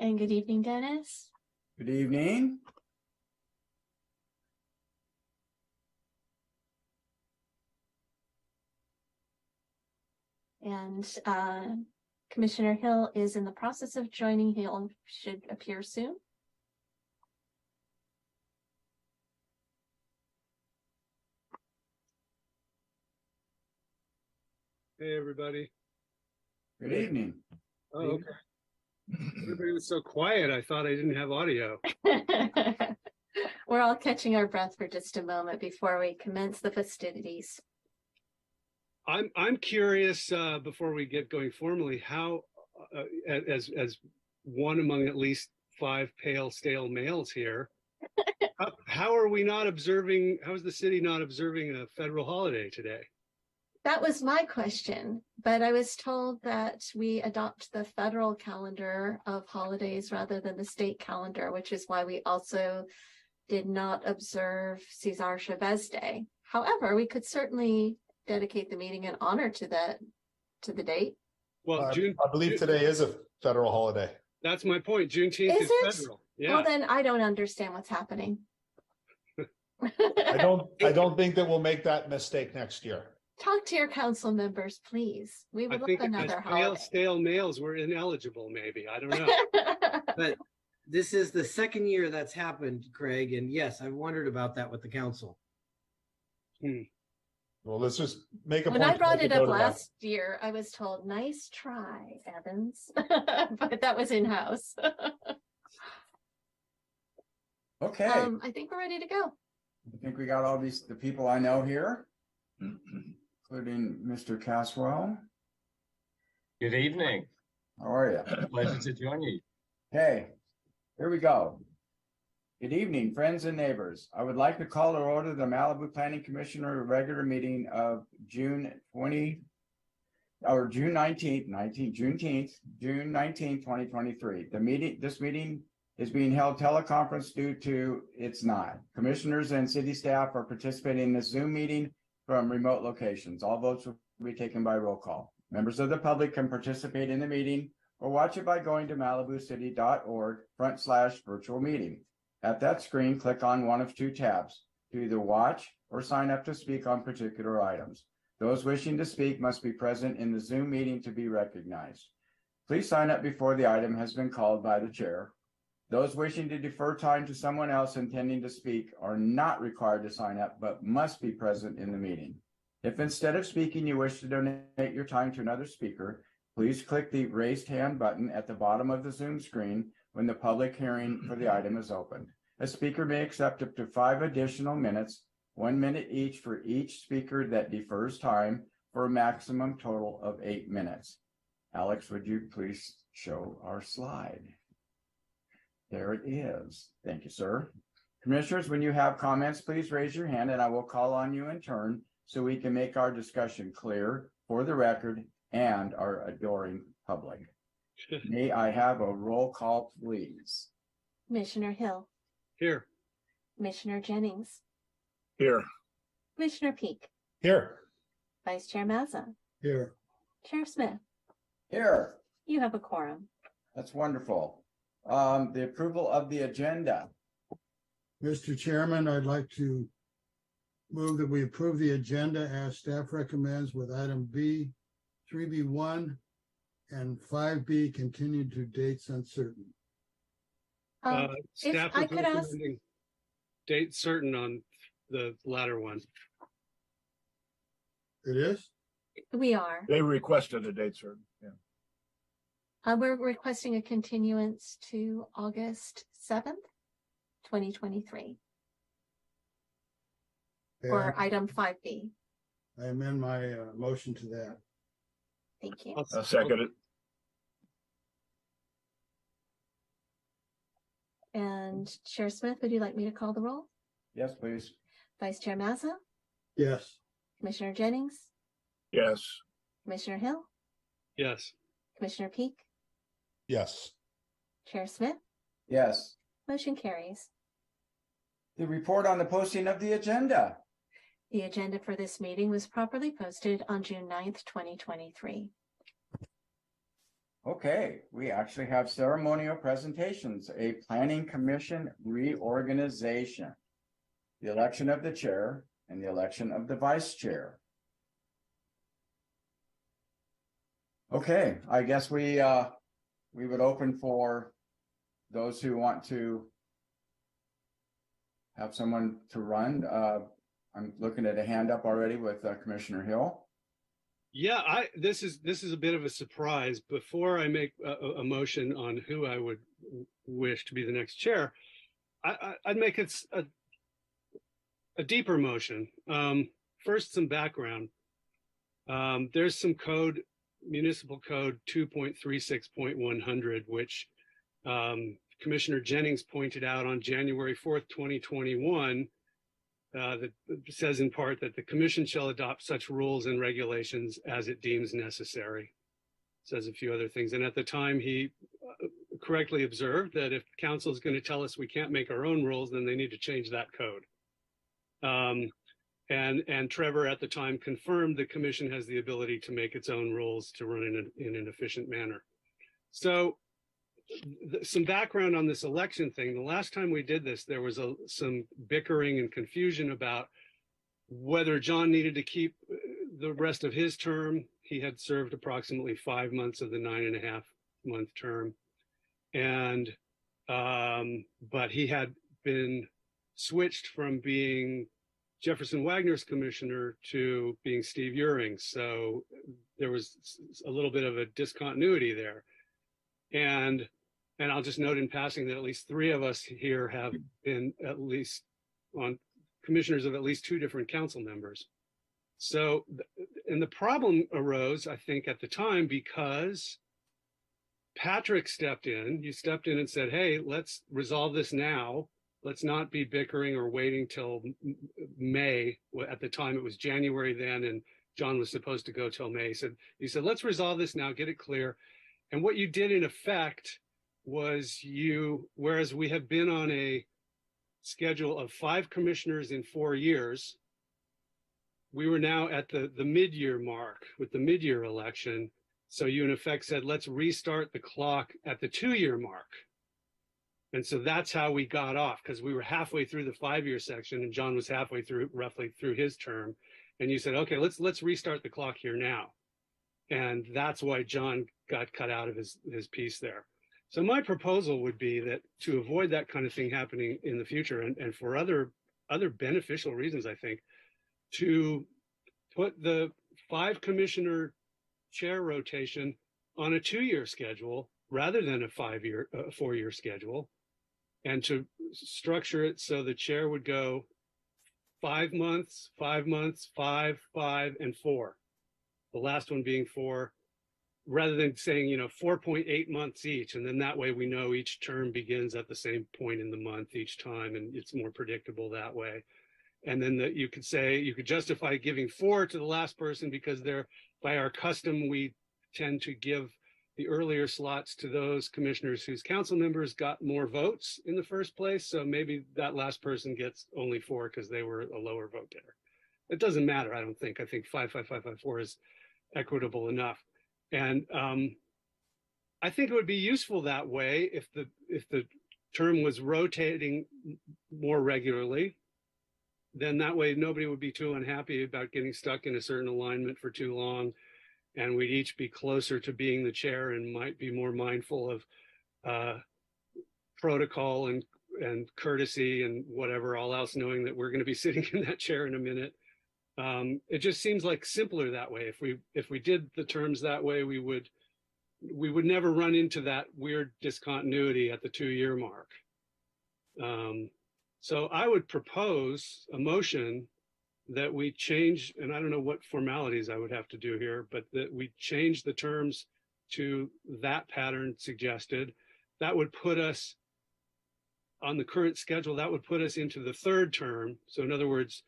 And good evening, Dennis. Good evening. And Commissioner Hill is in the process of joining. He should appear soon. Hey, everybody. Good evening. Oh, okay. Everybody was so quiet. I thought I didn't have audio. We're all catching our breath for just a moment before we commence the festivities. I'm curious before we get going formally, how as one among at least 5 pale stale males here, how are we not observing? How is the city not observing a federal holiday today? That was my question, but I was told that we adopt the federal calendar of holidays rather than the state calendar, which is why we also did not observe Cesar Chavez Day. However, we could certainly dedicate the meeting in honor to the date. Well, I believe today is a federal holiday. That's my point. Juneteenth is federal. Yeah. Well, then I don't understand what's happening. I don't think that we'll make that mistake next year. Talk to your council members, please. We would love another holiday. Pale stale males were ineligible, maybe. I don't know. But this is the second year that's happened, Craig. And yes, I've wondered about that with the council. Well, let's just make a When point. I brought it up last year, I was told, nice try, Evans. But that was in-house. Okay. I think we're ready to go. I think we got all the people I know here, including Mr. Caswell. Good evening. How are you? Pleasure to join you. Okay, here we go. Good evening, friends and neighbors. I would like to call to order the Malibu Planning Commissioner regular meeting of June 19th, 2023. This meeting is being held teleconference due to it's not. Commissioners and city staff are participating in this Zoom meeting from remote locations. All votes will be taken by roll call. Members of the public can participate in the meeting or watch it by going to malibucity.org/virtual meeting. At that screen, click on one of 2 tabs to either watch or sign up to speak on particular items. Those wishing to speak must be present in the Zoom meeting to be recognized. Please sign up before the item has been called by the chair. Those wishing to defer time to someone else intending to speak are not required to sign up, but must be present in the meeting. If instead of speaking, you wish to donate your time to another speaker, please click the raised hand button at the bottom of the Zoom screen when the public hearing for the item is opened. A speaker may accept up to 5 additional minutes, 1 minute each for each speaker that defers time, for a maximum total of 8 minutes. Alex, would you please show our slide? There it is. Thank you, sir. Commissioners, when you have comments, please raise your hand and I will call on you in turn so we can make our discussion clear for the record and our adoring public. May I have a roll call, please? Commissioner Hill. Here. Commissioner Jennings. Here. Commissioner Peak. Here. Vice Chair Mazza. Here. Chair Smith. Here. You have a quorum. That's wonderful. The approval of the agenda. Mr. Chairman, I'd like to move that we approve the agenda as staff recommends with item B, 3B1 and 5B continued to dates uncertain. Staff I could ask, recommending date certain on the latter one. It is? we are. They requested a date certain. Yeah. We're requesting a continuance to August 7th, 2023 for item 5B. I amend my motion to that. Thank you. I'll second it. And Chair Smith, would you like me to call the roll? Yes, please. Vice Chair Mazza, Yes. Commissioner Jennings, Yes. Commissioner Hill, Yes. Commissioner Peak, Yes. Chair Smith, Yes. motion carries. The report on the posting of the agenda. The agenda for this meeting was properly posted on June 9th, 2023. Okay, we actually have ceremonial presentations, a planning commission reorganization, the election of the chair and the election of the vice chair. Okay, I guess we would open for those who want to have someone to run. I'm looking at a hand up already with Commissioner Hill. Yeah, this is a bit of a surprise. Before I make a motion on who I would wish to be the next chair, I'd make it a deeper motion. First, some background. There's some code, municipal code 2.36.100, which Commissioner Jennings pointed out on January 4th, 2021. That says in part that the commission shall adopt such rules and regulations as it deems necessary. Says a few other things. And at the time, he correctly observed that if council is going to tell us we can't make our own rules, then they need to change that code. And Trevor at the time confirmed the commission has the ability to make its own rules to run in an efficient manner. So some background on this election thing. The last time we did this, there was some bickering and confusion about whether John needed to keep the rest of his term. He had served approximately 5 months of the 9.5-month term. And, but he had been switched from being Jefferson Wagner's commissioner to being Steve Euring. So there was a little bit of a discontinuity there. And I'll just note in passing that at least 3 of us here have been at least on commissioners of at least 2 different council members. So, and the problem arose, I think, at the time because Patrick stepped in. You stepped in and said, hey, let's resolve this now. Let's not be bickering or waiting till May. At the time, it was January then, and John was supposed to go till May. So you said, let's resolve this now, get it clear. And what you did in effect was whereas we have been on a schedule of 5 commissioners in 4 years, we were now at the mid-year mark with the mid-year election. So you in effect said, let's restart the clock at the 2-year mark. And so that's how we got off, because we were halfway through the 5-year section and John was halfway through, roughly through his term. And you said, okay, let's restart the clock here now. And that's why John got cut out of his piece there. So my proposal would be that to avoid that kind of thing happening in the future and for other beneficial reasons, I think, to put the 5 commissioner chair rotation on a 2-year schedule rather than a 4-year schedule, and to structure it so the chair would go 5 months, 5 months, 5, 5, and 4. The last one being 4. Rather than saying, 4.8 months each. And then that way we know each term begins at the same point in the month each time, and it's more predictable that way. And then you could justify giving 4 to the last person because by our custom, we tend to give the earlier slots to those commissioners whose council members got more votes in the first place. So maybe that last person gets only 4 because they were a lower vote getter. It doesn't matter, I don't think. I think 5, 5, 5, 5, 4 is equitable enough. And I think it would be useful that way if the term was rotating more regularly. Then that way nobody would be too unhappy about getting stuck in a certain alignment for too long, and we'd each be closer to being the chair and might be more mindful of protocol and courtesy and whatever all else, knowing that we're going to be sitting in that chair in a minute. It just seems like simpler that way. If we did the terms that way, we would never run into that weird discontinuity at the 2-year mark. So I would propose a motion that we change, and I don't know what formalities I would have to do here, but that we change the terms to that pattern suggested. That would put us on the current schedule. That would put us into the 3rd term. So in other words,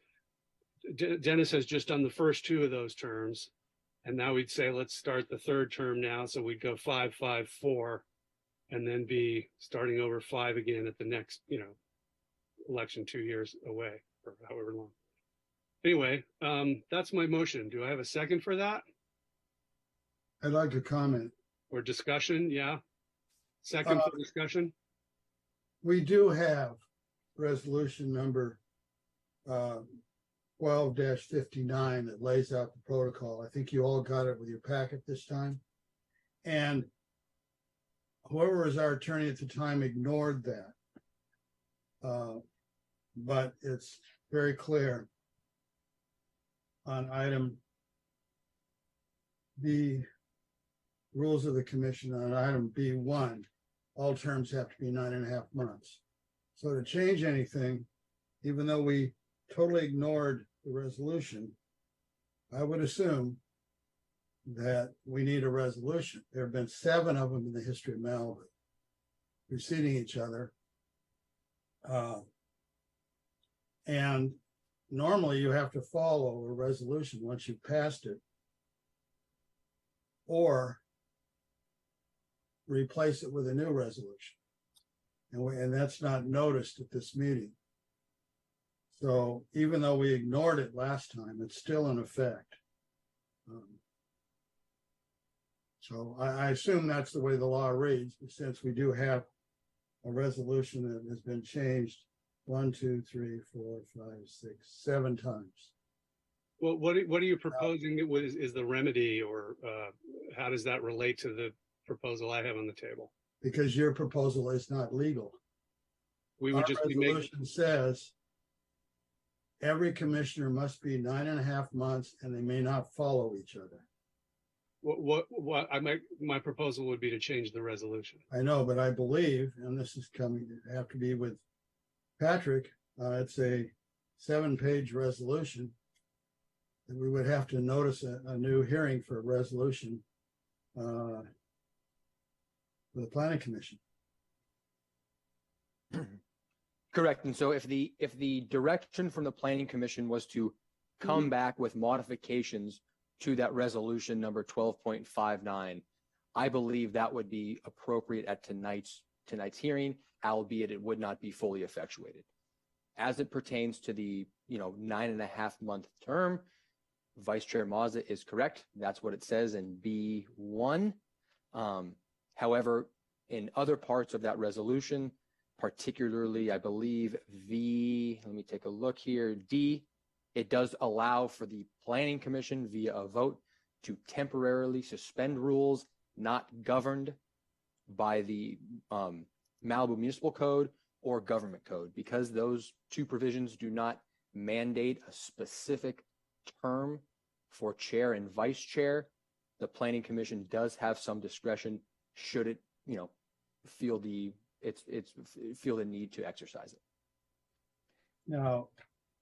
Dennis has just done the first 2 of those terms. And now we'd say, let's start the 3rd term now. So we'd go 5, 5, 4, and then be starting over 5 again at the next, election 2 years away or however long. Anyway, that's my motion. Do I have a second for that? I'd like to comment. or discussion? Yeah. Second for discussion? We do have resolution number 12-59 that lays out the protocol. I think you all got it with your packet this time. And whoever was our attorney at the time ignored that. But it's very clear on item B, rules of the commission, on item B1, all terms have to be 9.5 months. So to change anything, even though we totally ignored the resolution, I would assume that we need a resolution. There have been 7 of them in the history of Malibu, preceding each other. And normally you have to follow a resolution once you've passed it, or replace it with a new resolution. And that's not noticed at this meeting. So even though we ignored it last time, it's still in effect. So I assume that's the way the law reads, but since we do have a resolution that has been changed 1, 2, 3, 4, 5, 6, 7 times. Well, what are you proposing is the remedy, or how does that relate to the proposal I have on the table? Because your proposal is not legal. We would Our just be making, resolution says every commissioner must be 9.5 months and they may not follow each other. my proposal would be to change the resolution. I know, but I believe, and this is coming to have to be with Patrick, it's a 7-page resolution. And we would have to notice a new hearing for a resolution for the planning commission. Correct. And so if the direction from the planning commission was to come back with modifications to that resolution number 12.59, I believe that would be appropriate at tonight's hearing, albeit it would not be fully effectuated. As it pertains to the 9.5-month term, Vice Chair Mazza is correct. That's what it says in B1. However, in other parts of that resolution, particularly, I believe let me take a look here, D, it does allow for the Planning Commission via a vote to temporarily suspend rules not governed by the Malibu Municipal Code or Government Code, because those 2 provisions do not mandate a specific term for chair and vice chair. The Planning Commission does have some discretion should it, feel the need to exercise it. Now,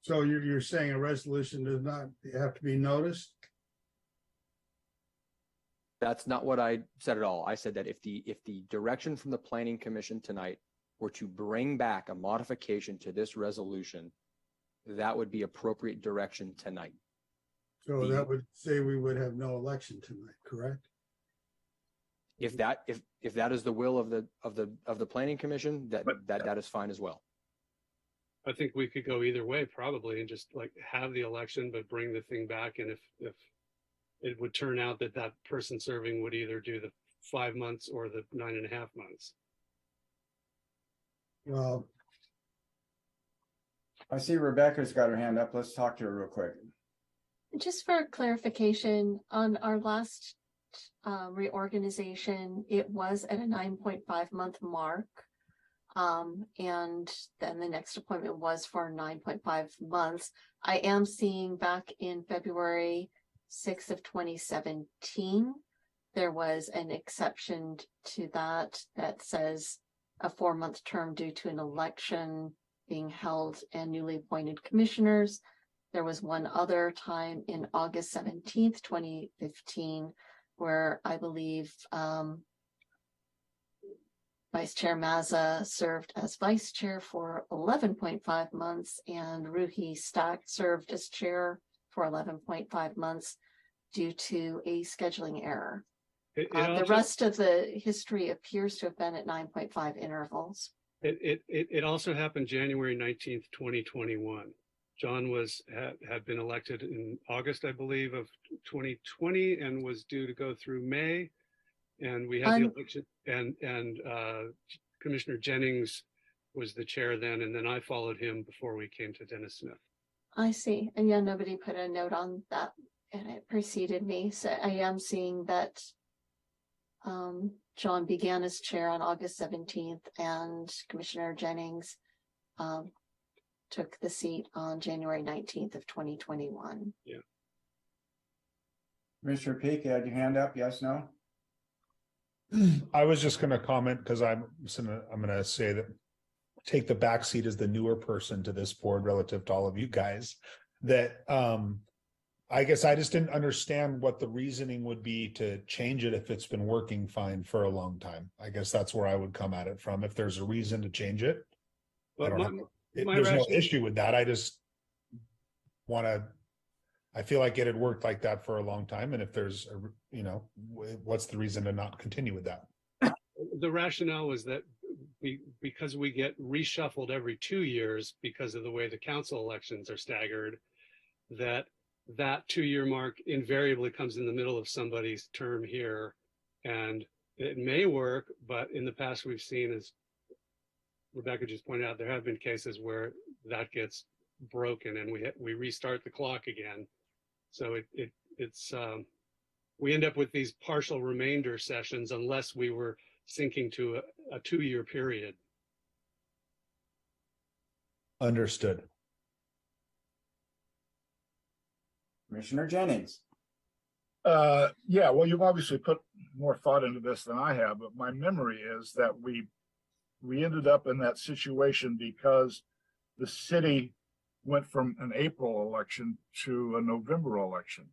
so you're saying a resolution does not have to be noticed? That's not what I said at all. I said that if the direction from the Planning Commission tonight were to bring back a modification to this resolution, that would be appropriate direction tonight. So that would say we would have no election tonight, correct? If that is the will of the Planning Commission, that is fine as well. I think we could go either way probably, and just like have the election, but bring the thing back. And if it would turn out that person serving would either do the 5 months or the 9.5 months. Well, I see Rebecca's got her hand up. Let's talk to her real quick. Just for clarification, on our last reorganization, it was at a 9.5 month mark. And then the next appointment was for 9.5 months. I am seeing back in February 6th of 2017, there was an exception to that says a 4-month term due to an election being held and newly appointed commissioners. There was one other time in August 17th, 2015, where I believe Vice Chair Mazza served as vice chair for 11.5 months, and Ruhi Stack served as chair for 11.5 months due to a scheduling error. The rest of the history appears to have been at 9.5 intervals. It also happened January 19th, 2021. John had been elected in August, I believe, of 2020, and was due to go through May. And we had the election, and Commissioner Jennings was the chair then, and then I followed him before we came to Dennis Smith. I see. And yeah, nobody put a note on that and it preceded me. So I am seeing that John began as chair on August 17th and Commissioner Jennings took the seat on January 19th of 2021. Yeah. Commissioner Peak, you had your hand up, yes, no? I was just going to comment because I'm going to say that take the back seat as the newer person to this board relative to all of you guys. That I guess I just didn't understand what the reasoning would be to change it if it's been working fine for a long time. I guess that's where I would come at it from. If there's a reason to change it, But there's no issue with that. I just want to. I feel like it had worked like that for a long time, and if there's what's the reason to not continue with that? The rationale was that because we get reshuffled every 2 years because of the way the council elections are staggered, that 2-year mark invariably comes in the middle of somebody's term here, and it may work, but in the past we've seen, as Rebecca just pointed out, there have been cases where that gets broken and we restart the clock again. So it's we end up with these partial remainder sessions unless we were syncing to a 2-year period. Understood. Commissioner Jennings. Yeah, well, you've obviously put more thought into this than I have, but my memory is that we ended up in that situation because the city went from an April election to a November election.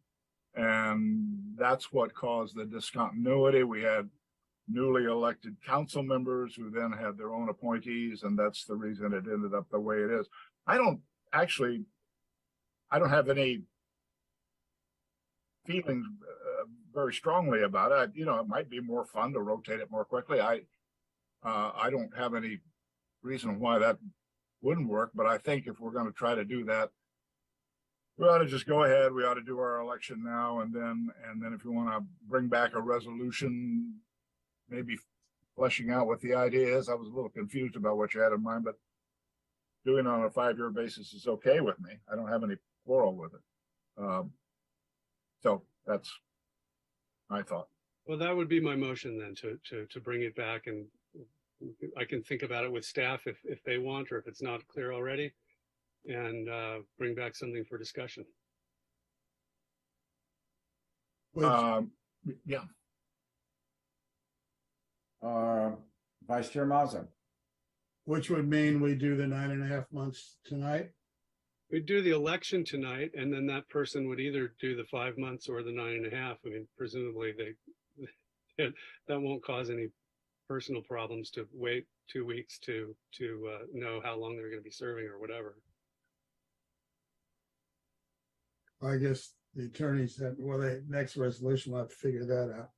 And that's what caused the discontinuity. We had newly elected council members who then had their own appointees, and that's the reason it ended up the way it is. I don't have any feelings very strongly about it. It might be more fun to rotate it more quickly. I don't have any reason why that wouldn't work, but I think if we're going to try to do that, we ought to just go ahead. We ought to do our election now, and then if you want to bring back a resolution, maybe fleshing out what the idea is. I was a little confused about what you had in mind, but doing it on a 5-year basis is okay with me. I don't have any quarrel with it. So that's my thought. Well, that would be my motion then, to bring it back, and I can think about it with staff if they want, or if it's not clear already, and bring back something for discussion. Yeah. Vice Chair Mazza. Which would mean we do the 9.5 months tonight. We'd do the election tonight, and then that person would either do the 5 months or the 9.5. I mean, presumably that won't cause any personal problems to wait 2 weeks to know how long they're going to be serving or whatever. I guess the attorney said, well, the next resolution will have to figure that out.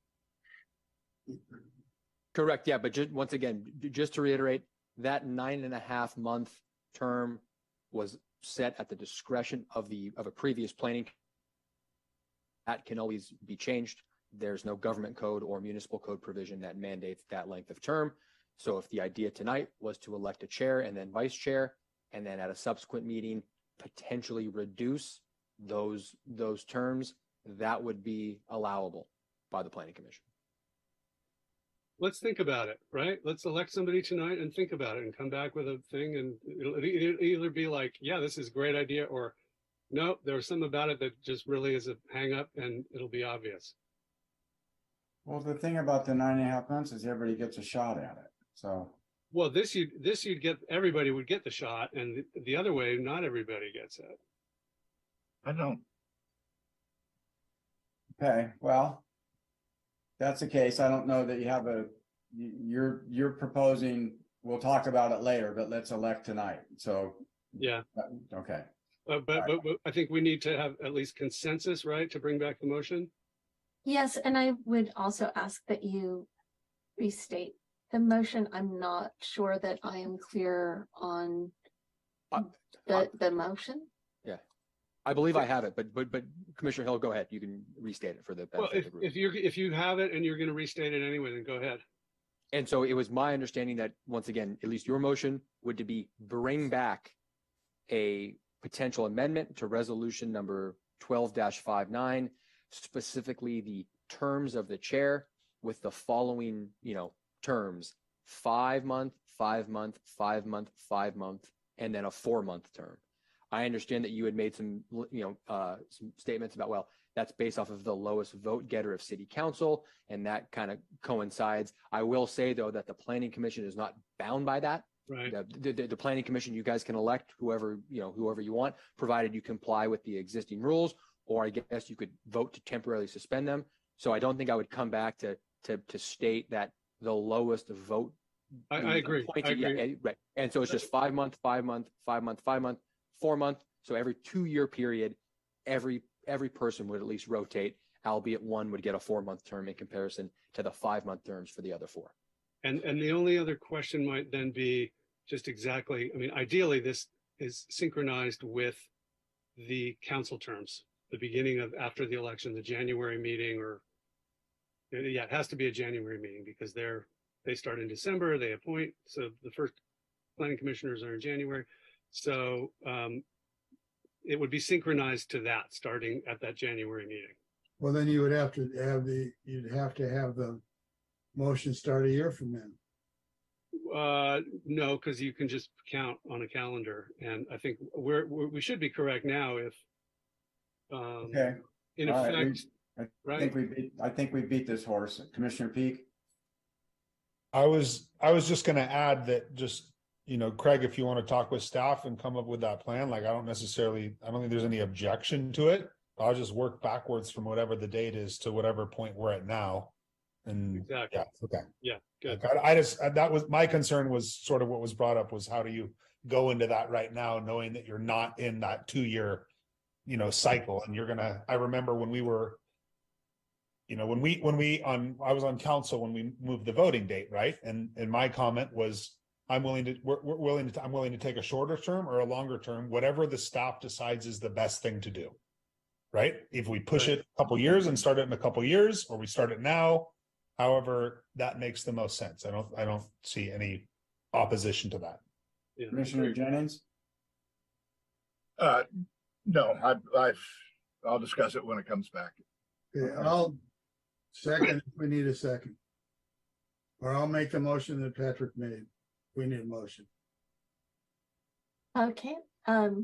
Correct. Yeah. But once again, just to reiterate, that 9.5 month term was set at the discretion of a previous planning. That can always be changed. There's no government code or municipal code provision that mandates that length of term. So if the idea tonight was to elect a chair and then vice chair, and then at a subsequent meeting, potentially reduce those terms, that would be allowable by the Planning Commission. Let's think about it, right? Let's elect somebody tonight and think about it and come back with a thing, and it'll either be like, yeah, this is a great idea, or no, there's something about it that just really is a hang up and it'll be obvious. Well, the thing about the 9.5 months is everybody gets a shot at it. So, well, this you'd get, everybody would get the shot, and the other way, not everybody gets it. I don't. okay, well, that's the case. I don't know that you have you're proposing, we'll talk about it later, but let's elect tonight. So, Yeah. Okay. But I think we need to have at least consensus, right, to bring back the motion. Yes, and I would also ask that you restate the motion. I'm not sure that I am clear on the motion. I believe I have it, but Commissioner Hill, go ahead. You can restate it for the Well, benefit of the group. if you have it and you're going to restate it anyway, then go ahead. And so it was my understanding that, once again, at least your motion would to be bring back a potential amendment to resolution number 12-59, specifically the terms of the chair with the following, terms: 5 month, 5 month, 5 month, 5 month, and then a 4-month term. I understand that you had made some statements about, well, that's based off of the lowest vote getter of city council, and that kind of coincides. I will say, though, that the planning commission is not bound by that. Right. The planning commission, you guys can elect whoever you want, provided you comply with the existing rules, or I guess you could vote to temporarily suspend them. So I don't think I would come back to state that the lowest vote. I agree. Right. And so it's just 5 month, 5 month, 5 month, 5 month, 4 month. So every 2-year period, every person would at least rotate, albeit one would get a 4-month term in comparison to the 5-month terms for the other 4. And the only other question might then be just exactly, I mean, ideally, this is synchronized with the council terms, the beginning of after the election, the January meeting, or it has to be a January meeting because they start in December, they appoint. So the first planning commissioners are in January. So it would be synchronized to that starting at that January meeting. Well, then you would have to have the motion start a year from then. No, because you can just count on a calendar, and I think we should be correct now if Okay. in All effect, right. I think we beat this horse. Commissioner Peak. I was just going to add that, just, Craig, if you want to talk with staff and come up with that plan, like I don't think there's any objection to it. I'll just work backwards from whatever the date is to whatever point we're at now. And exactly. yeah, okay. Yeah, good. That was my concern, was sort of what was brought up, was how do you go into that right now, knowing that you're not in that 2-year, cycle. And I remember when we were, I was on council when we moved the voting date, right? And my comment was, I'm willing to take a shorter term or a longer term, whatever the staff decides is the best thing to do. Right? If we push it a couple years and start it in a couple years, or we start it now, however that makes the most sense. I don't see any opposition to that. Yeah. Commissioner Jennings. No, I'll discuss it when it comes back. Okay, I'll second if we need a second. Or I'll make the motion that Patrick made. We need a motion. Okay,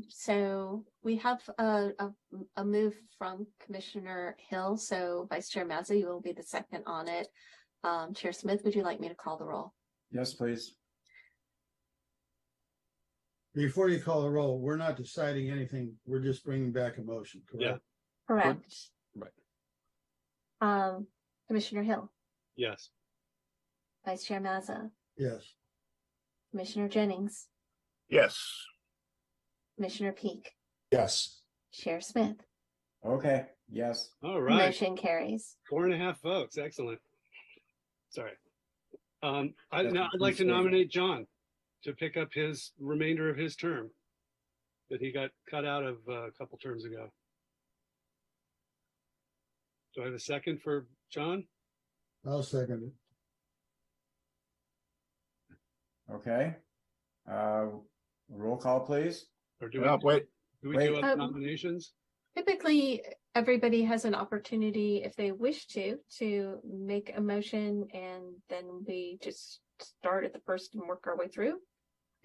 so we have a move from Commissioner Hill. So Vice Chair Mazza, you will be the second on it. Chair Smith, would you like me to call the roll? Yes, please. Before you call the roll, we're not deciding anything. We're just bringing back a motion, correct? Correct. Right. Commissioner Hill, Yes. Vice Chair Mazza, Yes. Commissioner Jennings, Yes. Commissioner Peak, Yes. Chair Smith. Okay. Yes. All right. Motion carries. 4.5 votes. Excellent. Sorry. Now I'd That's like to appreciated. nominate John to pick up his remainder of his term that he got cut out of a couple terms ago. Do I have a second for John? I'll second it. Okay. Roll call, please. Or do Wait. do we Wait. do other nominations? Typically, everybody has an opportunity, if they wish to make a motion, and then we just start at the first and work our way through.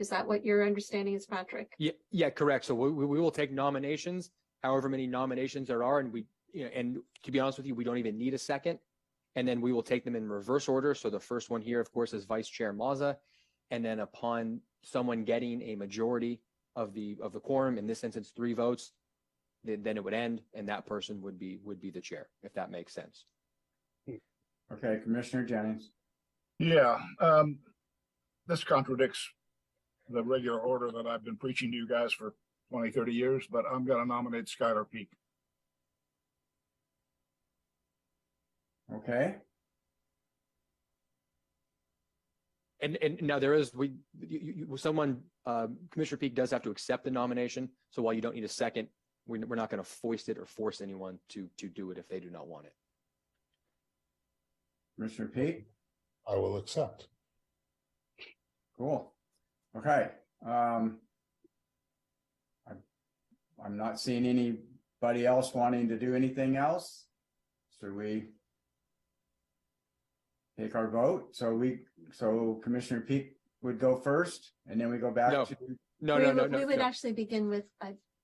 Is that what your understanding is, Patrick? Yeah, correct. So we will take nominations, however many nominations there are, and and to be honest with you, we don't even need a second. And then we will take them in reverse order. So the first one here, of course, is Vice Chair Mazza, and then upon someone getting a majority of the quorum, in this instance 3 votes, then it would end, and that person would be the chair, if that makes sense. Okay, Commissioner Jennings. Yeah, this contradicts the regular order that I've been preaching to you guys for 20, 30 years, but I'm going to nominate Skylar Peak. Okay. And now there is, Commissioner Peak does have to accept the nomination. So while you don't need a second, we're not going to foist it or force anyone to do it if they do not want it. Commissioner Peak? I will accept. Cool. Okay. I'm not seeing anybody else wanting to do anything else. So we take our vote. So Commissioner Peak would go first, and then we go back No. to. No, we no, would, no, no. we would no. actually begin with,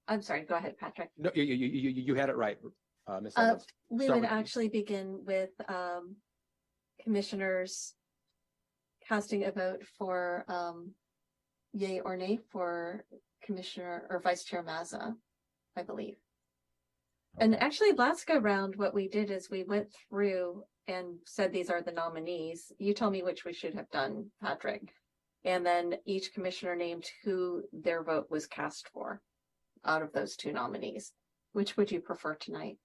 I'm sorry, go ahead, Patrick. No, you had it right, Ms. Evans. We Start would with- actually begin with commissioners casting a vote for yay or nay for Commissioner or Vice Chair Mazza, I believe. And actually, last go round, what we did is we went through and said these are the nominees. You tell me which we should have done, Patrick. And then each commissioner named who their vote was cast for out of those two nominees. Which would you prefer tonight?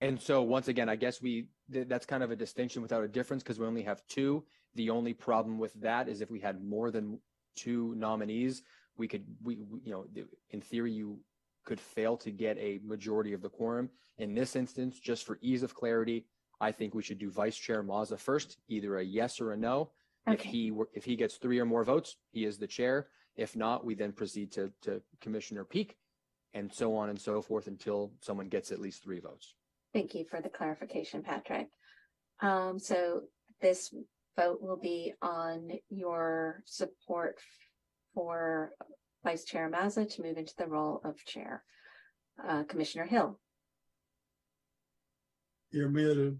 And so once again, I guess that's kind of a distinction without a difference because we only have two. The only problem with that is if we had more than two nominees, we in theory, you could fail to get a majority of the quorum. In this instance, just for ease of clarity, I think we should do Vice Chair Mazza first, either a yes or a no. Okay. If he gets 3 or more votes, he is the chair. If not, we then proceed to Commissioner Peak and so on and so forth until someone gets at least 3 votes. Thank you for the clarification, Patrick. So this vote will be on your support for Vice Chair Mazza to move into the role of chair. Commissioner Hill, You're muted.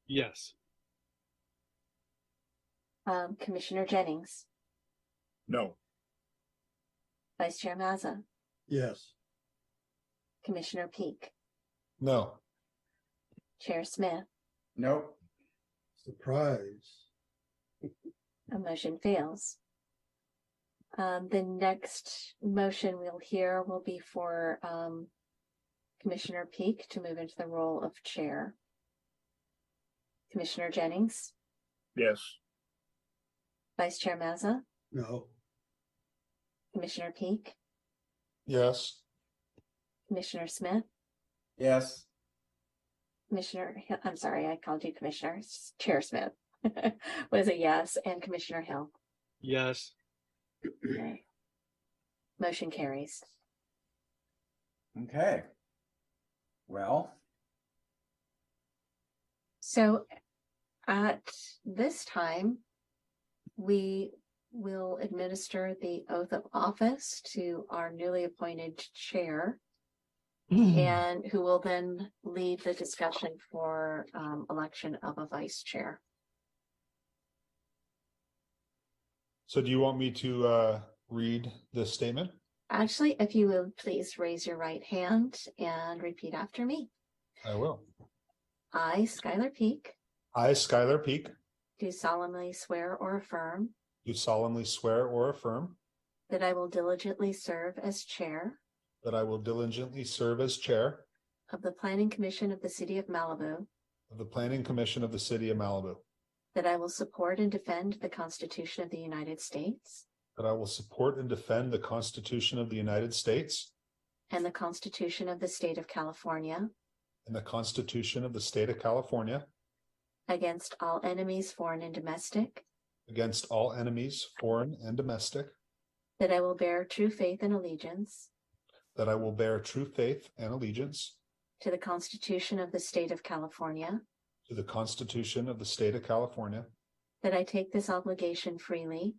Yes. Commissioner Jennings, No. Vice Chair Mazza, Yes. Commissioner Peak, No. Chair Smith. Nope. Surprise. A motion fails. The next motion we'll hear will be for Commissioner Peak to move into the role of chair. Commissioner Jennings, Yes. Vice Chair Mazza, No. Commissioner Peak, Yes. Commissioner Smith, Yes. Commissioner Hill, I'm sorry, I called you Commissioner. Chair Smith was a yes, and Commissioner Hill. Yes. Okay. Motion carries. Okay. Well, So at this time, we will administer the oath of office to our newly appointed chair, and who will then lead the discussion for election of a vice chair. So do you want me to read this statement? Actually, if you will please raise your right hand and repeat after me. I will. I, Skylar Peak, I, Skylar Peak, do solemnly swear or affirm do solemnly swear or affirm that I will diligently serve as chair that I will diligently serve as chair of the Planning Commission of the City of Malibu, of the Planning Commission of the City of Malibu, that I will support and defend the Constitution of the United States that I will support and defend the Constitution of the United States and the Constitution of the State of California and the Constitution of the State of California against all enemies, foreign and domestic, against all enemies, foreign and domestic, that I will bear true faith and allegiance that I will bear true faith and allegiance to the Constitution of the State of California, to the Constitution of the State of California, that I take this obligation freely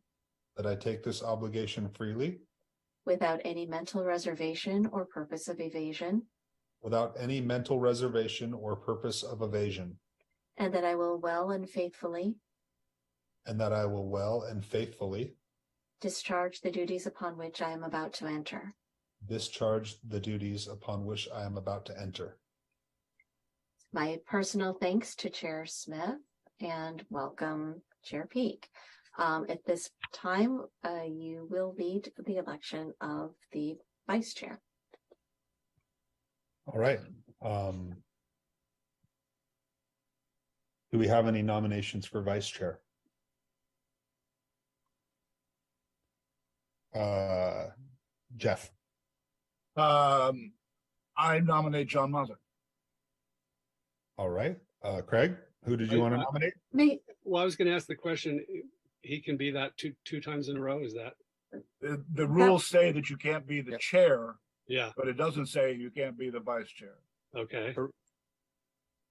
that I take this obligation freely without any mental reservation or purpose of evasion, without any mental reservation or purpose of evasion, and that I will well and faithfully and that I will well and faithfully discharge the duties upon which I am about to enter. discharge the duties upon which I am about to enter. My personal thanks to Chair Smith and welcome Chair Peak. At this time, you will lead the election of the vice chair. All right. Do we have any nominations for vice chair? Jeff. I nominate John Mazza. All right. Craig, who did you want to nominate? Me, Well, I was going to ask the question, he can be that two times in a row, is that? The rules say that you can't be the Yep. chair, Yeah, but it doesn't say you can't be the vice chair. okay. Er-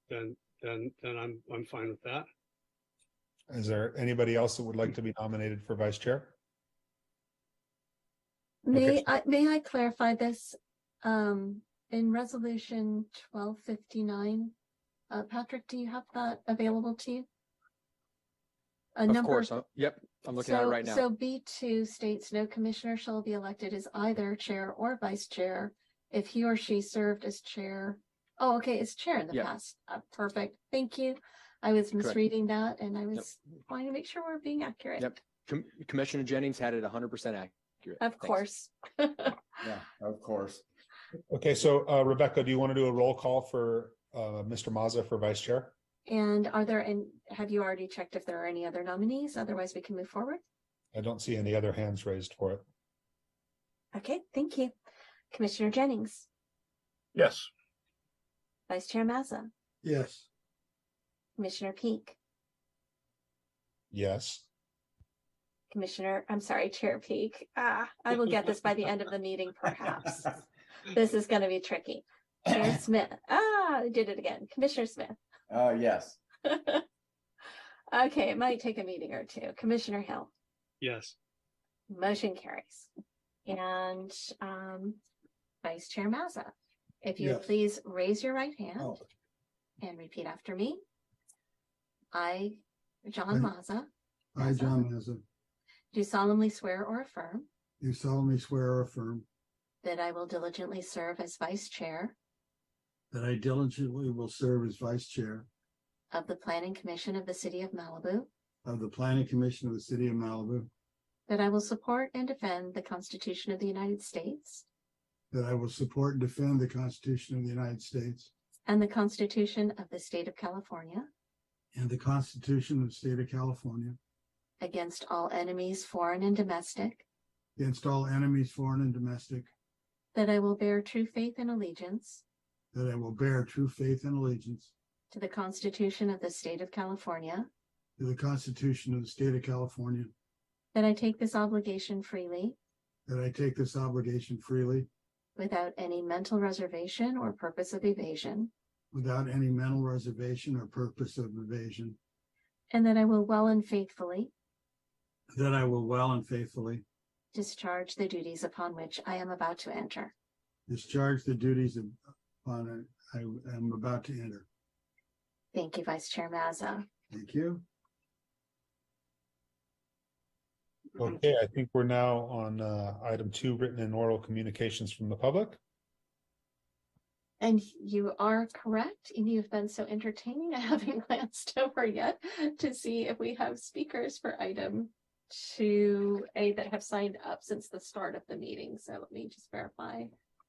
Then I'm fine with that. Is there anybody else that would like to be nominated for vice chair? may I clarify this? In resolution 1259, Patrick, do you have that available to you? Of course. Yep. I'm looking at it right now. So B2 states no commissioner shall be elected as either chair or vice chair if he or she served as chair. Oh, okay, it's chair in the Yep. past. Perfect. Thank you. I was Correct. misreading that and I was wanting to make sure we're being accurate. Yep. Commissioner Jennings had it 100% accurate. Of Thanks. course. Yeah, of course. Okay, so Rebecca, do you want to do a roll call for Mr. Mazza for vice chair? And have you already checked if there are any other nominees? Otherwise, we can move forward. I don't see any other hands raised for it. Okay, thank you. Commissioner Jennings, Yes. Vice Chair Mazza, Yes. Commissioner Peak, Yes. Chair Peak. I will get this by the end of the meeting, perhaps. This is going to be tricky. Chair Smith. I did it again. Commissioner Smith. Yes. Okay, it might take a meeting or two. Commissioner Hill. Yes. Motion carries. And Vice Chair Mazza, if you Yes. please raise your right hand Oh. and repeat after me. I, John Mazza, I, John Mazza, do solemnly swear or affirm do solemnly swear or affirm that I will diligently serve as Vice Chair that I diligently will serve as vice chair of the Planning Commission of the City of Malibu, of the Planning Commission of the City of Malibu, that I will support and defend the Constitution of the United States that I will support and defend the Constitution of the United States and the Constitution of the State of California and the Constitution of the State of California against all enemies, foreign and domestic, against all enemies, foreign and domestic, that I will bear true faith and allegiance that I will bear true faith and allegiance to the Constitution of the State of California, to the Constitution of the State of California, that I take this obligation freely that I take this obligation freely without any mental reservation or purpose of evasion, without any mental reservation or purpose of evasion, and that I will well and faithfully that I will well and faithfully discharge the duties upon which I am about to enter. discharge the duties upon I am about to enter. Thank you, Vice Chair Mazza. Thank you. Okay, I think we're now on item 2, written and oral communications from the public. And you are correct, and you've been so entertaining. I haven't glanced over yet to see if we have speakers for item 2A that have signed up since the start of the meeting. So let me just verify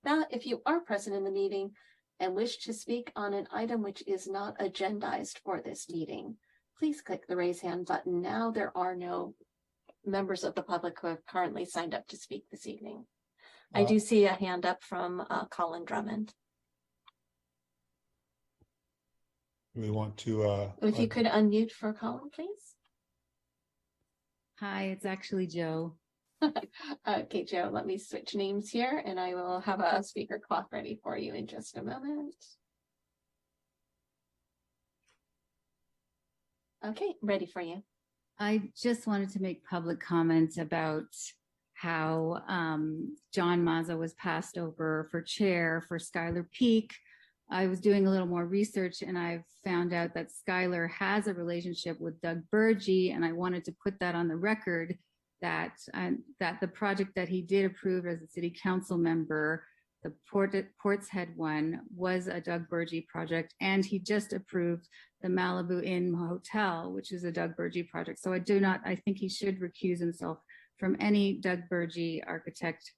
that. If you are present in the meeting and wish to speak on an item which is not agendized for this meeting, please click the raise hand button now. There are no members of the public who have currently signed up to speak this evening. I do see a hand up from Colin Drummond. We want to If you could unmute for Colin, please. Hi, it's actually Joe. Okay, Joe, let me switch names here and I will have a speaker clock ready for you in just a moment. Okay, ready for you. I just wanted to make public comment about how John Mazza was passed over for chair for Skylar Peak. I was doing a little more research and I found out that Skylar has a relationship with Doug Burgee, and I wanted to put that on the record that the project that he did approve as a city council member, the Ports Head one, was a Doug Burgee project, and he just approved the Malibu Inn Hotel, which is a Doug Burgee project. So I think he should recuse himself from any Doug Burgee architect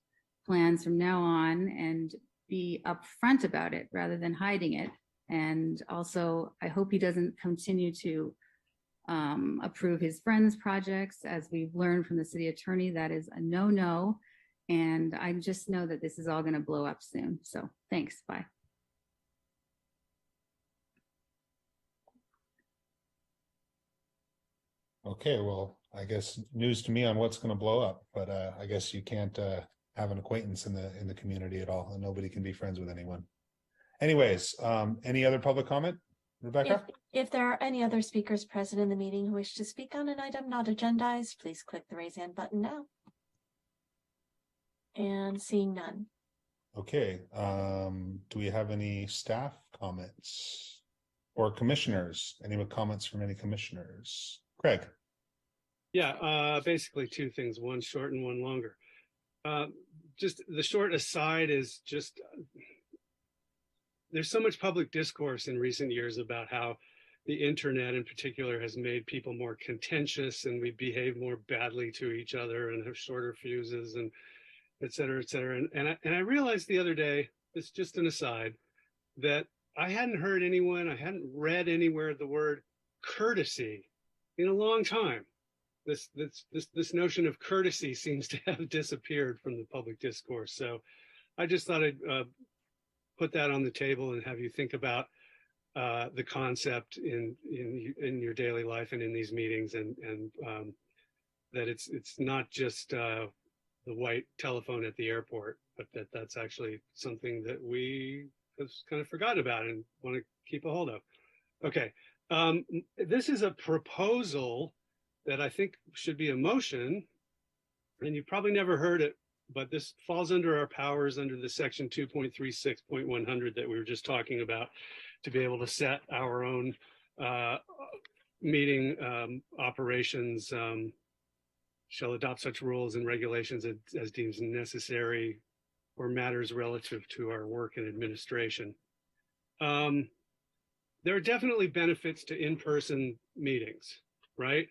plans from now on and be upfront about it rather than hiding it. And also, I hope he doesn't continue to approve his friends' projects. As we've learned from the city attorney, that is a no-no. And I just know that this is all going to blow up soon. So thanks. Bye. Okay, well, I guess news to me on what's going to blow up, but I guess you can't have an acquaintance in the community at all, and nobody can be friends with anyone. Anyways, any other public comment, Rebecca? If there are any other speakers present in the meeting who wish to speak on an item not agendized, please click the raise hand button now. And seeing none. Okay, do we have any staff comments or commissioners? Any comments from any commissioners? Craig? Yeah, basically two things, one short and one longer. Just the short aside is just, there's so much public discourse in recent years about how the internet in particular has made people more contentious, and we behave more badly to each other and have shorter fuses and et cetera, et cetera. And I realized the other day, it's just an aside, that I hadn't heard anyone, I hadn't read anywhere the word courtesy in a long time. This notion of courtesy seems to have disappeared from the public discourse. So I just thought I'd put that on the table and have you think about the concept in your daily life and in these meetings, and that it's not just the white telephone at the airport, but that's actually something that we have kind of forgotten about and want to keep a hold of. Okay, this is a proposal that I think should be a motion, and you've probably never heard it, but this falls under our powers under the section 2.36.100 that we were just talking about, to be able to set our own meeting operations, shall adopt such rules and regulations as deems necessary or matters relative to our work and administration. There are definitely benefits to in-person meetings, right?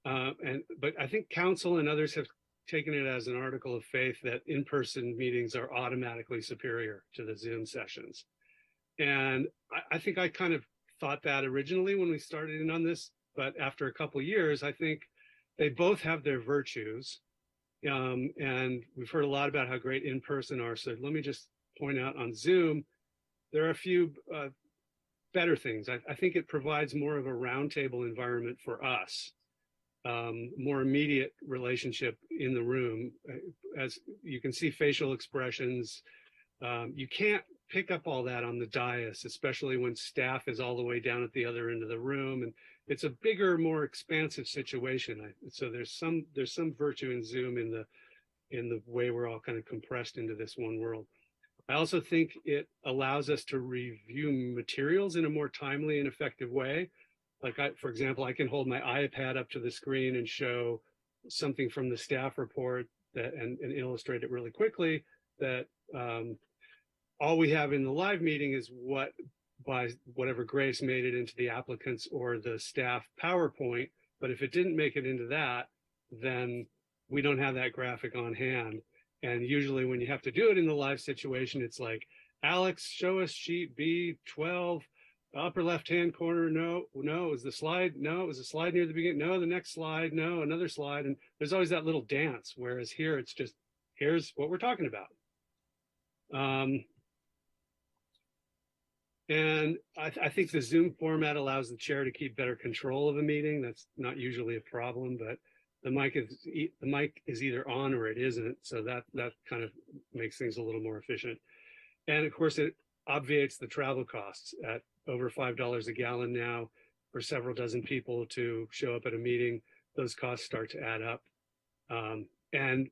But I think council and others have taken it as an article of faith that in-person meetings are automatically superior to the Zoom sessions. And I think I kind of thought that originally when we started in on this, but after a couple of years, I think they both have their virtues. And we've heard a lot about how great in-person are. So let me just point out on Zoom, there are a few better things. I think it provides more of a roundtable environment for us. More immediate relationship in the room. As you can see facial expressions, you can't pick up all that on the dais, especially when staff is all the way down at the other end of the room, and it's a bigger, more expansive situation. So there's some virtue in Zoom in the way we're all kind of compressed into this one world. I also think it allows us to review materials in a more timely and effective way. Like, for example, I can hold my iPad up to the screen and show something from the staff report and illustrate it really quickly. That all we have in the live meeting is what, by whatever grace, made it into the applicant's or the staff PowerPoint. But if it didn't make it into that, then we don't have that graphic on hand. And usually when you have to do it in the live situation, it's like, Alex, show us sheet B12. Upper left-hand corner, no, is the slide, no, is the slide near the beginning, no, the next slide, no, another slide. And there's always that little dance, whereas here it's just, here's what we're talking about. And I think the Zoom format allows the chair to keep better control of a meeting. That's not usually a problem, but the mic is either on or it isn't. So that kind of makes things a little more efficient. And of course, it obviates the travel costs at over $5 a gallon now for several dozen people to show up at a meeting. Those costs start to add up. And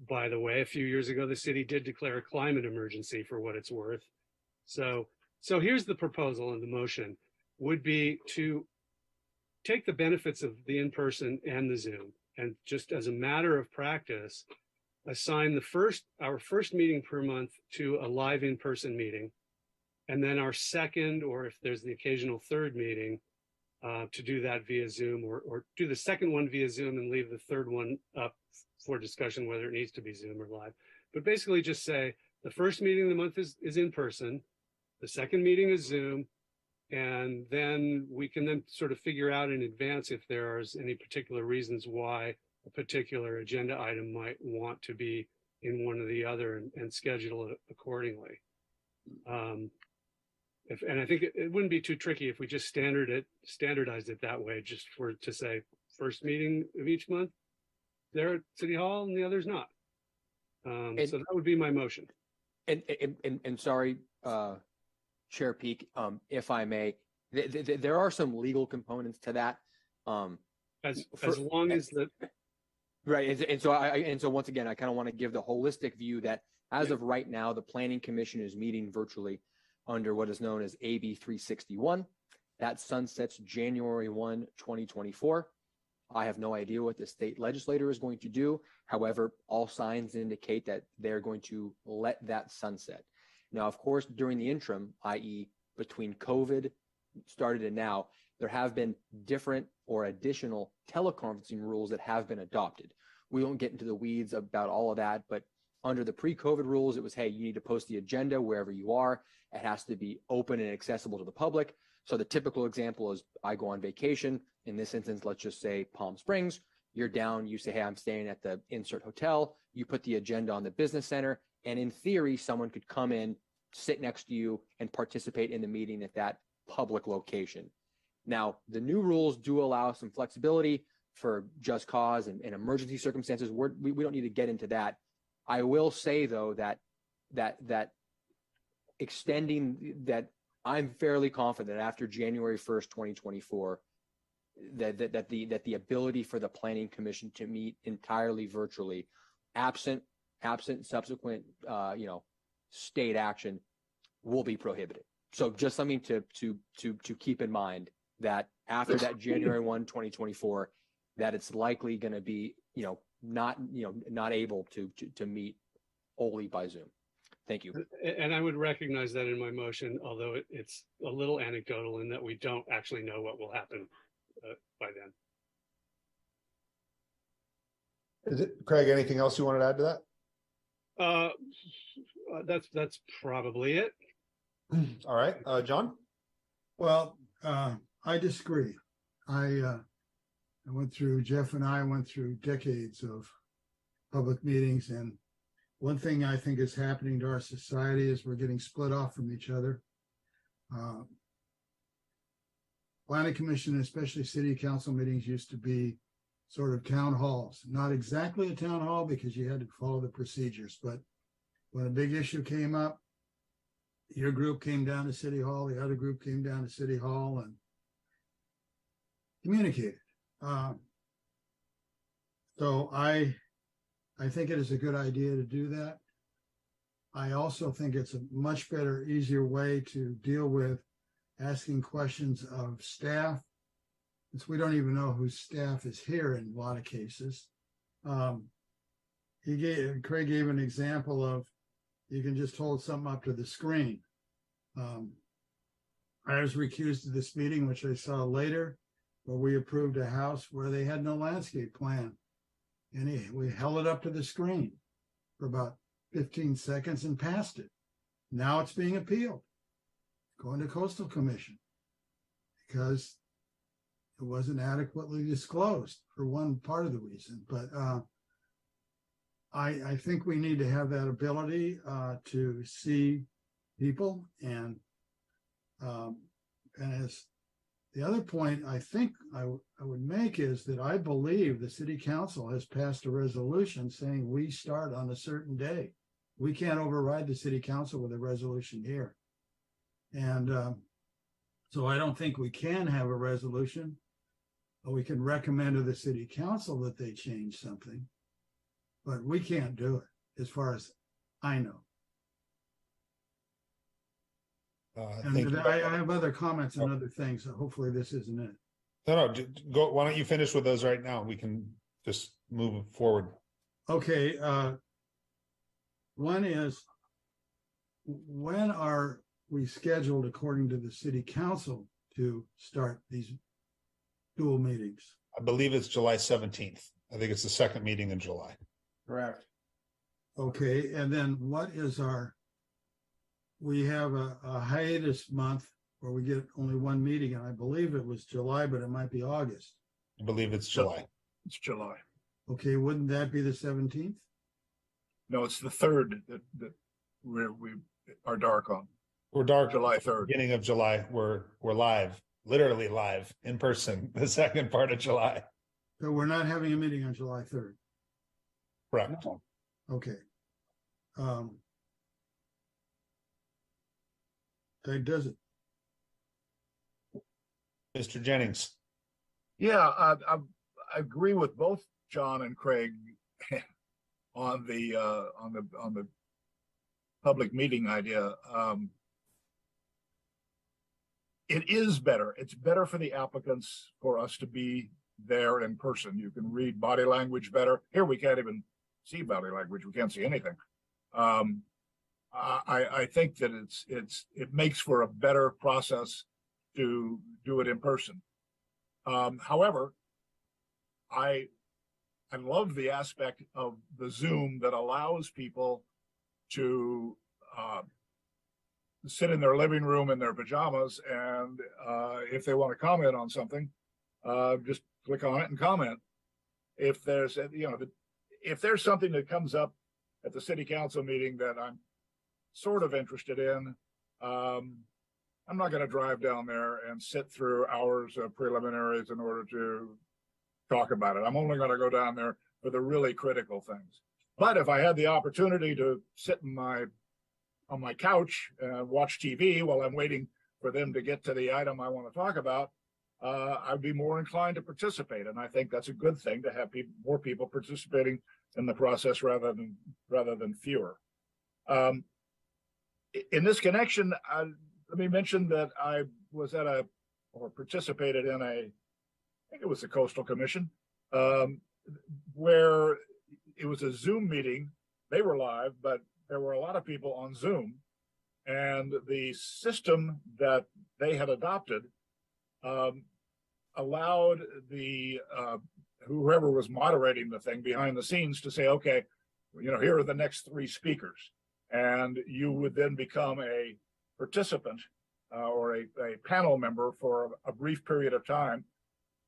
by the way, a few years ago, the city did declare a climate emergency, for what it's worth. So here's the proposal, and the motion would be to take the benefits of the in-person and the Zoom, and just as a matter of practice, assign our first meeting per month to a live in-person meeting, and then our second, or if there's the occasional third meeting, to do that via Zoom, or do the second one via Zoom and leave the third one up for discussion, whether it needs to be Zoom or live. But basically just say the first meeting of the month is in person, the second meeting is Zoom, and then we can then sort of figure out in advance if there is any particular reasons why a particular agenda item might want to be in one or the other and schedule it accordingly. And I think it wouldn't be too tricky if we just standardized it that way, just to say first meeting of each month, they're at City Hall and the other's not. So that would be my motion. And sorry, Chair Peak, if I may, there are some legal components to that. As long as the right, and so once again, I kind of want to give the holistic view that as of right now, the Planning Commission is meeting virtually under what is known as AB 361. That sunsets January 1, 2024. I have no idea what the state legislator is going to do. However, all signs indicate that they're going to let that sunset. Now, of course, during the interim, i.e. between COVID started and now, there have been different or additional teleconferencing rules that have been adopted. We won't get into the weeds about all of that, but under the pre-COVID rules, it was, hey, you need to post the agenda wherever you are. It has to be open and accessible to the public. So the typical example is I go on vacation. In this instance, let's just say Palm Springs. You're down, you say, hey, I'm staying at the insert hotel. You put the agenda on the business center. And in theory, someone could come in, sit next to you, and participate in the meeting at that public location. Now, the new rules do allow some flexibility for just cause and emergency circumstances. We don't need to get into that. I will say, though, that extending that, I'm fairly confident that after January 1st, 2024, that the ability for the Planning Commission to meet entirely virtually, absent subsequent state action, will be prohibited. So just something to keep in mind, that after that January 1, 2024, that it's likely going to be not able to meet wholly by Zoom. Thank you. And I would recognize that in my motion, although it's a little anecdotal in that we don't actually know what will happen by then. Is it, Craig, anything else you wanted to add to that? That's probably it. All right, John? Well, I disagree. Jeff and I went through decades of public meetings, and one thing I think is happening to our society is we're getting split off from each other. Planning Commission, especially city council meetings, used to be sort of town halls. Not exactly a town hall because you had to follow the procedures, but when a big issue came up, your group came down to City Hall, the other group came down to City Hall and communicated. So I think it is a good idea to do that. I also think it's a much better, easier way to deal with asking questions of staff, since we don't even know whose staff is here in a lot of cases. Craig gave an example of you can just hold something up to the screen. I was recused of this meeting, which I saw later, where we approved a house where they had no landscape plan. And we held it up to the screen for about 15 seconds and passed it. Now it's being appealed, going to Coastal Commission, because it wasn't adequately disclosed for one part of the reason. But I think we need to have that ability to see people. And as the other point I think I would make is that I believe the city council has passed a resolution saying we start on a certain day. We can't override the city council with a resolution here. And so I don't think we can have a resolution, but we can recommend to the city council that they change something, but we can't do it as far as I know. I have other comments and other things, so hopefully this isn't it. No, go. Why don't you finish with those right now? We can just move forward. Okay. One is, when are we scheduled according to the city council to start these dual meetings? I believe it's July 17th. I think it's the second meeting in July. Correct. Okay. And then what is we have a hiatus month where we get only one meeting, and I believe it was July, but it might be August. I believe it's July. It's July. Okay, wouldn't that be the 17th? No, it's the 3rd that we are dark on, We're dark. July 3rd. Beginning of July, we're live, literally live in person, the second part of July. So we're not having a meeting on July 3rd. Correct. Okay. That does it. Mr. Jennings. Yeah, I agree with both John and Craig on the public meeting idea. It is better. It's better for the applicants for us to be there in person. You can read body language better. Here we can't even see body language. We can't see anything. I think that it makes for a better process to do it in person. However, I love the aspect of the Zoom that allows people to sit in their living room in their pajamas, and if they want to comment on something, just click on it and comment. If there's if there's something that comes up at the city council meeting that I'm sort of interested in, I'm not going to drive down there and sit through hours of preliminaries in order to talk about it. I'm only going to go down there for the really critical things. But if I had the opportunity to sit on my couch and watch TV while I'm waiting for them to get to the item I want to talk about, I'd be more inclined to participate. And I think that's a good thing to have more people participating in the process rather than fewer. In this connection, let me mention that I was participated in I think it was the Coastal Commission, where it was a Zoom meeting. They were live, but there were a lot of people on Zoom, and the system that they had adopted allowed the whoever was moderating the thing behind the scenes to say, okay, here are the next 3 speakers, and you would then become a participant or a panel member for a brief period of time.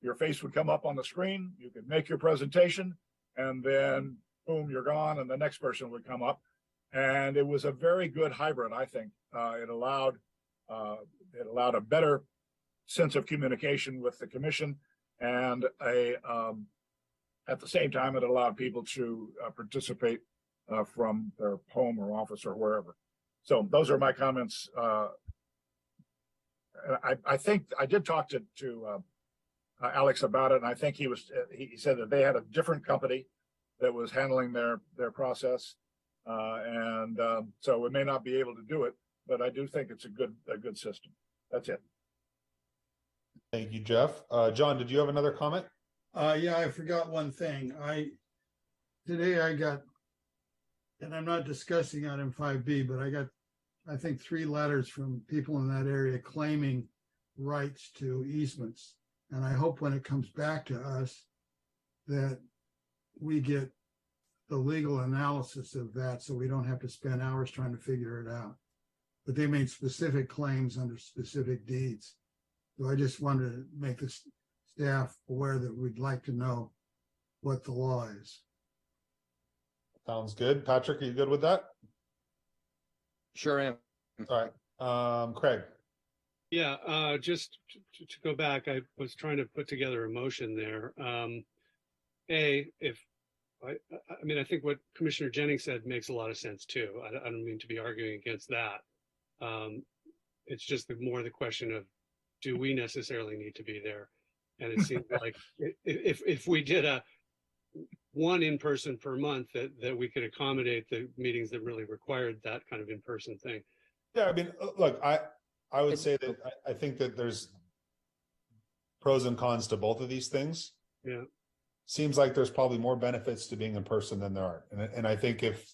Your face would come up on the screen, you could make your presentation, and then boom, you're gone, and the next person would come up. And it was a very good hybrid, I think. It allowed a better sense of communication with the commission, and at the same time, it allowed people to participate from their home or office or wherever. So those are my comments. I think I did talk to Alex about it, and I think he said that they had a different company that was handling their process, and so we may not be able to do it, but I do think it's a good system. That's it. Thank you, Jeff. John, did you have another comment? Yeah, I forgot one thing. Today I got, and I'm not discussing item 5B, but I got, I think, 3 letters from people in that area claiming rights to easements. And I hope when it comes back to us that we get the legal analysis of that, so we don't have to spend hours trying to figure it out. But they made specific claims under specific deeds. So I just wanted to make the staff aware that we'd like to know what the law is. Sounds good. Patrick, are you good with that? Sure am. All right. Craig. Yeah, just to go back, I was trying to put together a motion there. I think what Commissioner Jennings said makes a lot of sense too. I don't mean to be arguing against that. It's just the question of, do we necessarily need to be there? And it seems like if we did one in-person per month, that we could accommodate the meetings that really required that kind of in-person thing. Yeah, I mean, look, I would say that I think that there's pros and cons to both of these things. Yeah. Seems like there's probably more benefits to being in person than there are. And I think if,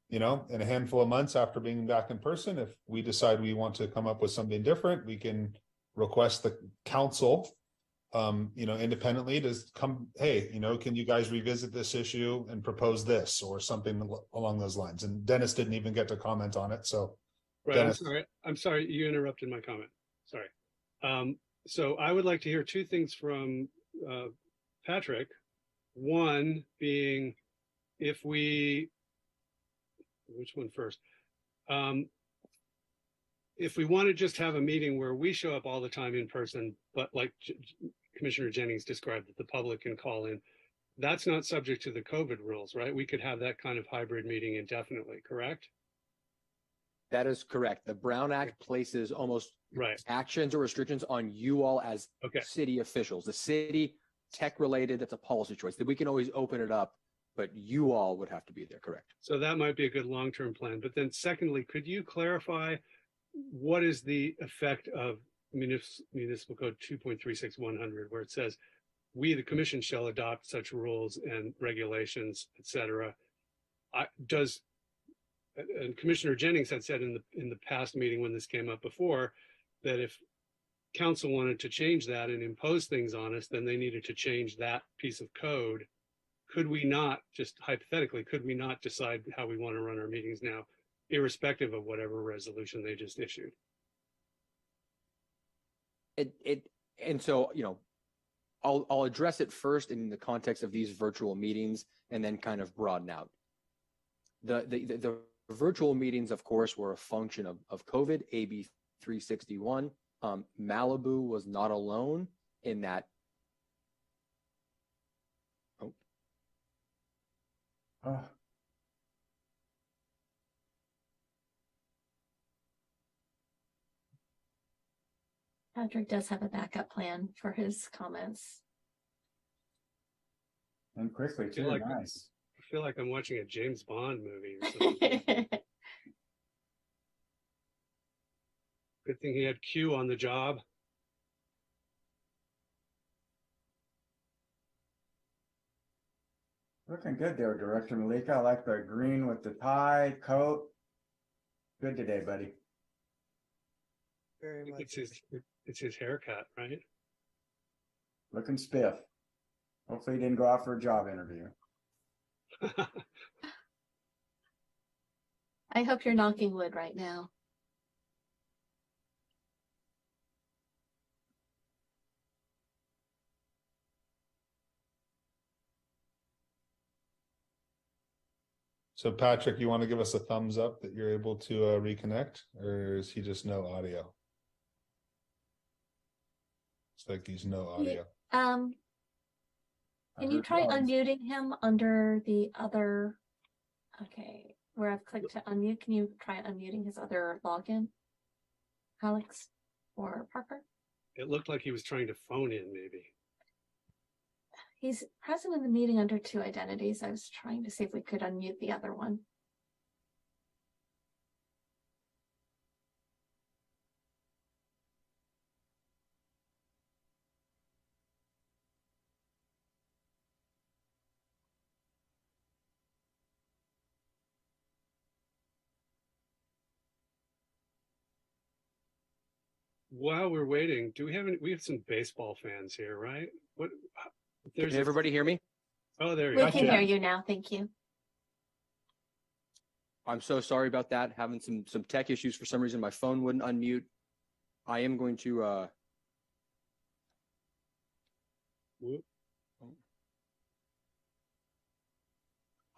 in a handful of months after being back in person, if we decide we want to come up with something different, we can request the council, independently to come, hey, can you guys revisit this issue and propose this or something along those lines? And Dennis didn't even get to comment on it. So right, Dennis. I'm sorry, you interrupted my comment. Sorry. So I would like to hear 2 things from Patrick. One being, if we which one first? If we want to just have a meeting where we show up all the time in person, but like Commissioner Jennings described, that the public can call in, that's not subject to the COVID rules, right? We could have that kind of hybrid meeting indefinitely, correct? That is correct. The Brown Act places almost Right. actions or restrictions on you all as Okay. city officials. The city, tech related, that's a policy choice. That we can always open it up, but you all would have to be there, correct? So that might be a good long-term plan. But then secondly, could you clarify what is the effect of municipal code 2.36100, where it says, we, the commission, shall adopt such rules and regulations, et cetera. And Commissioner Jennings had said in the past meeting when this came up before, that if council wanted to change that and impose things on us, then they needed to change that piece of code. Could we not, just hypothetically, could we not decide how we want to run our meetings now, irrespective of whatever resolution they just issued? And so, you know, I'll address it first in the context of these virtual meetings and then kind of broaden out. The virtual meetings, of course, were a function of COVID, AB 361. Malibu was not alone in that. Oh, Patrick does have a backup plan for his comments. and quickly too, like- nice. I feel like I'm watching a James Bond movie or something. Good thing he had Q on the job. Looking good there, Director Malika. I like the green with the tie, coat. Good today, buddy. Very much. It's his haircut, right? Looking spiff. Hopefully he didn't go out for a job interview. I hope you're knocking wood right now. So Patrick, you want to give us a thumbs up that you're able to reconnect, or is he just no audio? It's like he's no audio. Can you try unmuting him under the other? Okay, where I've clicked to unmute, can you try unmuting his other login? Alex or Parker? It looked like he was trying to phone in, maybe. He's present in the meeting under two identities. I was trying to see if we could unmute the other one. While we're waiting, do we have any? We have some baseball fans here, right? What? Can everybody hear me? Oh, there you We go. can hear you now. Thank you. I'm so sorry about that. Having some tech issues for some reason. My phone wouldn't unmute. I am going to Whoop.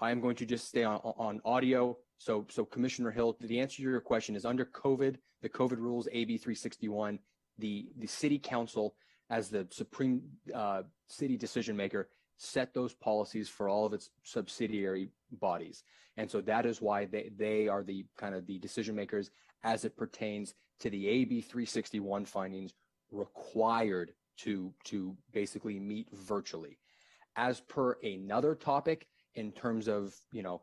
I am going to just stay on audio. So Commissioner Hill, the answer to your question is under COVID, the COVID rules, AB 361, the city council as the supreme city decision maker set those policies for all of its subsidiary bodies. And so that is why they are the kind of the decision makers as it pertains to the AB 361 findings required to basically meet virtually. As per another topic in terms of, you know,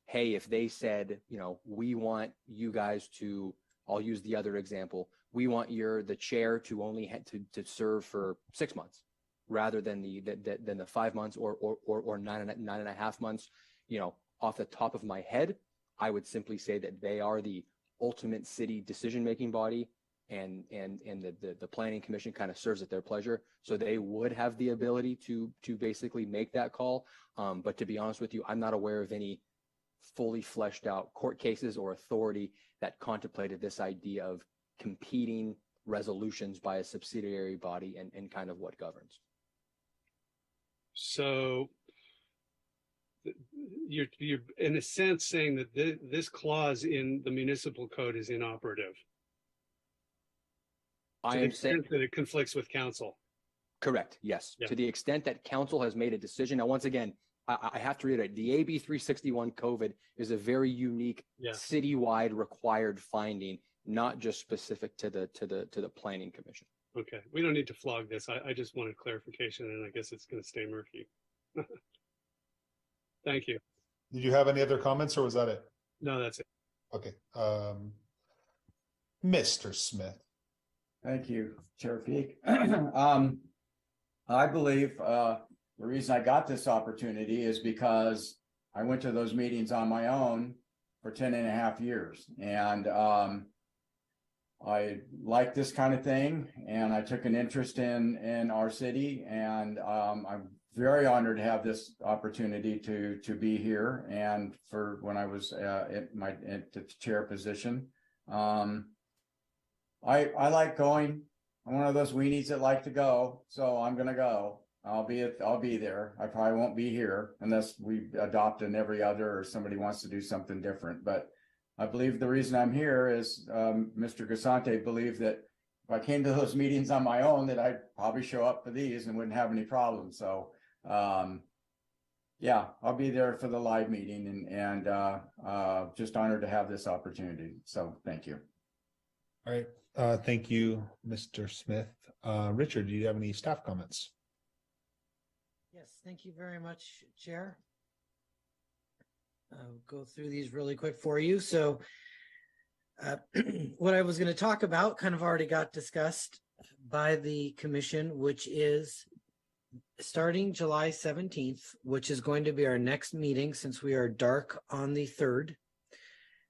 hey, if they said, you know, we want you guys to, I'll use the other example, we want the chair to only to serve for 6 months rather than the 5 months or nine and a half months. You know, off the top of my head, I would simply say that they are the ultimate city decision-making body, and the planning commission kind of serves at their pleasure. So they would have the ability to basically make that call. But to be honest with you, I'm not aware of any fully fleshed out court cases or authority that contemplated this idea of competing resolutions by a subsidiary body and kind of what governs. So you're in a sense saying that this clause in the municipal code is inoperative. I To the am saying extent that it conflicts with council. correct. Yes. Yeah. To the extent that council has made a decision. Now, once again, I have to reiterate, the AB 361 COVID is a very unique Yeah. citywide required finding, not just specific to the planning commission. Okay, we don't need to flog this. I just wanted clarification, and I guess it's going to stay murky. Thank you. Did you have any other comments or was that it? No, that's it. Okay. Mr. Smith. Thank you, Chair Peak. I believe the reason I got this opportunity is because I went to those meetings on my own for 10 and a half years. And I like this kind of thing, and I took an interest in our city, and I'm very honored to have this opportunity to be here and for when I was at the chair position. I like going. I'm one of those weenies that like to go, so I'm gonna go. I'll be there. I probably won't be here unless we adopt an every other or somebody wants to do something different. But I believe the reason I'm here is Mr. Gasante believed that if I came to those meetings on my own, that I'd probably show up for these and wouldn't have any problems. So yeah, I'll be there for the live meeting and just honored to have this opportunity. So thank you. All right. Thank you, Mr. Smith. Richard, do you have any staff comments? Yes, thank you very much, Chair. I'll go through these really quick for you. So what I was going to talk about kind of already got discussed by the commission, which is starting July 17th, which is going to be our next meeting since we are dark on the 3rd.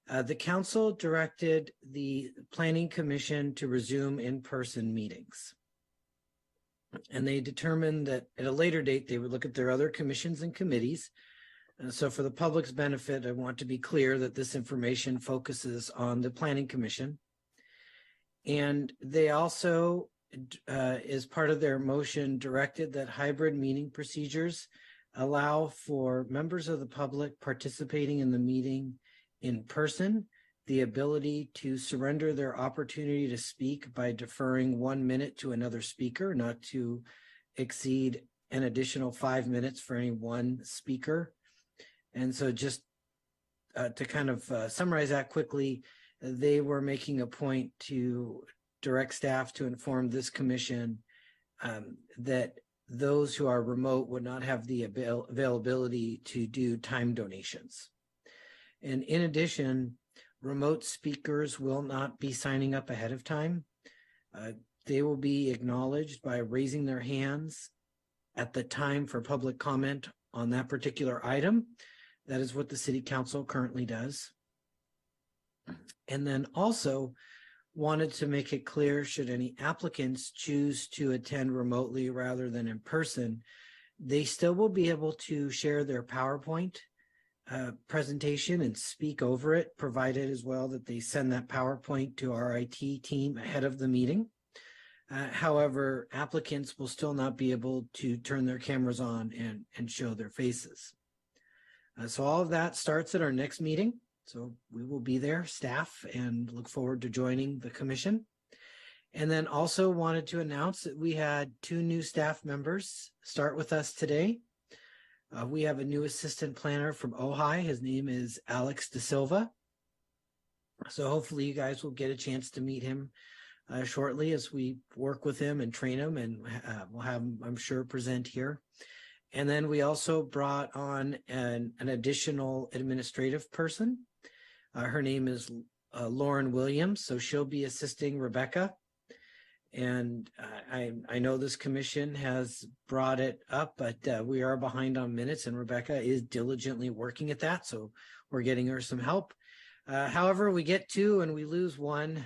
The council directed the planning commission to resume in-person meetings. And they determined that at a later date, they would look at their other commissions and committees. So for the public's benefit, I want to be clear that this information focuses on the planning commission. And they also, as part of their motion, directed that hybrid meeting procedures allow for members of the public participating in the meeting in person the ability to surrender their opportunity to speak by deferring 1 minute to another speaker, not to exceed an additional 5 minutes for any one speaker. And so just to kind of summarize that quickly, they were making a point to direct staff to inform this commission that those who are remote would not have the availability to do time donations. And in addition, remote speakers will not be signing up ahead of time. They will be acknowledged by raising their hands at the time for public comment on that particular item. That is what the city council currently does. And then also wanted to make it clear, should any applicants choose to attend remotely rather than in person, they still will be able to share their PowerPoint presentation and speak over it, provided as well that they send that PowerPoint to our IT team ahead of the meeting. However, applicants will still not be able to turn their cameras on and show their faces. So all of that starts at our next meeting. So we will be there, staff, and look forward to joining the commission. And then also wanted to announce that we had 2 new staff members start with us today. We have a new assistant planner from Ojai. His name is Alex De Silva. So hopefully you guys will get a chance to meet him shortly as we work with him and train him, and we'll have him, I'm sure, present here. And then we also brought on an additional administrative person. Her name is Lauren Williams. So she'll be assisting Rebecca. And I know this commission has brought it up, but we are behind on minutes, and Rebecca is diligently working at that. So we're getting her some help. However, we get 2 and we lose 1.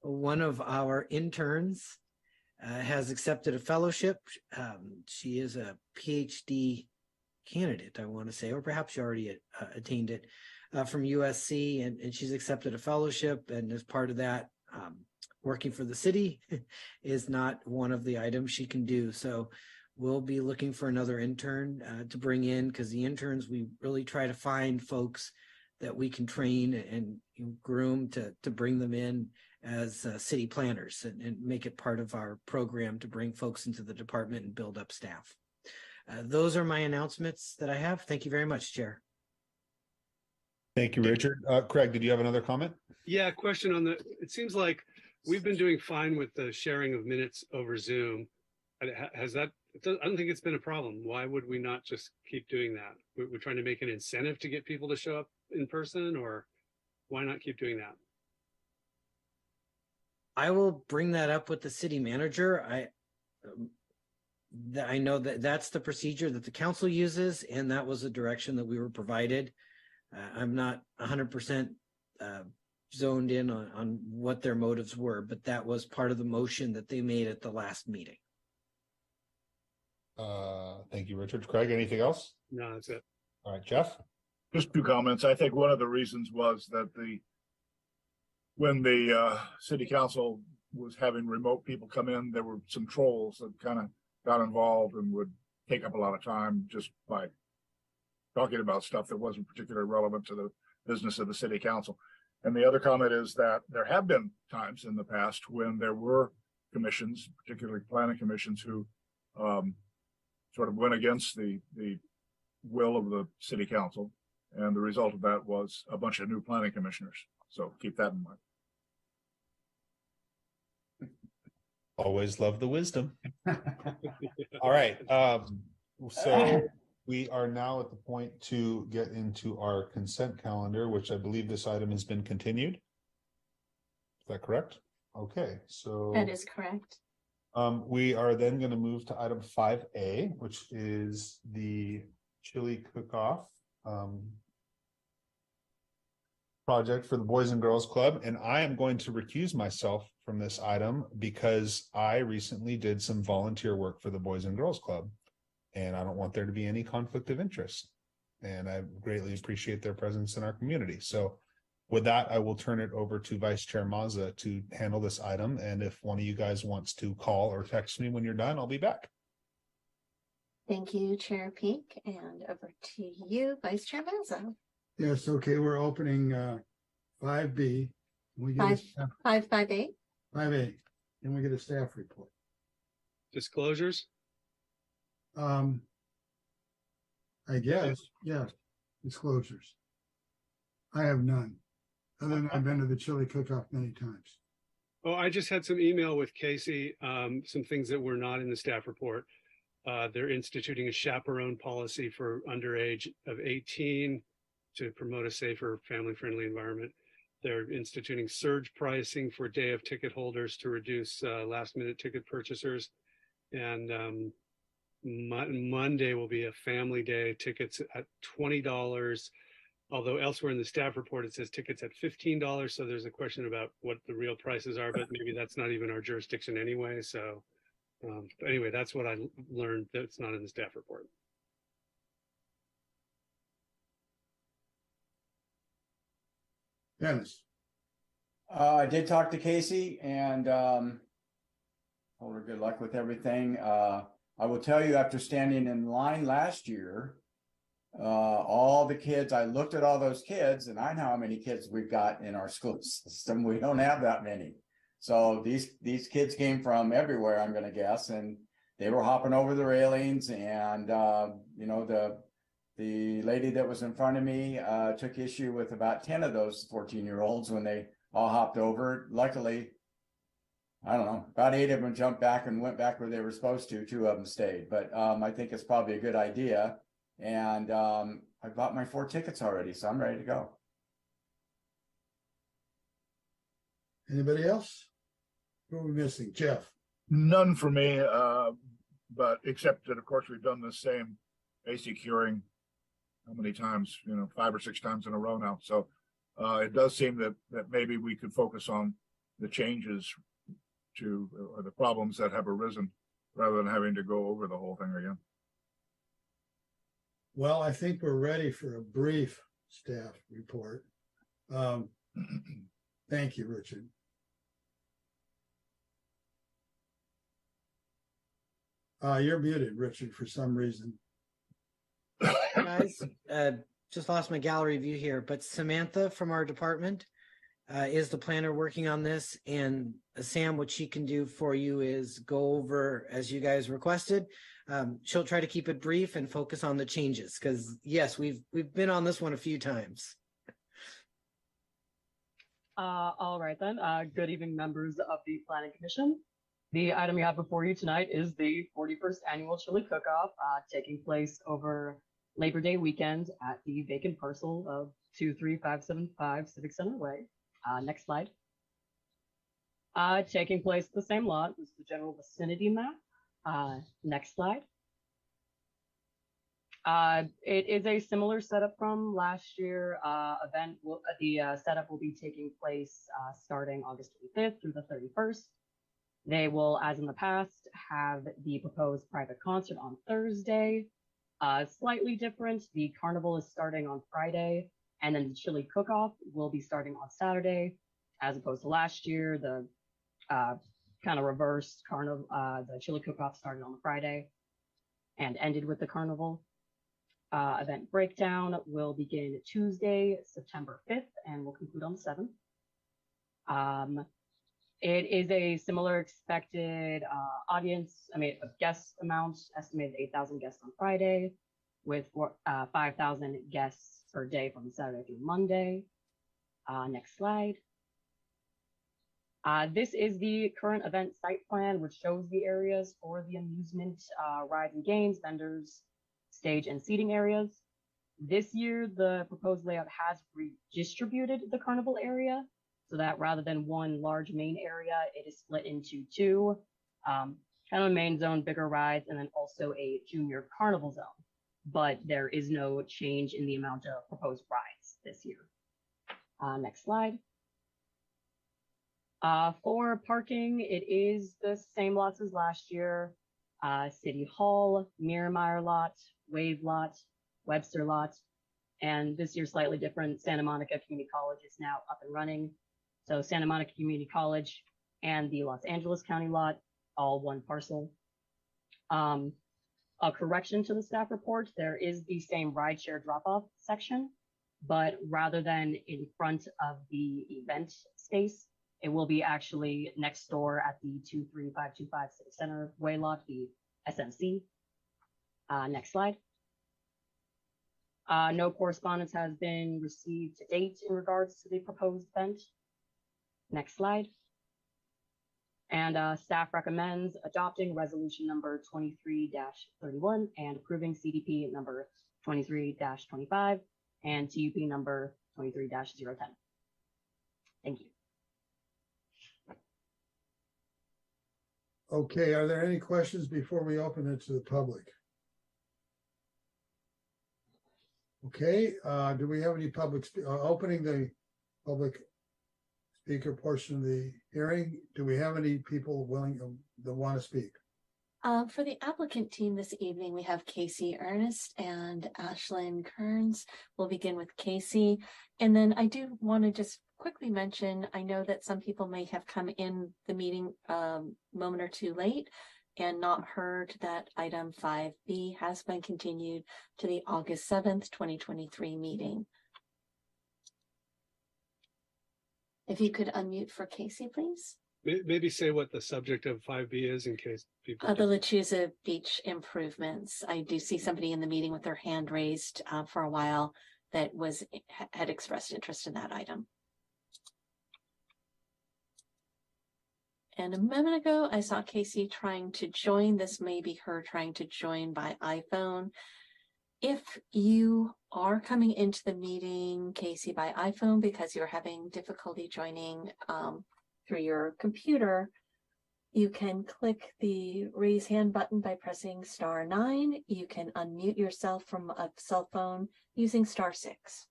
One of our interns has accepted a fellowship. She is a PhD candidate, I want to say, or perhaps she already attained it from USC, and she's accepted a fellowship. And as part of that, working for the city is not one of the items she can do. So we'll be looking for another intern to bring in, because the interns, we really try to find folks that we can train and groom to bring them in as city planners and make it part of our program to bring folks into the department and build up staff. Those are my announcements that I have. Thank you very much, Chair. Thank you, Richard. Craig, did you have another comment? Yeah, question on it seems like we've been doing fine with the sharing of minutes over Zoom. Has that, I don't think it's been a problem. Why would we not just keep doing that? We're trying to make an incentive to get people to show up in person, or why not keep doing that? I will bring that up with the city manager. I know that that's the procedure that the council uses, and that was the direction that we were provided. I'm not 100% zoned in on what their motives were, but that was part of the motion that they made at the last meeting. Thank you, Richard. Craig, anything else? No, that's it. All right, Jeff. Just two comments. I think one of the reasons was that when the city council was having remote people come in, there were some trolls that kind of got involved and would take up a lot of time just by talking about stuff that wasn't particularly relevant to the business of the city council. And the other comment is that there have been times in the past when there were commissions, particularly planning commissions, who sort of went against the will of the city council. And the result of that was a bunch of new planning commissioners. So keep that in mind. Always love the wisdom. All right. So we are now at the point to get into our consent calendar, which I believe this item has been continued. Is that correct? Okay, so That is correct. we are then going to move to item 5A, which is the chili cook-off project for the Boys and Girls Club. And I am going to recuse myself from this item because I recently did some volunteer work for the Boys and Girls Club, and I don't want there to be any conflict of interest. And I greatly appreciate their presence in our community. So with that, I will turn it over to Vice Chair Mazza to handle this item. And if one of you guys wants to call or text me when you're done, I'll be back. Thank you, Chair Peak, and over to you, Vice Chair Mazza. Yes, okay, we're opening 5B. We get a 558. 5A, and we get a staff report. Disclosures? I guess, yes, disclosures. I have none, other than I've been to the chili cook-off many times. Oh, I just had some email with Casey, some things that were not in the staff report. They're instituting a chaperone policy for underage of 18 to promote a safer, family-friendly environment. They're instituting surge pricing for day of ticket holders to reduce last-minute ticket purchasers. And Monday will be a family day, tickets at $20. Although elsewhere in the staff report, it says tickets at $15. So there's a question about what the real prices are, but maybe that's not even our jurisdiction anyway. So anyway, that's what I learned that's not in the staff report. Dennis. I did talk to Casey and told her good luck with everything. I will tell you, after standing in line last year, all the kids, I looked at all those kids, and I know how many kids we've got in our school system. We don't have that many. So these kids came from everywhere, I'm going to guess, and they were hopping over the railings. And you know, the lady that was in front of me took issue with about 10 of those 14-year-olds when they all hopped over. Luckily, I don't know, about 8 of them jumped back and went back where they were supposed to. 2 of them stayed, but I think it's probably a good idea. And I bought my 4 tickets already, so I'm ready to go. Anybody else? Who are we missing? Jeff? None for me, but except that, of course, we've done the same basic hearing how many times, 5 or 6 times in a row now. So it does seem that maybe we could focus on the changes to the problems that have arisen rather than having to go over the whole thing again. Well, I think we're ready for a brief staff report. Thank you, Richard. You're muted, Richard, for some reason. Guys, just lost my gallery view here, but Samantha from our department is the planner working on this. And Sam, what she can do for you is go over as you guys requested. She'll try to keep it brief and focus on the changes because yes, we've been on this one a few times. All right then. Good evening, members of the Planning Commission. The item you have before you tonight is the 41st annual chili cook-off taking place over Labor Day weekend at the vacant parcel of 23575 Civic Center Way. Next slide. Taking place at the same lot is the general vicinity map. Next slide. It is a similar setup from last year. The setup will be taking place starting August 25th through the 31st. They will, as in the past, have the proposed private concert on Thursday. Slightly different, the carnival is starting on Friday, and then the chili cook-off will be starting on Saturday, as opposed to last year, the kind of reversed carnival. The chili cook-off started on the Friday and ended with the carnival. Event breakdown will begin Tuesday, September 5th, and will conclude on the 7th. It is a similar expected guest amount, estimated 8,000 guests on Friday, with 5,000 guests per day from Saturday through Monday. Next slide. This is the current event site plan, which shows the areas for the amusement, rides and games, vendors, stage and seating areas. This year, the proposed layout has redistributed the carnival area so that rather than one large main area, it is split into two, kind of a main zone, bigger rides, and then also a junior carnival zone. But there is no change in the amount of proposed rides this year. Next slide. For parking, it is the same lots as last year. City Hall, Miermeyer lot, Wave lot, Webster lot, and this year slightly different. Santa Monica Community College is now up and running. So Santa Monica Community College and the Los Angeles County lot, all one parcel. A correction to the staff report, there is the same rideshare drop-off section, but rather than in front of the event space, it will be actually next door at the 23525 Civic Center Way lot, the SMC. Next slide. No correspondence has been received to date in regards to the proposed event. Next slide. And staff recommends adopting resolution number 23-31 and approving CDP number 23-25 and TUP number 23-010. Thank you. Okay, are there any questions before we open it to the public? Okay, do we have any public, opening the public speaker portion of the hearing? Do we have any people willing that want to speak? For the applicant team this evening, we have Casey Ernest and Ashlyn Kearns. We'll begin with Casey. And then I do want to just quickly mention, I know that some people may have come in the meeting a moment or two late and not heard that item 5B has been continued to the August 7th, 2023 meeting. If you could unmute for Casey, please. Maybe say what the subject of 5B is in case people. The Lechuza Beach improvements. I do see somebody in the meeting with their hand raised for a while that had expressed interest in that item. And a moment ago, I saw Casey trying to join. This may be her trying to join by iPhone. If you are coming into the meeting, Casey, by iPhone because you're having difficulty joining through your computer, you can click the raise hand button by pressing *9. You can unmute yourself from a cell phone using *6.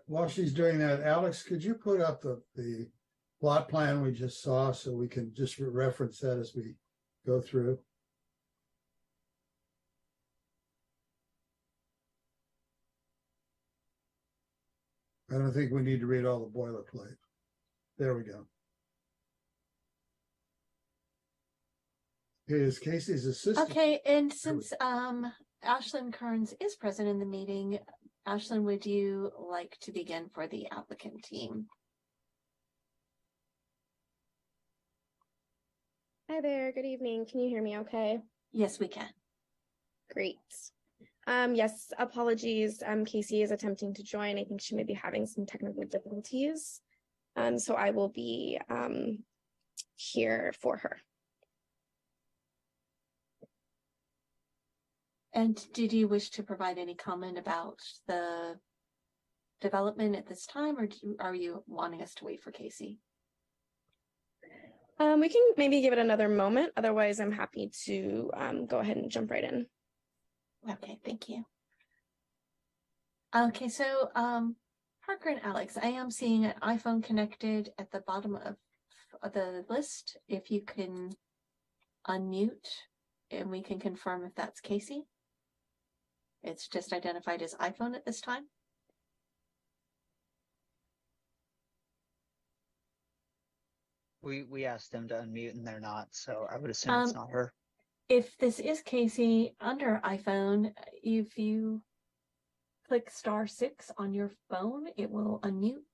While she's doing that, Alex, could you put up the plot plan we just saw so we can just reference that as we go through? I don't think we need to read all the boilerplate. There we go. Okay, is Casey's assistant? Okay, and since Ashlyn Kearns is present in the meeting, Ashlyn, would you like to begin for the applicant team? Hi there, good evening. Can you hear me okay? Yes, we can. Great. Yes, apologies. Casey is attempting to join. I think she may be having some technical difficulties. So I will be here for her. And did you wish to provide any comment about the development at this time, or are you wanting us to wait for Casey? We can maybe give it another moment. Otherwise, I'm happy to go ahead and jump right in. Okay, thank you. Okay, so Parker and Alex, I am seeing an iPhone connected at the bottom of the list. If you can unmute and we can confirm if that's Casey. It's just identified as iPhone at this time. We asked them to unmute and they're not, so I would assume it's not her. If this is Casey under iPhone, if you click *6 on your phone, it will unmute.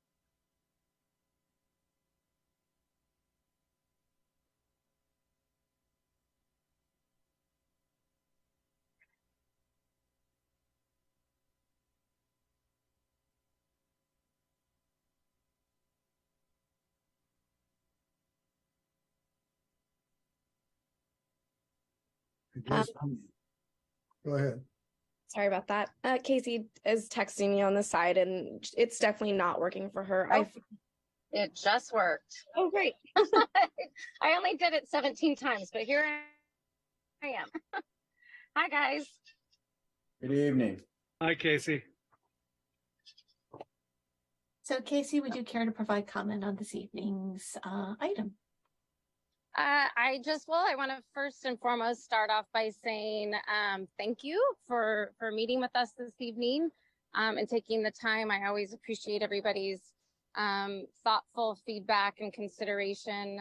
Go ahead. Sorry about that. Casey is texting me on the side and it's definitely not working for her. It just worked. Oh, great. I only did it 17 times, but here I am. Hi, guys. Good evening. Hi, Casey. So Casey, would you care to provide comment on this evening's item? I want to first and foremost start off by saying thank you for meeting with us this evening and taking the time. I always appreciate everybody's thoughtful feedback and consideration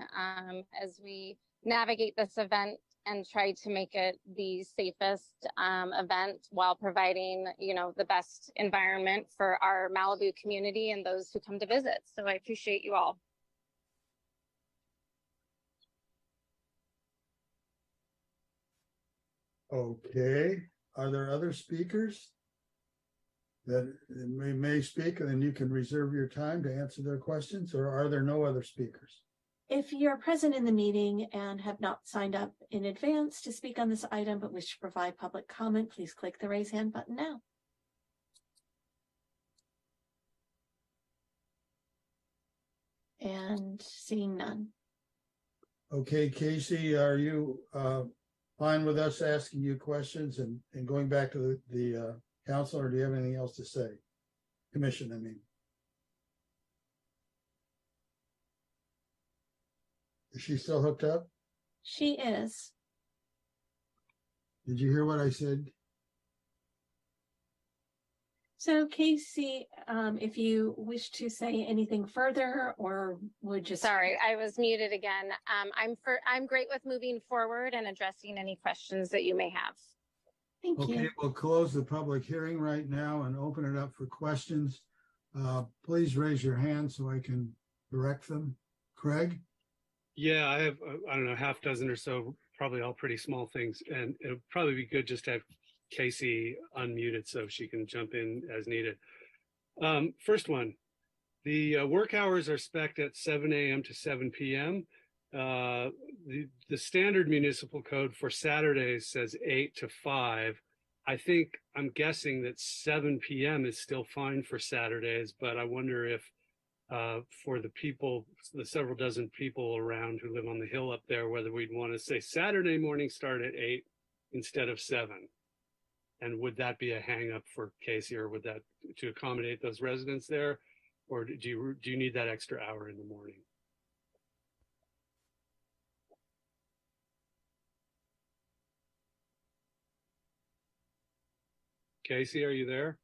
as we navigate this event and try to make it the safest event while providing, the best environment for our Malibu community and those who come to visit. So I appreciate you all. Okay, are there other speakers that may speak, and then you can reserve your time to answer their questions, or are there no other speakers? If you're present in the meeting and have not signed up in advance to speak on this item but wish to provide public comment, please click the raise hand button now. And seeing none. Okay, Casey, are you fine with us asking you questions and going back to the council, or do you have anything else to say? Commission, I mean. Is she still hooked up? She is. Did you hear what I said? So Casey, if you wish to say anything further or would just... Sorry, I was muted again. I'm great with moving forward and addressing any questions that you may have. Thank you. Okay, we'll close the public hearing right now and open it up for questions. Please raise your hand so I can direct them. Craig? Yeah, I have, I don't know, half dozen or so, probably all pretty small things. And it would probably be good just to have Casey unmuted so she can jump in as needed. First one, the work hours are spec'd at 7 a.m. to 7 p.m. The standard municipal code for Saturdays says 8 to 5. I'm guessing that 7 p.m. is still fine for Saturdays, but I wonder if for the several dozen people around who live on the hill up there, whether we'd want to say Saturday morning start at 8 instead of 7. And would that be a hang up for Casey, or would that to accommodate those residents there? Or do you need that extra hour in the morning? Casey, are you there?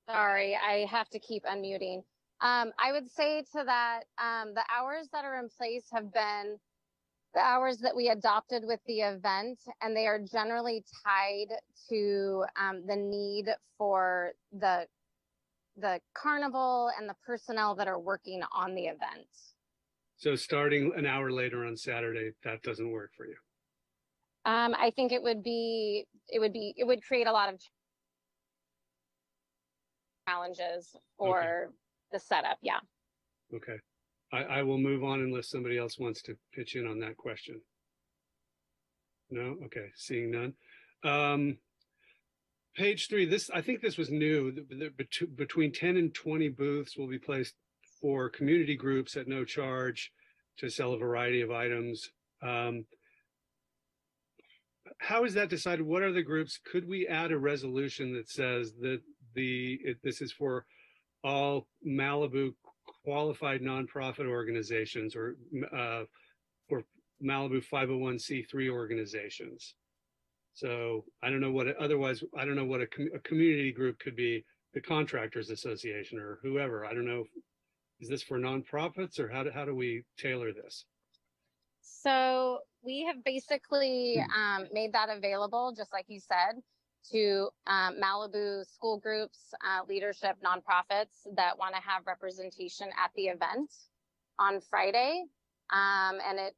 Sorry, I have to keep unmuting. I would say to that, the hours that are in place have been the hours that we adopted with the event, and they are generally tied to the need for the carnival and the personnel that are working on the event. So starting an hour later on Saturday, that doesn't work for you. I think it would create a lot of challenges for the setup. Yeah. Okay. I will move on unless somebody else wants to pitch in on that question. No? Okay. Seeing none. Page 3, I think this was new. Between 10 and 20 booths will be placed for community groups at no charge to sell a variety of items. How is that decided? What are the groups? Could we add a resolution that says that this is for all Malibu qualified nonprofit organizations or for Malibu 501c3 organizations? So I don't know what a community group could be, the Contractors Association or whoever. I don't know. Is this for nonprofits, or how do we tailor this? So we have basically made that available, just like you said, to Malibu school groups, leadership, nonprofits that want to have representation at the event on Friday. And it,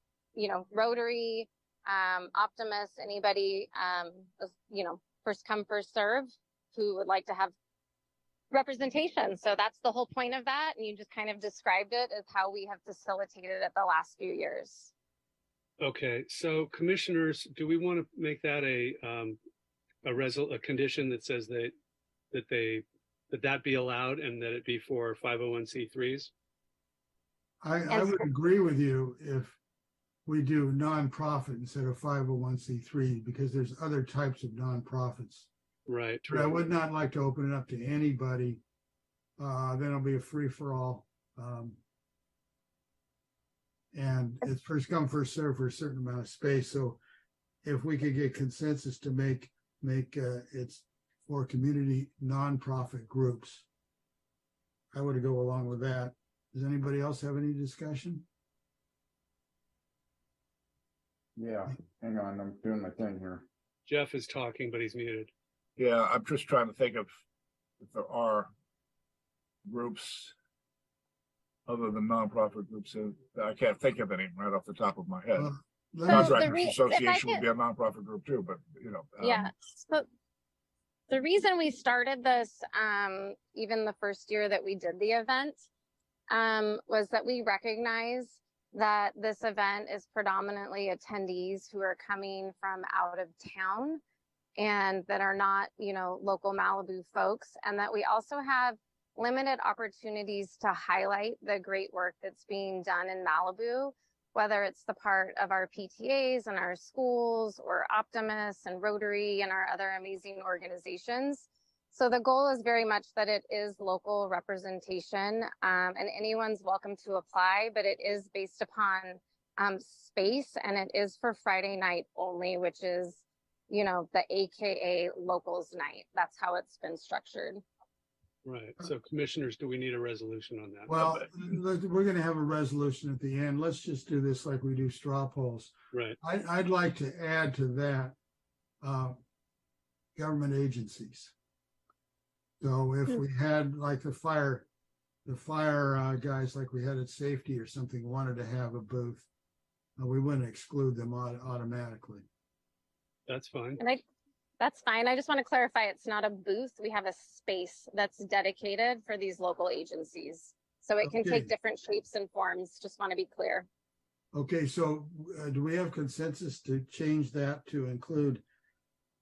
Rotary, Optimus, anybody, first come, first serve, who would like to have representation. So that's the whole point of that. And you just kind of described it as how we have facilitated it the last few years. Okay, so commissioners, do we want to make that a condition that says that be allowed and that it be for 501c3s? I would agree with you if we do nonprofit instead of 501c3, because there's other types of nonprofits. Right. But I would not like to open it up to anybody. Then it'll be a free for all. And it's first come, first serve for a certain amount of space. So if we could get consensus to make it's for community nonprofit groups, I would go along with that. Does anybody else have any discussion? Yeah, hang on, I'm doing my thing here. Jeff is talking, but he's muted. Yeah, I'm just trying to think of if there are groups other than nonprofit groups. I can't think of any right off the top of my head. Contractors Association would be a nonprofit group too, but yeah. So the reason we started this, even the first year that we did the event, was that we recognize that this event is predominantly attendees who are coming from out of town and that are not, local Malibu folks, and that we also have limited opportunities to highlight the great work that's being done in Malibu, whether it's the part of our PTAs and our schools or Optimus and Rotary and our other amazing organizations. So the goal is very much that it is local representation, and anyone's welcome to apply, but it is based upon space, and it is for Friday night only, which is, the AKA locals night. That's how it's been structured. Right. So commissioners, do we need a resolution on that? Well, we're going to have a resolution at the end. Let's just do this like we do straw polls. Right. I'd like to add to that government agencies. So if we had like the fire guys like we had at Safety or something wanted to have a booth, we wouldn't exclude them automatically. That's fine. And that's fine. I just want to clarify, it's not a booth. We have a space that's dedicated for these local agencies. So it can take different shapes and forms. Just want to be clear. Okay, so do we have consensus to change that to include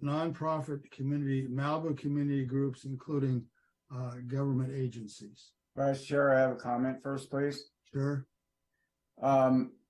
nonprofit community, Malibu community groups, including government agencies? Vice Chair, I have a comment first, please. Sure.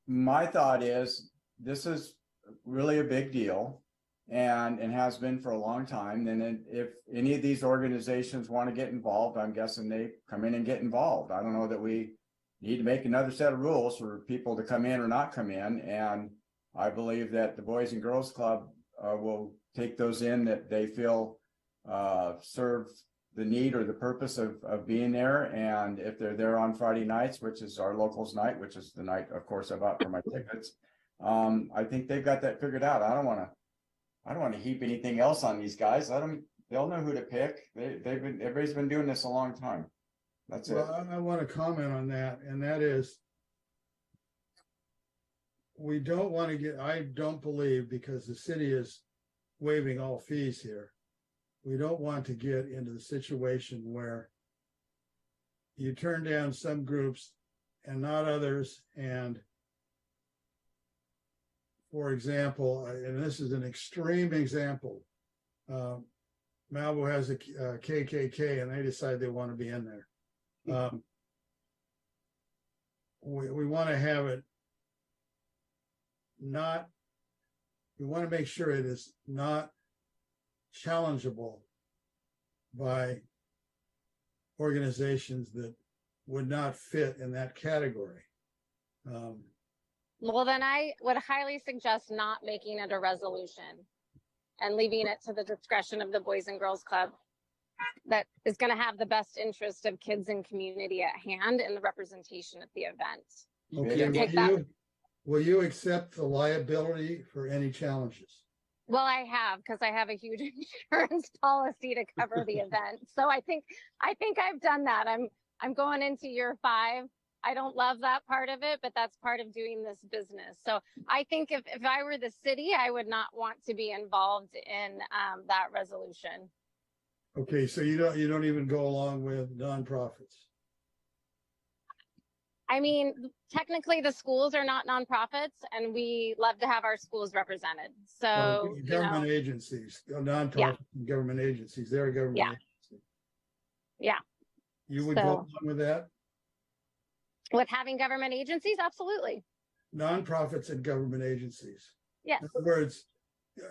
My thought is this is really a big deal. And has been for a long time. Then if any of these organizations want to get involved, I'm guessing they come in and get involved. I don't know that we need to make another set of rules for people to come in or not come in. And I believe that the Boys and Girls Club will take those in that they feel serve the need or the purpose of being there. And if they're there on Friday nights, which is our locals night, which is the night, of course, I bought for my tickets, I think they've got that figured out. I don't want to heap anything else on these guys. They'll know who to pick. Everybody's been doing this a long time. That's it. Well, I want to comment on that, and that is, we don't want to get, I don't believe, because the city is waiving all fees here, we don't want to get into the situation where you turn down some groups and not others. And for example, and this is an extreme example, Malibu has a KKK and they decide they want to be in there. We want to have it not, we want to make sure it is not challengeable by organizations that would not fit in that category. Well, then I would highly suggest not making it a resolution and leaving it to the discretion of the Boys and Girls Club that is going to have the best interest of kids and community at hand in the representation at the event. Okay, will you accept the liability for any challenges? Well, I have, because I have a huge insurance policy to cover the event. So I think I've done that. I'm going into year 5. I don't love that part of it, but that's part of doing this business. So I think if I were the city, I would not want to be involved in that resolution. Okay, so you don't even go along with nonprofits. I mean, technically the schools are not nonprofits and we love to have our schools represented. So Government agencies, nonprofits and government agencies, they're a government agency. Yeah. You would go along with that? With having government agencies? Absolutely. Nonprofits and government agencies. Yes. In other words,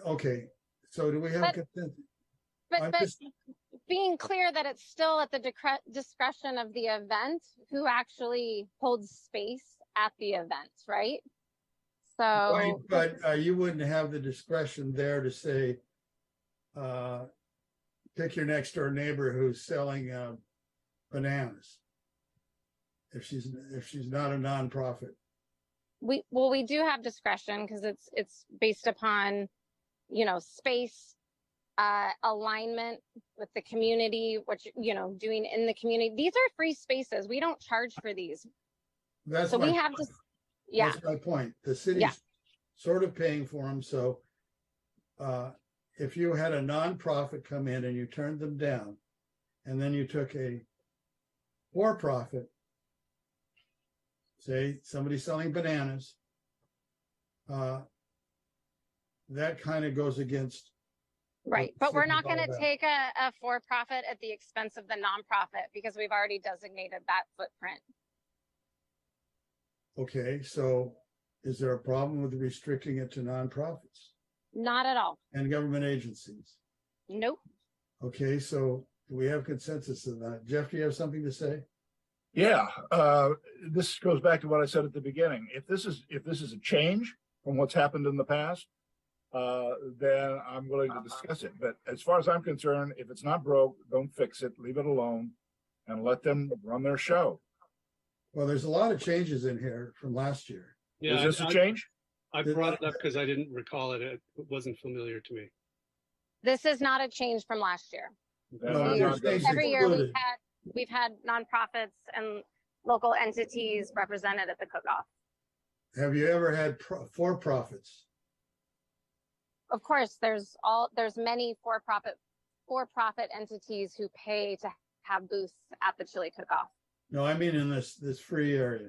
okay, so do we have consensus? But being clear that it's still at the discretion of the event who actually holds space at the event, right? So, right, but you wouldn't have the discretion there to say, pick your next door neighbor who's selling bananas. If she's not a nonprofit. We do have discretion because it's based upon, space, alignment with the community, what doing in the community. These are free spaces. We don't charge for these. That's so we have to. Yeah, that's my point. The city's sort of paying for them. So if you had a nonprofit come in and you turned them down, and then you took a for-profit, say somebody selling bananas, that kind of goes against. Right, but we're not going to take a for-profit at the expense of the nonprofit because we've already designated that footprint. Okay, so is there a problem with restricting it to nonprofits? Not at all. And government agencies? Nope. Okay, so do we have consensus on that? Jeff, do you have something to say? Yeah, this goes back to what I said at the beginning. If this is a change from what's happened in the past, then I'm willing to discuss it. But as far as I'm concerned, if it's not broke, don't fix it, leave it alone, and let them run their show. Well, there's a lot of changes in here from last year. Yeah, is this a change? I brought it up because I didn't recall it. It wasn't familiar to me. This is not a change from last year. No, every year we've had nonprofits and local entities represented at the cook-off. Have you ever had for-profits? Of course, there's many for-profit entities who pay to have booths at the chili cook-off. No, I mean in this free area.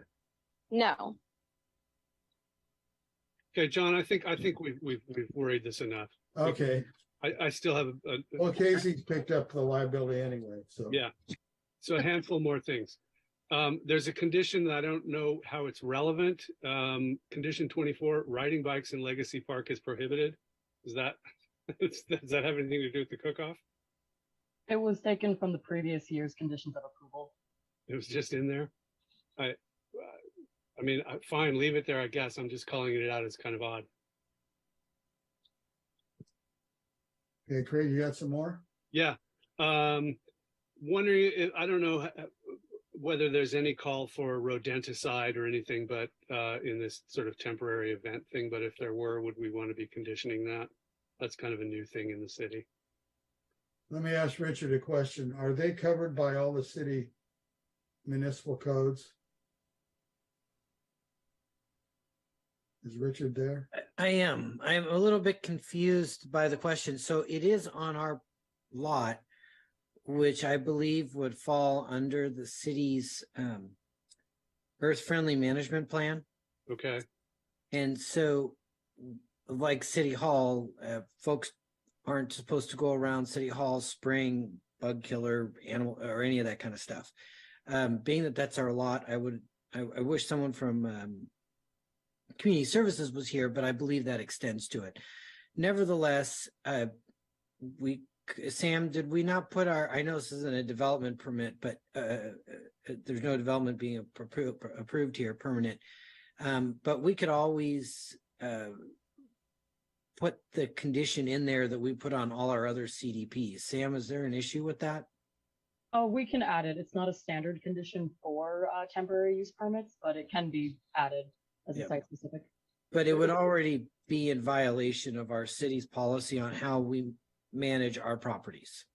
No. Okay, John, I think we've worried this enough. Okay. I still have well, Casey's picked up the liability anyway, so yeah. So a handful more things. There's a condition that I don't know how it's relevant. Condition 24: riding bikes in Legacy Park is prohibited. Does that have anything to do with the cook-off? It was taken from the previous year's conditions of approval. It was just in there. I mean, fine, leave it there. I guess I'm just calling it out as kind of odd. Okay, Craig, you got some more? Yeah. Wondering, I don't know whether there's any call for rodenticide or anything, but in this sort of temporary event thing, but if there were, would we want to be conditioning that? That's kind of a new thing in the city. Let me ask Richard a question. Are they covered by all the city municipal codes? Is Richard there? I am. I'm a little bit confused by the question. So it is on our lot, which I believe would fall under the city's earth-friendly management plan. Okay. And so, like City Hall, folks aren't supposed to go around City Hall spraying bug killer animal or any of that kind of stuff. Being that that's our lot, I wish someone from community services was here, but I believe that extends to it. Nevertheless, Sam, did we not put I know this isn't a development permit, but there's no development being approved here, permanent. But we could always put the condition in there that we put on all our other CDPs. Sam, is there an issue with that? Oh, we can add it. It's not a standard condition for temporary use permits, but it can be added as a site specific. But it would already be in violation of our city's policy on how we manage our properties.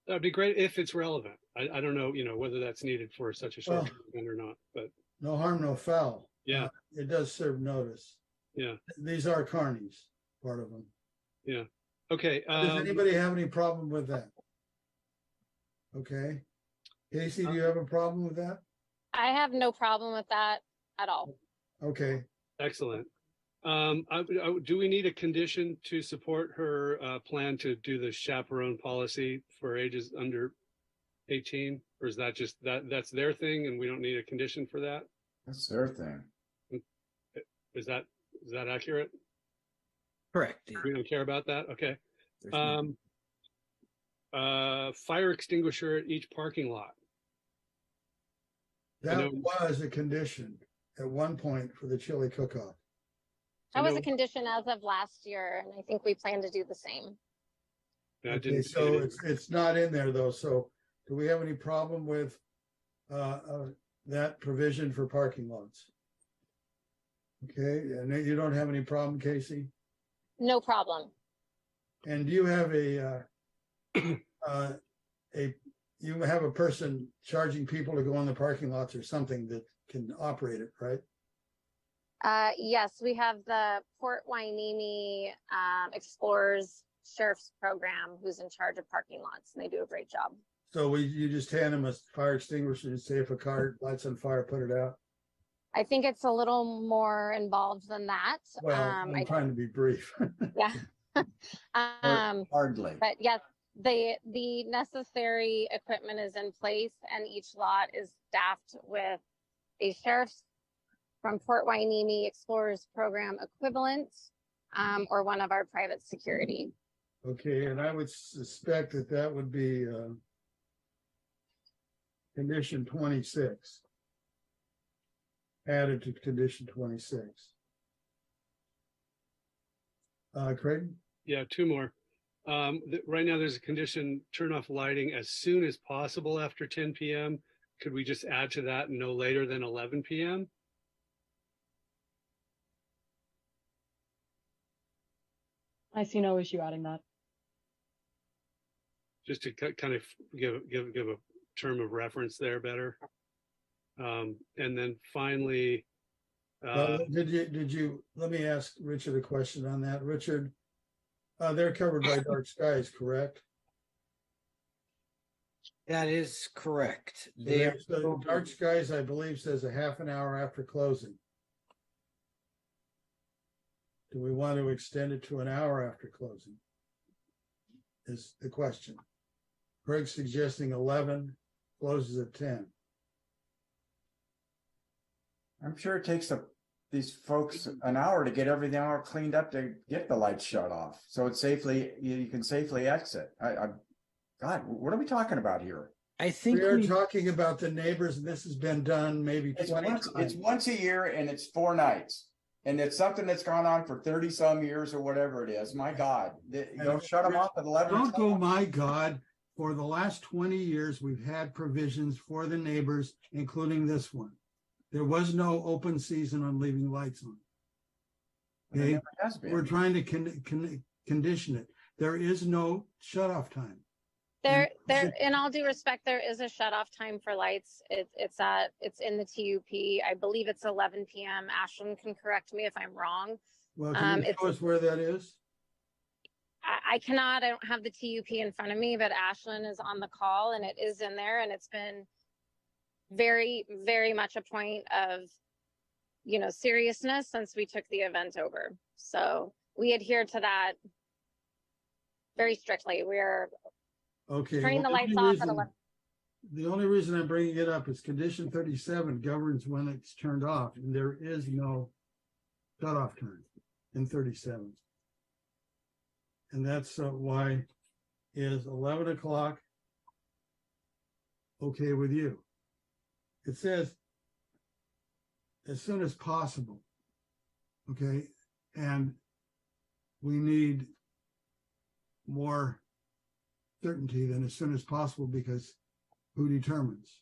That'd be great if it's relevant. I don't know, whether that's needed for such a short event or not, but. No harm, no foul. Yeah. It does serve notice. Yeah. These are carnies, part of them. Yeah. Okay. Does anybody have any problem with that? Okay. Casey, do you have a problem with that? I have no problem with that at all. Okay. Excellent. Do we need a condition to support her plan to do the chaperone policy for ages under 18? Or is that just that's their thing and we don't need a condition for that? That's their thing. Is that accurate? Correct. We don't care about that? Okay. Fire extinguisher at each parking lot. That was a condition at one point for the chili cook-off. That was a condition as of last year, and I think we plan to do the same. Okay, so it's not in there though. So do we have any problem with that provision for parking lots? Okay, and you don't have any problem, Casey? No problem. And do you have you have a person charging people to go in the parking lots or something that can operate it, right? Yes, we have the Port Hueneme Explorers Sheriff's Program who's in charge of parking lots, and they do a great job. So you just hand them a fire extinguisher and say if a car lights on fire, put it out? I think it's a little more involved than that. Well, I'm trying to be brief. Yeah. Hardly. But yes, the necessary equipment is in place, and each lot is staffed with a sheriff's from Port Hueneme Explorers Program equivalent, or one of our private security. Okay, and I would suspect that would be condition 26. Added to condition 26. Craig? Yeah, two more. Right now there's a condition, turn off lighting as soon as possible after 10 p.m. Could we just add to that no later than 11 p.m.? I see no issue adding that. Just to kind of give a term of reference there better. And then finally, did you let me ask Richard a question on that. Richard, they're covered by dark skies, correct? That is correct. So dark skies, I believe, says a half an hour after closing. Do we want to extend it to an hour after closing? Is the question. Craig's suggesting 11, closes at 10. I'm sure it takes these folks an hour to get everything all cleaned up to get the lights shut off. So it's you can safely exit. God, what are we talking about here? I think we are talking about the neighbors, and this has been done maybe 20 times. It's once a year and it's 4 nights. And it's something that's gone on for 30 some years or whatever it is. My God, don't shut them off at 11. Don't go, my God. For the last 20 years, we've had provisions for the neighbors, including this one. There was no open season on leaving lights on. There Okay, never has been. we're trying to condition it. There is no shut-off time. There, in all due respect, there is a shut-off time for lights. It's in the TUP. I believe it's 11 p.m. Ashland can correct me if I'm wrong. Well, can you show us where that is? I cannot, I don't have the TUP in front of me, but Ashland is on the call and it is in there, and it's been very, very much a point of, seriousness since we took the event over. So we adhere to that very strictly. We're turning the lights off at 11. The only reason I'm bringing it up is condition 37 governs when it's turned off, and there is no cutoff time in 37. And that's why is 11 o'clock okay with you? It says as soon as possible, okay? And we need more certainty than as soon as possible, because who determines?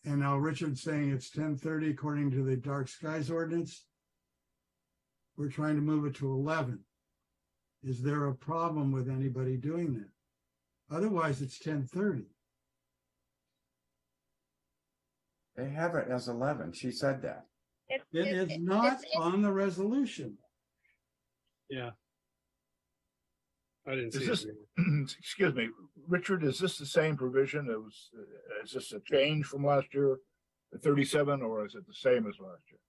And now Richard's saying it's 10:30 according to the dark skies ordinance. We're trying to move it to 11. Is there a problem with anybody doing that? Otherwise, it's 10:30. They have it as 11. She said that. It is not on the resolution. Yeah. I didn't see Is it. this, excuse me, Richard, is this the same provision? Is this a change from last year, the 37, or is it the same as last year?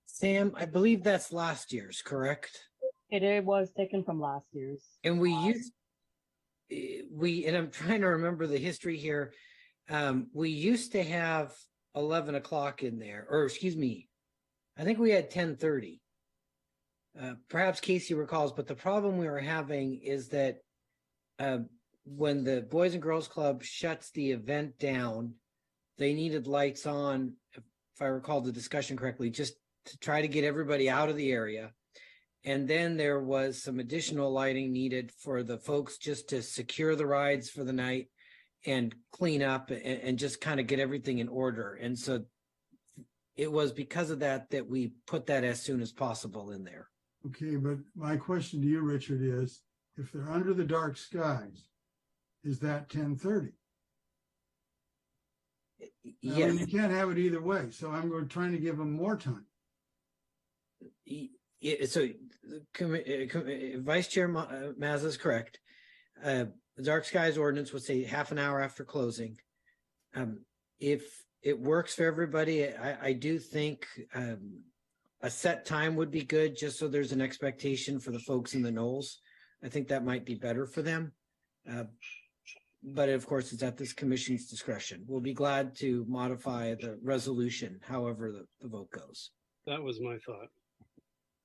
Sam, I believe that's last year's, correct? It was taken from last year's. And and I'm trying to remember the history here. We used to have 11 o'clock in there, or excuse me, I think we had 10:30. Perhaps Casey recalls, but the problem we were having is that when the Boys and Girls Club shuts the event down, they needed lights on, if I recall the discussion correctly, just to try to get everybody out of the area. And then there was some additional lighting needed for the folks just to secure the rides for the night and clean up and just kind of get everything in order. And so it was because of that that we put that as soon as possible in there. Okay, but my question to you, Richard, is if they're under the dark skies, is that 10:30? Yes. I mean, you can't have it either way. So I'm trying to give them more time. So Vice Chair Mazza is correct. The dark skies ordinance would say half an hour after closing. If it works for everybody, I do think a set time would be good, just so there's an expectation for the folks in the Knolls. I think that might be better for them. But of course, it's at this commission's discretion. We'll be glad to modify the resolution, however the vote goes. That was my thought.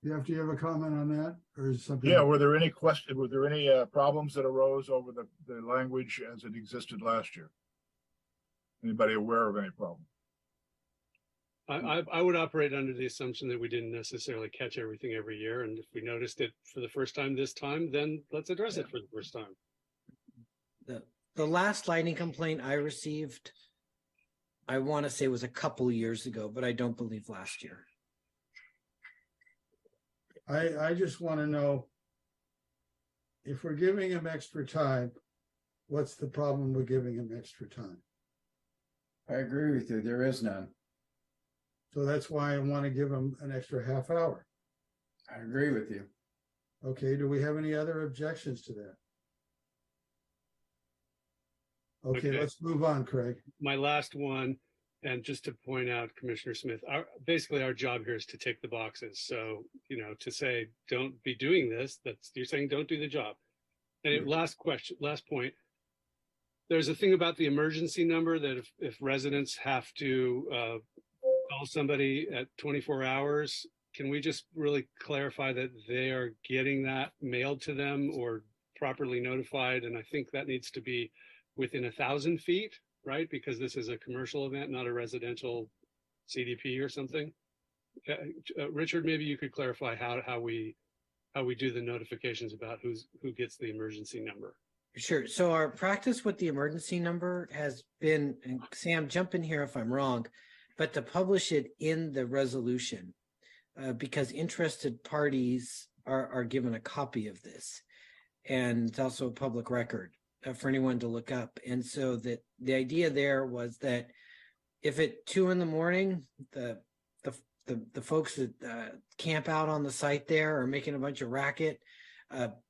Do you have a comment on that, or is something? Yeah, were there any problems that arose over the language as it existed last year? Anybody aware of any problem? I would operate under the assumption that we didn't necessarily catch everything every year. And if we noticed it for the first time this time, then let's address it for the first time. The last lighting complaint I received, I want to say was a couple years ago, but I don't believe last year. I just want to know, if we're giving him extra time, what's the problem with giving him extra time? I agree with you. There is none. So that's why I want to give him an extra half hour. I agree with you. Okay, do we have any other objections to that? Okay, let's move on, Craig. My last one, and just to point out, Commissioner Smith, basically our job here is to tick the boxes. So, to say, don't be doing this, you're saying don't do the job. And last point, there's a thing about the emergency number that if residents have to call somebody at 24 hours, can we just really clarify that they are getting that mailed to them or properly notified? And I think that needs to be within 1,000 feet, right? Because this is a commercial event, not a residential CDP or something. Richard, maybe you could clarify how how we do the notifications about who gets the emergency number. Sure. So our practice with the emergency number has been, and Sam, jump in here if I'm wrong, but to publish it in the resolution, because interested parties are given a copy of this, and it's also a public record for anyone to look up. And so that the idea there was that if at 2 a.m, the folks that camp out on the site there are making a bunch of racket,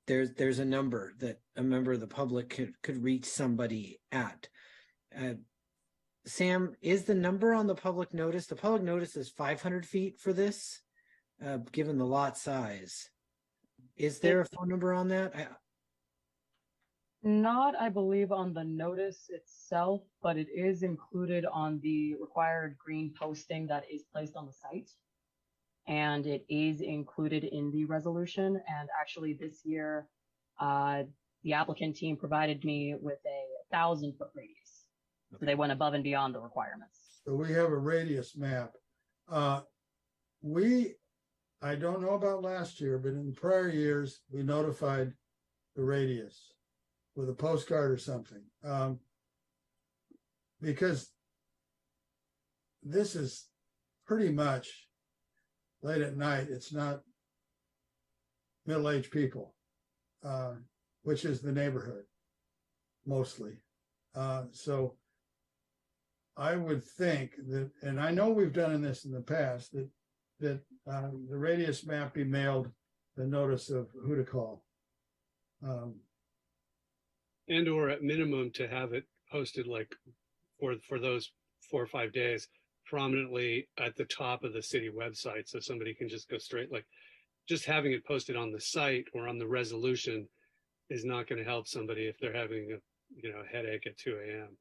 there's a number that a member of the public could reach somebody at. Sam, is the number on the public notice? The public notice is 500 feet for this, given the lot size. Is there a phone number on that? Not, I believe, on the notice itself, but it is included on the required green posting that is placed on the site. And it is included in the resolution. And actually this year, the applicant team provided me with a 1,000-foot radius. So they went above and beyond the requirements. So we have a radius map. I don't know about last year, but in prior years, we notified the radius with a postcard or something. Because this is pretty much late at night. It's not middle-aged people, which is the neighborhood mostly. So I would think that, and I know we've done this in the past, that the radius map be mailed the notice of who to call. And or at minimum to have it posted like for those 4 or 5 days prominently at the top of the city website, so somebody can just go straight. Like just having it posted on the site or on the resolution is not going to help somebody if they're having a headache at 2 a.m.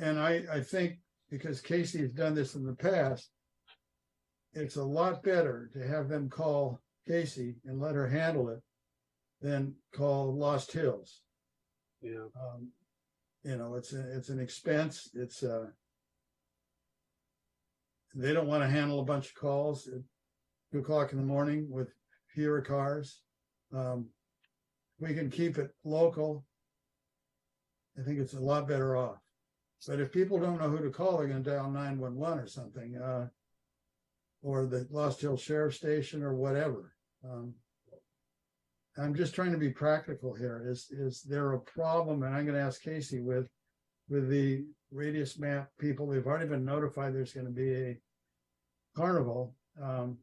And I think because Casey has done this in the past, it's a lot better to have them call Casey and let her handle it than call Lost Hills. Yeah. It's an expense. They don't want to handle a bunch of calls at 2 o'clock in the morning with fewer cars. We can keep it local. I think it's a lot better off. But if people don't know who to call, they're going to dial 911 or something, or the Lost Hills Sheriff Station or whatever. I'm just trying to be practical here. Is there a problem? And I'm going to ask Casey with the radius map people. They've already been notified there's going to be a carnival. Is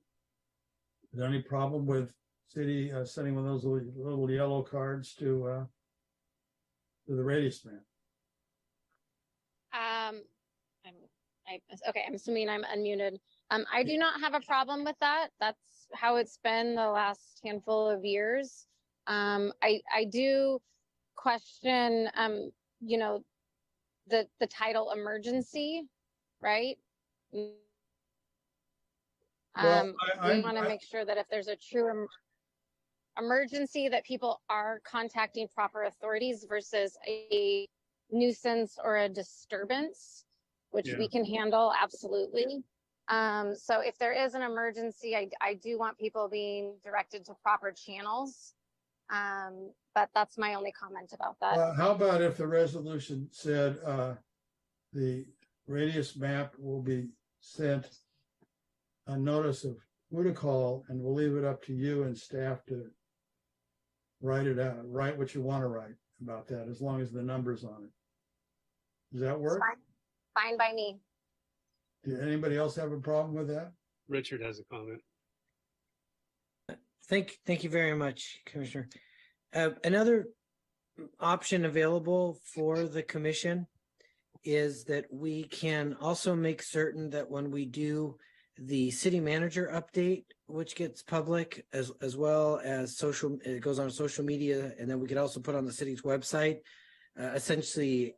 there any problem with city sending one of those little yellow cards to the radius map? I'm assuming I'm unmuted. I do not have a problem with that. That's how it's been the last handful of years. I do question, the title emergency, right? We want to make sure that if there's a true emergency, that people are contacting proper authorities versus a nuisance or a disturbance, which we can handle absolutely. So if there is an emergency, I do want people being directed to proper channels. But that's my only comment about that. How about if the resolution said the radius map will be sent a notice of who to call, and we'll leave it up to you and staff to write it out, write what you want to write about that, as long as the number's on it. Does that work? Fine by me. Did anybody else have a problem with that? Richard has a comment. Thank you very much, Commissioner. Another option available for the commission is that we can also make certain that when we do the city manager update, which gets public as well as it goes on social media, and then we could also put on the city's website, essentially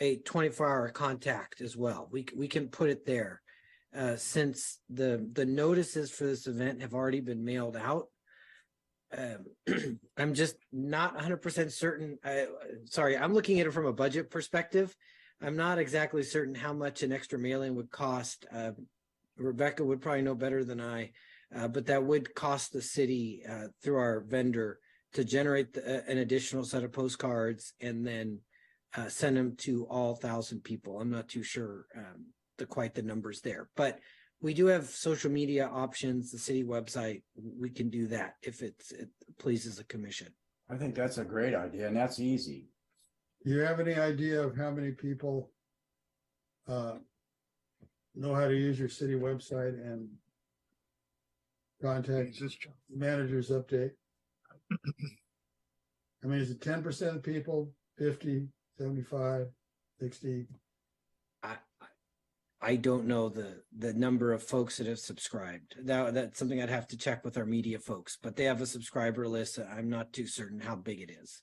a 24-hour contact as well. We can put it there since the notices for this event have already been mailed out. I'm just not 100% certain. Sorry, I'm looking at it from a budget perspective. I'm not exactly certain how much an extra mailing would cost. Rebecca would probably know better than I. But that would cost the city through our vendor to generate an additional set of postcards and then send them to all 1,000 people. I'm not too sure quite the numbers there, but we do have social media options, the city website. We can do that if it pleases the commission. I think that's a great idea, and that's easy. Do you have any idea of how many people know how to use your city website and contact managers update? I mean, is it 10% of people, 50, 75, 60? I don't know the number of folks that have subscribed. That's something I'd have to check with our media folks, but they have a subscriber list. I'm not too certain how big it is.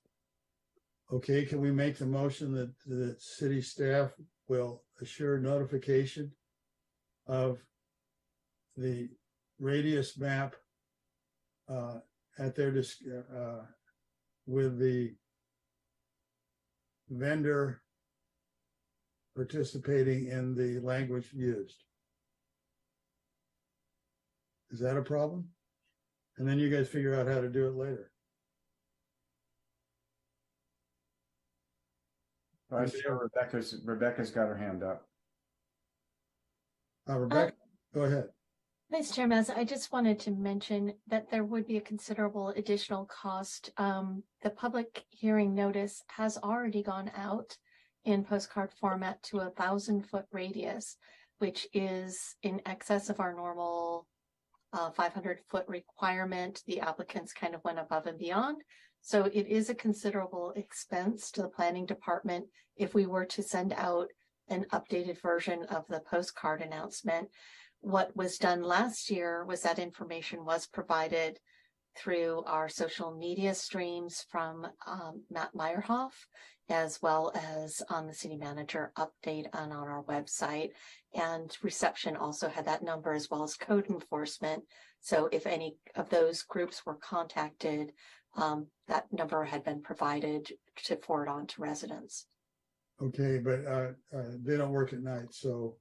Okay, can we make the motion that the city staff will assure notification of the radius map at their with the vendor participating in the language used? Is that a problem? And then you guys figure out how to do it later. Vice Chair Rebecca's got her hand up. Rebecca, go ahead. Vice Chair Mazza, I just wanted to mention that there would be a considerable additional cost. The public hearing notice has already gone out in postcard format to 1,000-foot radius, which is in excess of our normal 500-foot requirement. The applicants kind of went above and beyond. So it is a considerable expense to the planning department if we were to send out an updated version of the postcard announcement. What was done last year was that information was provided through our social media streams from Matt Meyerhoff, as well as on the city manager update and on our website. And reception also had that number, as well as code enforcement. So if any of those groups were contacted, that number had been provided to forward on to residents. Okay, but they don't work at night. So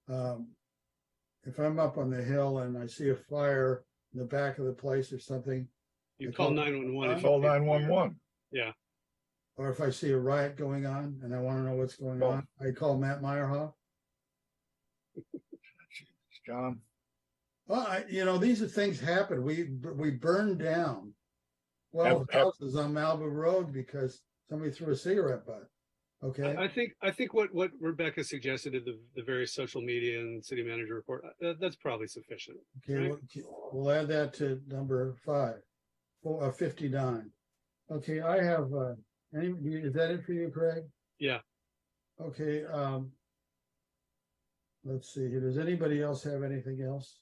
if I'm up on the hill and I see a fire in the back of the place or something, you call 911. Call 911. Yeah. Or if I see a riot going on and I want to know what's going on, I call Matt Meyerhoff. John. Well, these are things happen. We burned down 12 houses on Malibu Road because somebody threw a cigarette butt. Okay. I think what Rebecca suggested in the various social media and city manager report, that's probably sufficient. Okay, right? We'll add that to number 59. Okay, I have is that it for you, Craig? Yeah. Okay. Let's see here. Does anybody else have anything else?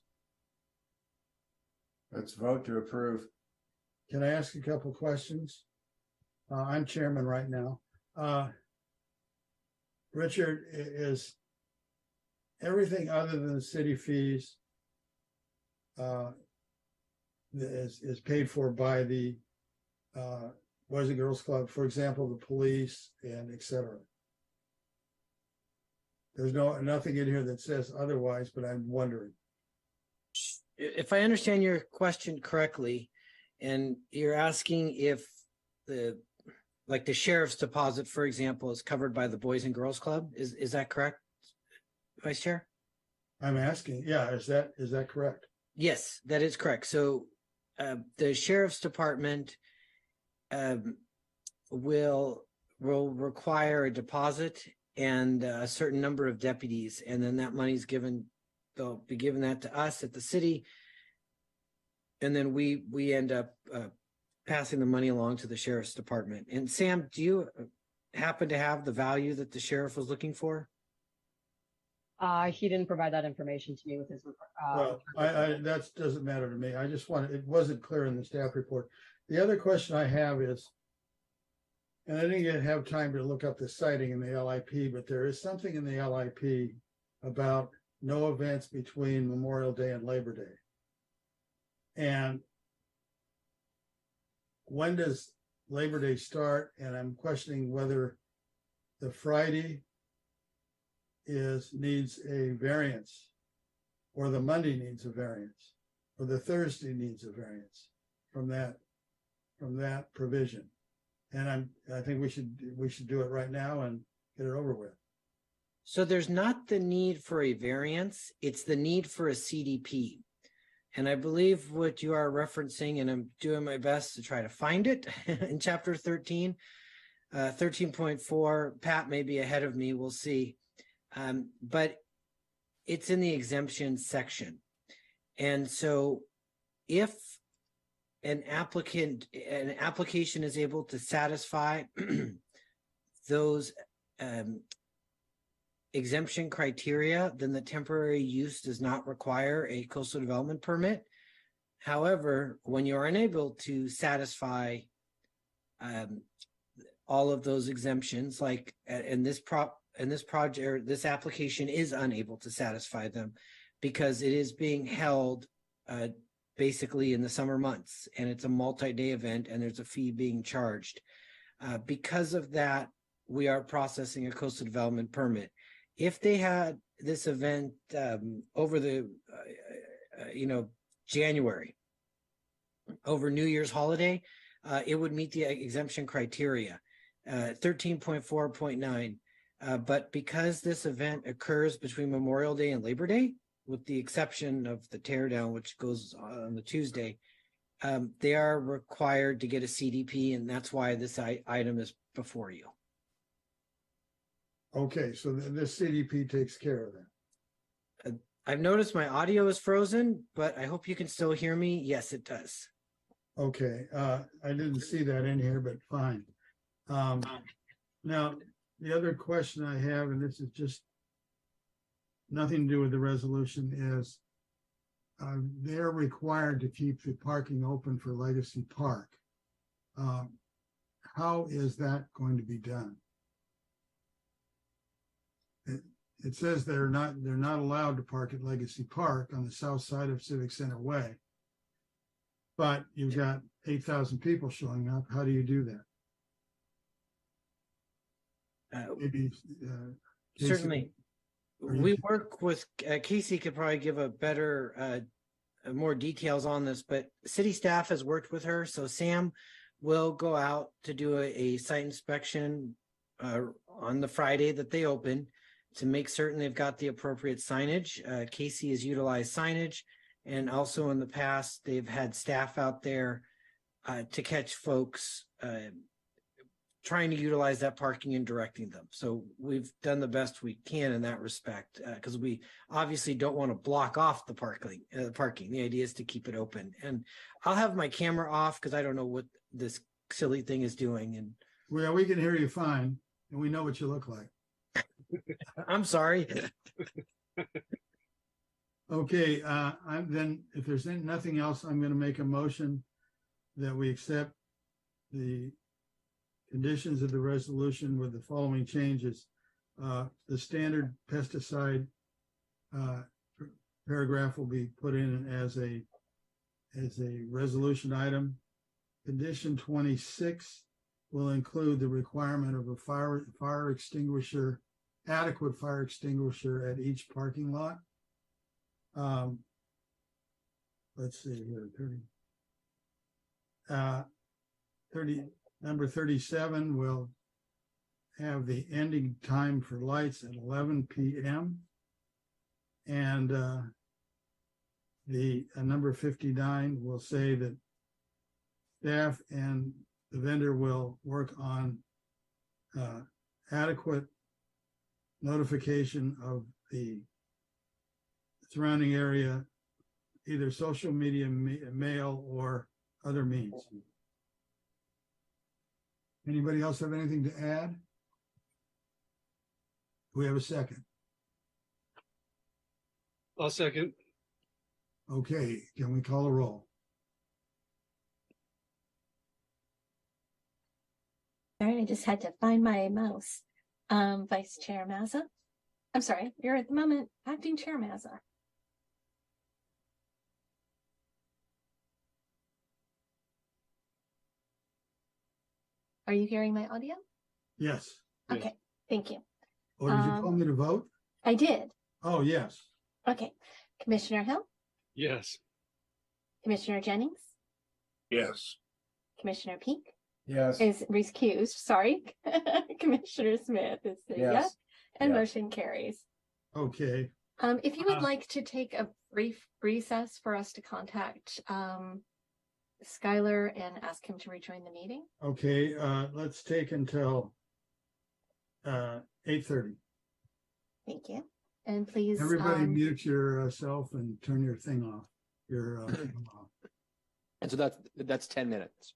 Let's vote to approve. Can I ask a couple questions? I'm chairman right now. Richard, is everything other than the city fees is paid for by the Boys and Girls Club, for example, the police and et cetera? There's nothing in here that says otherwise, but I'm wondering. If I understand your question correctly, and you're asking if the sheriff's deposit, for example, is covered by the Boys and Girls Club, is that correct, Vice Chair? I'm asking, yeah, is that correct? Yes, that is correct. So the sheriff's department will require a deposit and a certain number of deputies, and then that money's given. They'll be giving that to us at the city, and then we end up passing the money along to the sheriff's department. And Sam, do you happen to have the value that the sheriff was looking for? He didn't provide that information to me with his. Well, that doesn't matter to me. I just it wasn't clear in the staff report. The other question I have is, and I didn't have time to look up the citing in the LIP, but there is something in the LIP about no events between Memorial Day and Labor Day. And when does Labor Day start? And I'm questioning whether the Friday needs a variance or the Monday needs a variance. or the Thursday needs a variance from that provision. And I think we should do it right now and get it over with. So there's not the need for a variance, it's the need for a CDP. And I believe what you are referencing, and I'm doing my best to try to find it in chapter 13, 13.4, Pat may be ahead of me, we'll see. But it's in the exemption section. And so if an application is able to satisfy those exemption criteria, then the temporary use does not require a coastal development permit. However, when you're unable to satisfy all of those exemptions, like in this project, or this application is unable to satisfy them because it is being held basically in the summer months, and it's a multi-day event, and there's a fee being charged. Because of that, we are processing a coastal development permit. If they had this event over the, January, over New Year's holiday, it would meet the exemption criteria, 13.4.9. But because this event occurs between Memorial Day and Labor Day, with the exception of the teardown, which goes on the Tuesday, they are required to get a CDP, and that's why this item is before you. Okay, so this CDP takes care of that. I've noticed my audio is frozen, but I hope you can still hear me. Yes, it does. Okay, I didn't see that in here, but fine. Now, the other question I have, and this is just nothing to do with the resolution, is they're required to keep the parking open for Legacy Park. How is that going to be done? It says they're not allowed to park at Legacy Park on the south side of Civic Center Way. But you've got 8,000 people showing up. How do you do that? Maybe Certainly. We work with Casey could probably give a better, more details on this, but city staff has worked with her. So Sam will go out to do a site inspection on the Friday that they open to make certain they've got the appropriate signage. Casey has utilized signage, and also in the past, they've had staff out there to catch folks trying to utilize that parking and directing them. So we've done the best we can in that respect, because we obviously don't want to block off the parking. The idea is to keep it open. And I'll have my camera off because I don't know what this silly thing is doing. And well, we can hear you fine, and we know what you look like. I'm sorry. Okay, then if there's nothing else, I'm going to make a motion that we accept the conditions of the resolution with the following changes. The standard pesticide paragraph will be put in as a resolution item. Condition 26 will include the requirement of a fire extinguisher, adequate fire extinguisher at each parking lot. Let's see here, 30. Number 37 will have the ending time for lights at 11 p.m. And the number 59 will say that staff and the vendor will work on adequate notification of the surrounding area, either social media, mail, or other means. Anybody else have anything to add? Do we have a second? I'll second. Okay, can we call a roll? Sorry, I just had to find my mouse. Vice Chair Mazza. I'm sorry, you're at the moment acting Chair Mazza. Are you hearing my audio? Yes. Okay, thank you. Or did you call me to vote? I did. Oh, yes. Okay, Commissioner Hill, Yes. Commissioner Jennings, Yes. Commissioner Peak Yes. is recused, sorry. Commissioner Smith is a yes, Yes. and Yes. motion carries. Okay, If you would like to take a brief recess for us to contact Skylar and ask him to rejoin the meeting. okay, let's take until 8:30. Thank you. And please, Everybody mute yourself and turn your thing off. Your thing off. And so that's 10 minutes.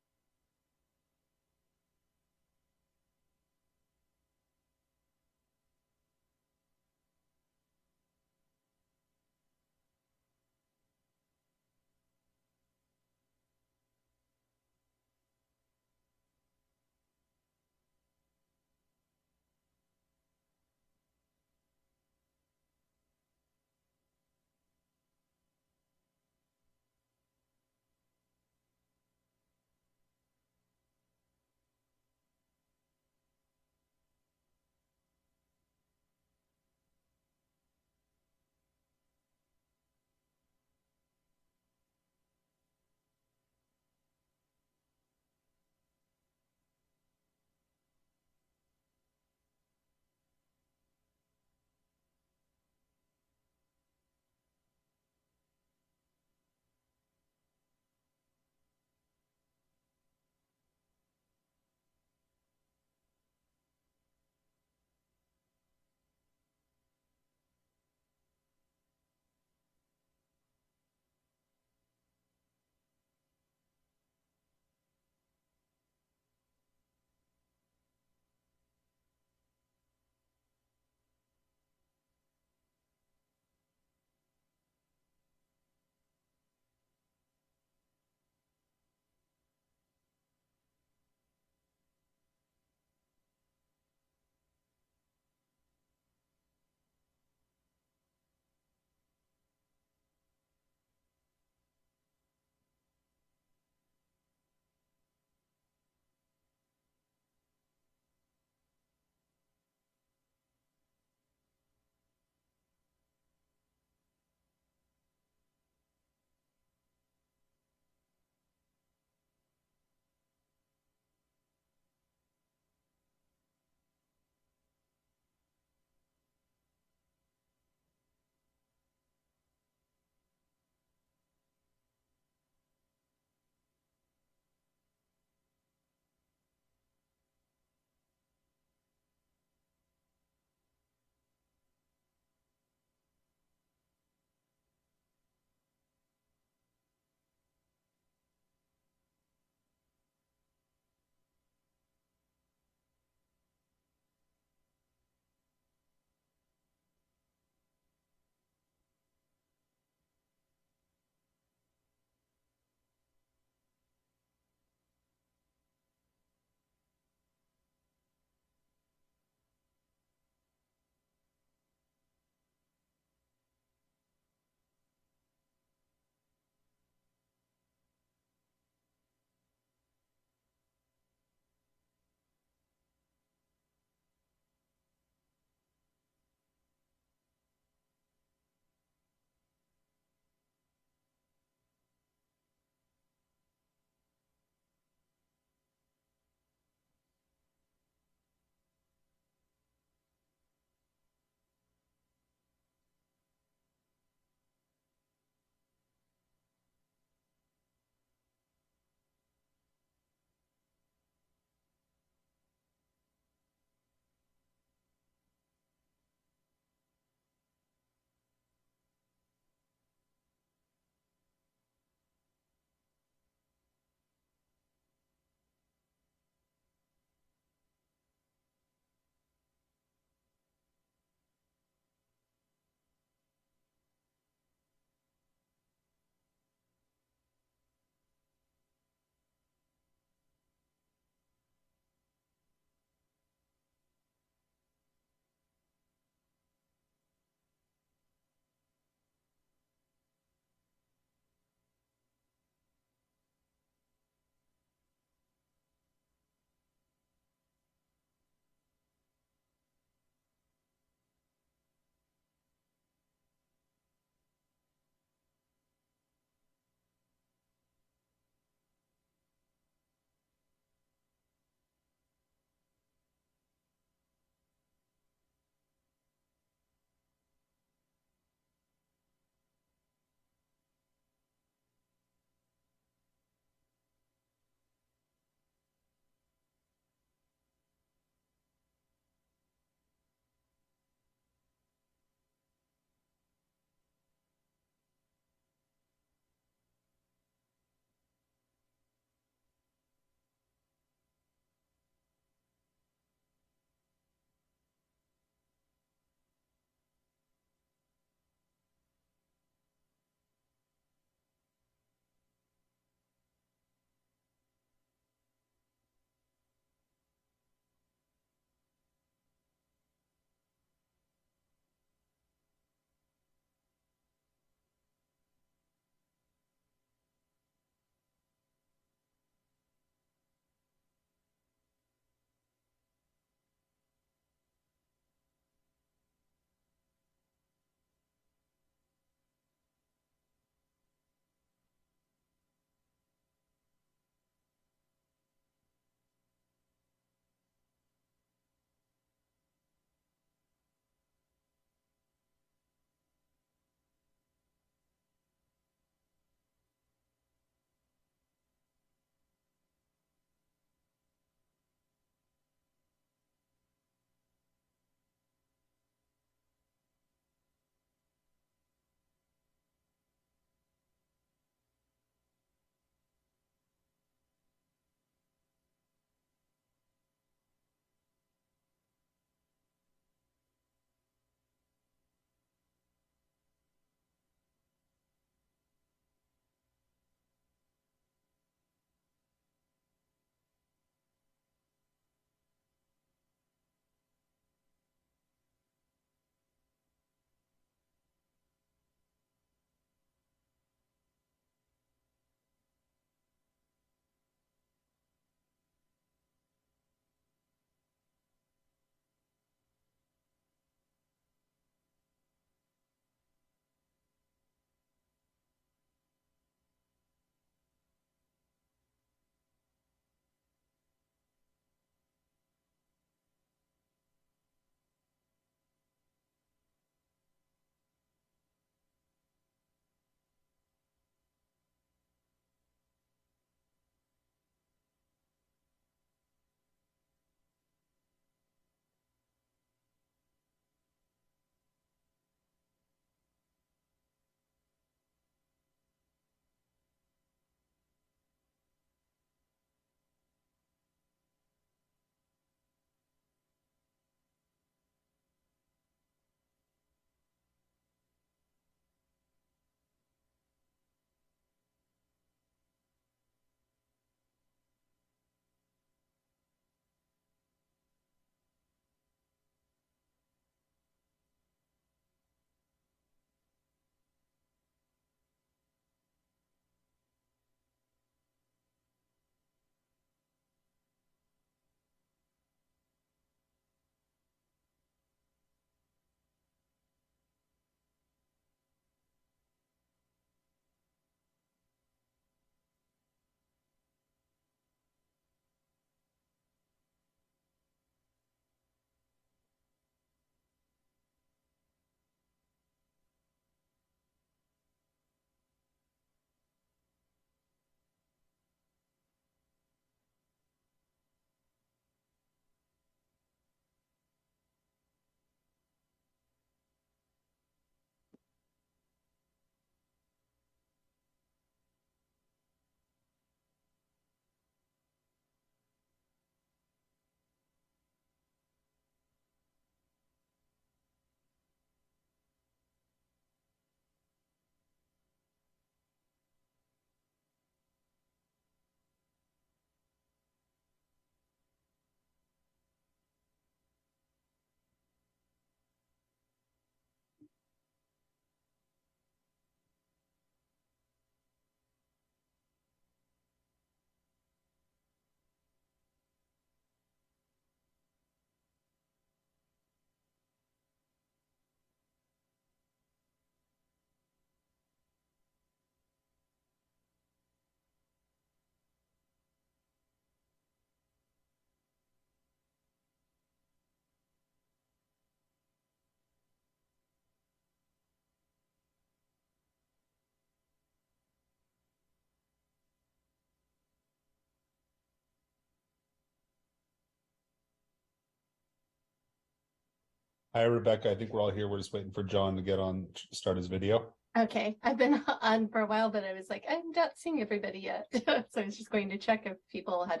Hi, Rebecca. I think we're all here. We're just waiting for John to get on, start his video. Okay, I've been on for a while, but I was like, I'm not seeing everybody yet. So I was just going to check if people had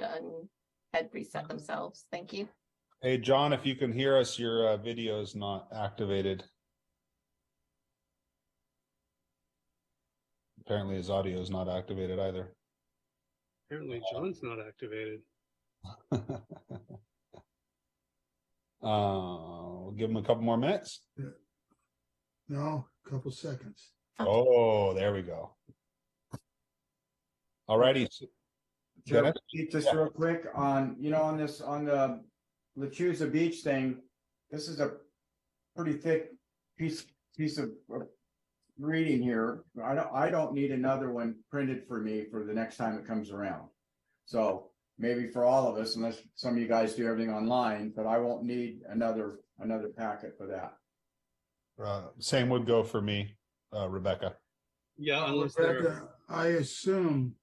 reset themselves. Thank you. Hey, John, if you can hear us, your video is not activated. Apparently his audio is not activated either. Apparently John's not activated. We'll give him a couple more minutes. No, a couple seconds. Oh, there we go. Alrighty. Joe, just real quick on, on the Lechuza Beach thing, this is a pretty thick piece of reading here. I don't need another one printed for me for the next time it comes around. So maybe for all of us, unless some of you guys do everything online, but I won't need another packet for that. Same would go for me, Rebecca. Yeah, Rebecca, I assume.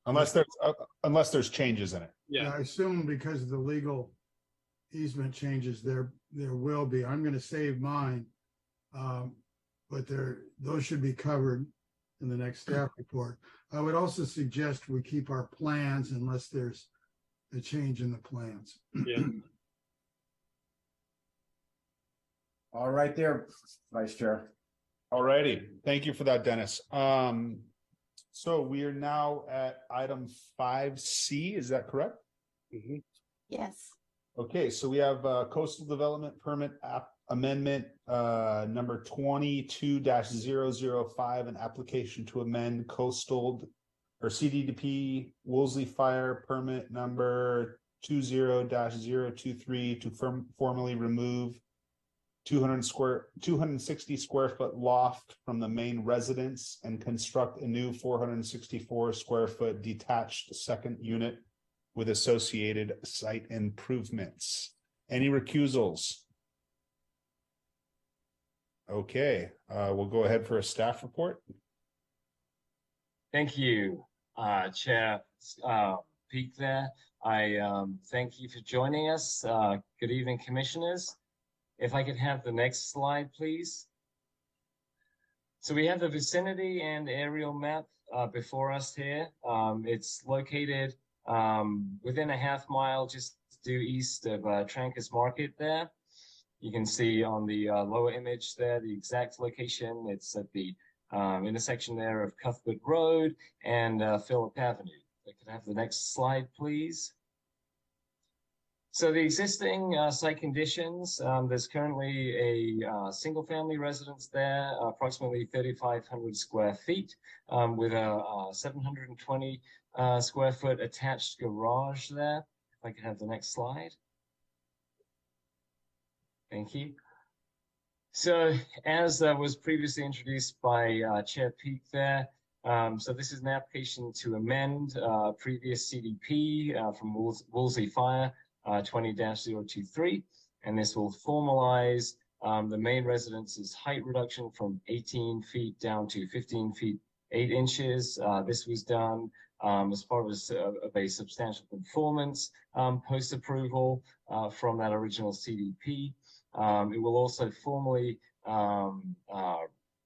Unless there's changes in it. Yeah, I assume because of the legal easement changes, there will be. I'm going to save mine, but those should be covered in the next staff report. I would also suggest we keep our plans unless there's a change in the plans. Yeah. All right there, Vice Chair. All righty. Thank you for that, Dennis. So we are now at item 5C. Is that correct? Mm-hmm. Yes. Okay, so we have coastal development permit amendment number 22-005, an application to amend coastal or CDDP Woolsey Fire permit number 20-023 to formally remove 260 square foot loft from the main residence and construct a new 464 square foot detached second unit with associated site improvements. Any recusals? Okay, we'll go ahead for a staff report. Thank you, Chair Peak there. I thank you for joining us. Good evening, Commissioners. If I could have the next slide, please. So we have the vicinity and aerial map before us here. It's located within a half mile just due east of Trancas Market there. You can see on the lower image there the exact location. It's at the intersection there of Cuthbert Road and Phillip Avenue. If I could have the next slide, please. So the existing site conditions, there's currently a single-family residence there, approximately 3,500 square feet, with a 720 square foot attached garage there. If I could have the next slide. Thank you. So as was previously introduced by Chair Peak there, so this is an application to amend previous CDP from Woolsey Fire 20-023, and this will formalize the main residence's height reduction from 18 feet down to 15 feet 8 inches. This was done as part of a substantial conformance post-approval from that original CDP. It will also formally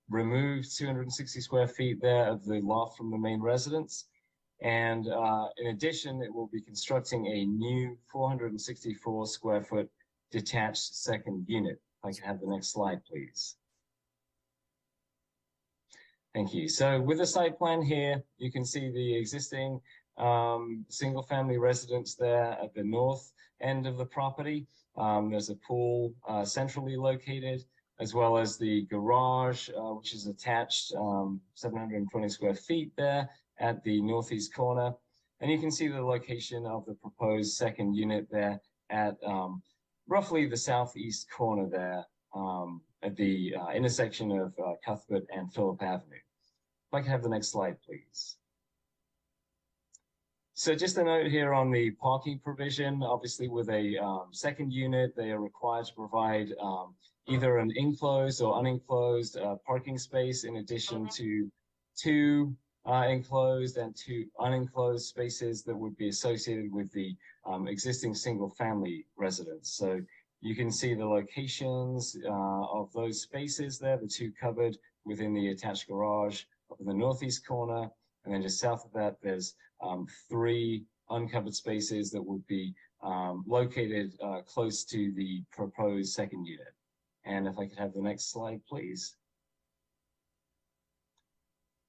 remove 260 square feet there of the loft from the main residence. And in addition, it will be constructing a new 464 square foot detached second unit. If I can have the next slide, please. Thank you. So with the site plan here, you can see the existing single family residence there at the north end of the property. There's a pool centrally located, as well as the garage, which is attached 720 square feet there at the northeast corner. And you can see the location of the proposed second unit there at roughly the southeast corner there at the intersection of Cuthbert and Phillip Avenue. If I can have the next slide, please. So just a note here on the parking provision. Obviously, with a second unit, they are required to provide either an enclosed or unenclosed parking space, in addition to two enclosed and two unenclosed spaces that would be associated with the existing single family residence. So You can see the locations of those spaces there, the two covered within the attached garage up in the northeast corner. And then just south of that, there's 3 uncovered spaces that would be located close to the proposed second unit. And if I could have the next slide, please.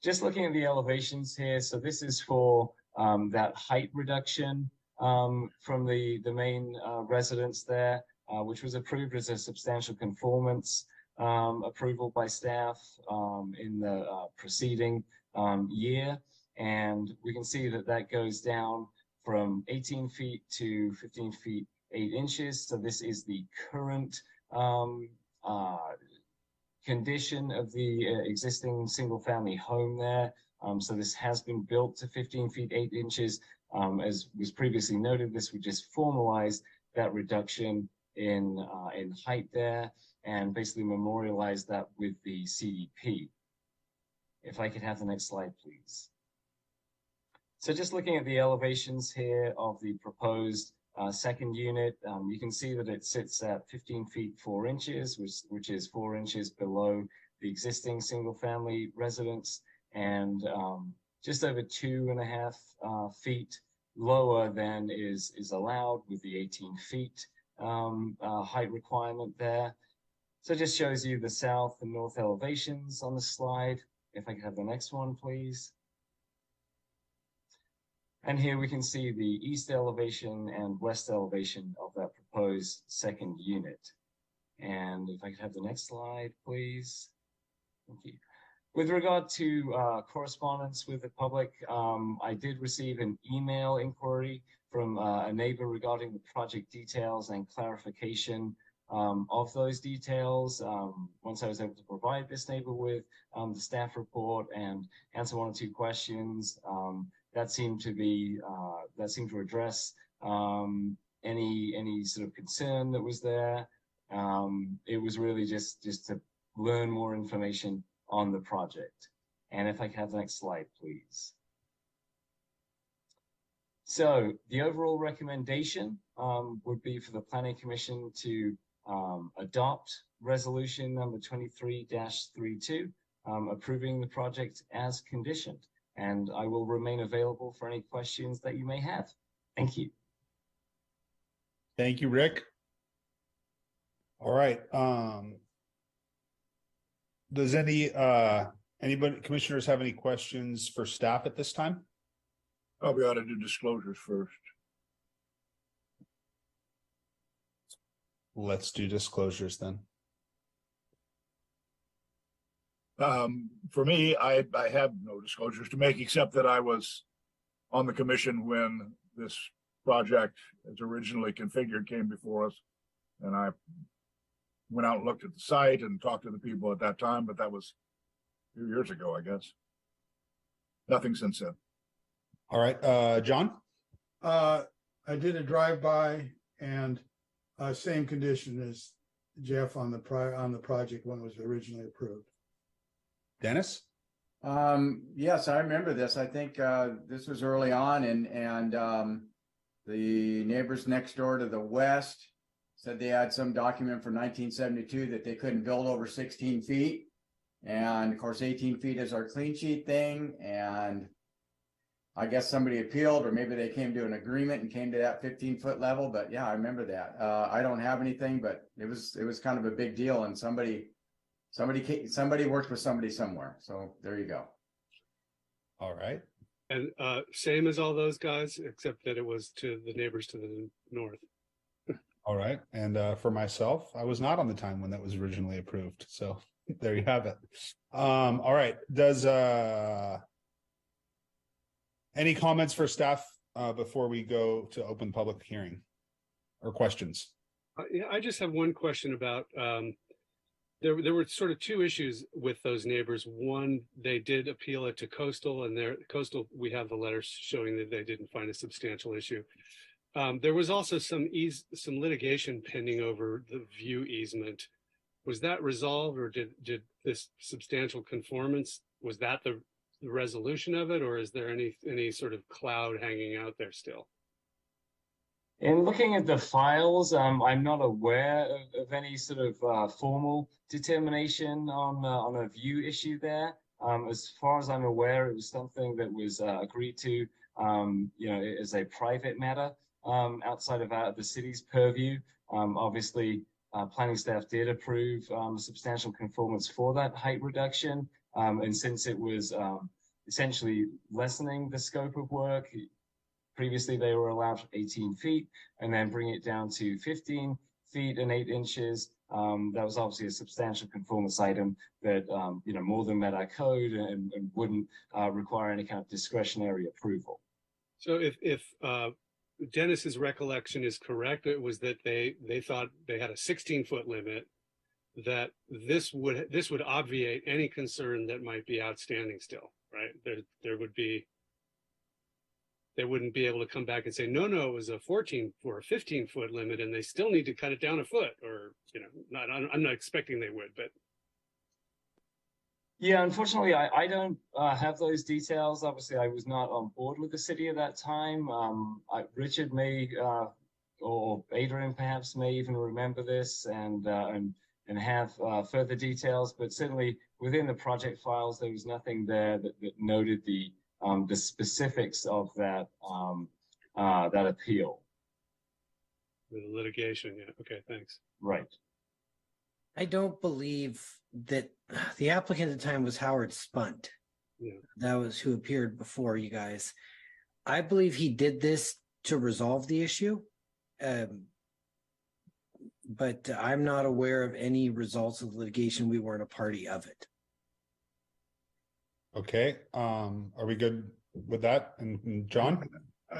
Just looking at the elevations here. So this is for that height reduction from the main residence there, which was approved as a substantial conformance approval by staff in the preceding year. And we can see that that goes down from 18 feet to 15 feet 8 inches. So this is the current condition of the existing single family home there. So this has been built to 15 feet 8 inches. As was previously noted, this would just formalize that reduction in height there and basically memorialize that with the CDP. If I could have the next slide, please. So just looking at the elevations here of the proposed second unit, you can see that it sits at 15 feet 4 inches, which is 4 inches below the existing single family residence, and just over 2.5 feet lower than is allowed with the 18 feet height requirement there. So it just shows you the south and north elevations on the slide. If I could have the next one, please. And here we can see the east elevation and west elevation of that proposed second unit. And if I could have the next slide, please. Thank you. With regard to correspondence with the public, I did receive an email inquiry from a neighbor regarding the project details and clarification of those details. Once I was able to provide this neighbor with the staff report and answer 1 or 2 questions, that seemed to address any sort of concern that was there. It was really just to learn more information on the project. And if I could have the next slide, please. So the overall recommendation would be for the Planning Commission to adopt resolution number 23-32, approving the project as conditioned. And I will remain available for any questions that you may have. Thank you. Thank you, Rick. All right. Does anybody, commissioners, have any questions for staff at this time? Probably ought to do disclosures first. Let's do disclosures then. For me, I have no disclosures to make, except that I was on the commission when this project, as originally configured, came before us. And I went out and looked at the site and talked to the people at that time, but that was a few years ago, I guess. Nothing since then. All right, John? I did a drive-by and same condition as Jeff on the project when it was originally approved. Dennis? Yes, I remember this. I think this was early on, and the neighbors next door to the west said they had some document from 1972 that they couldn't build over 16 feet. And of course, 18 feet is our clean sheet thing. And I guess somebody appealed, or maybe they came to an agreement and came to that 15-foot level. But yeah, I remember that. I don't have anything, but it was kind of a big deal. And somebody worked with somebody somewhere. So there you go. All right. And same as all those guys, except that it was to the neighbors to the north. All right. And for myself, I was not on the time when that was originally approved. So there you have it. All right. Does any comments for staff before we go to open public hearing or questions? Yeah, I just have one question about there were sort of 2 issues with those neighbors. One, they did appeal it to Coastal, and Coastal, we have the letters showing that they didn't find a substantial issue. There was also some litigation pending over the view easement. Was that resolved, or did this substantial conformance, was that the resolution of it, or is there any sort of cloud hanging out there still? In looking at the files, I'm not aware of any sort of formal determination on a view issue there. As far as I'm aware, it was something that was agreed to, you know, as a private matter outside of the city's purview. Obviously, planning staff did approve substantial conformance for that height reduction, and since it was essentially lessening the scope of work. Previously, they were allowed 18 feet and then bring it down to 15 feet and 8 inches. That was obviously a substantial conformance item that, you know, more than met our code and wouldn't require any kind of discretionary approval. So if Dennis's recollection is correct, it was that they thought they had a 16-foot limit, that this would obviate any concern that might be outstanding still, right? There would be, they wouldn't be able to come back and say, no, it was a 14 or a 15-foot limit and they still need to cut it down a foot, or, you know, I'm not expecting they would, but. Yeah, unfortunately, I don't have those details. Obviously, I was not on board with the city at that time. Richard may, or Adrian perhaps may even remember this and have further details, but certainly within the project files, there was nothing there that noted the specifics of that that appeal. The litigation, yeah. Okay, thanks. Right. I don't believe that the applicant at the time was Howard Spunt. Yeah. That was who appeared before you guys. I believe he did this to resolve the issue. But I'm not aware of any results of litigation. We weren't a party of it. Okay, are we good with that? And John?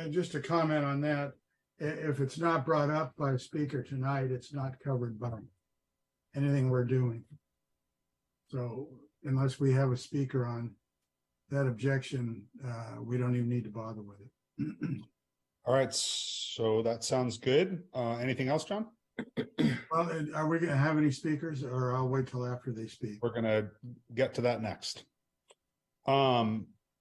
Just a comment on that. If it's not brought up by a speaker tonight, it's not covered by anything we're doing. So unless we have a speaker on that objection, we don't even need to bother with it. All right, so that sounds good. Anything else, John? Well, are we gonna have any speakers, or I'll wait till after they speak? We're gonna get to that next.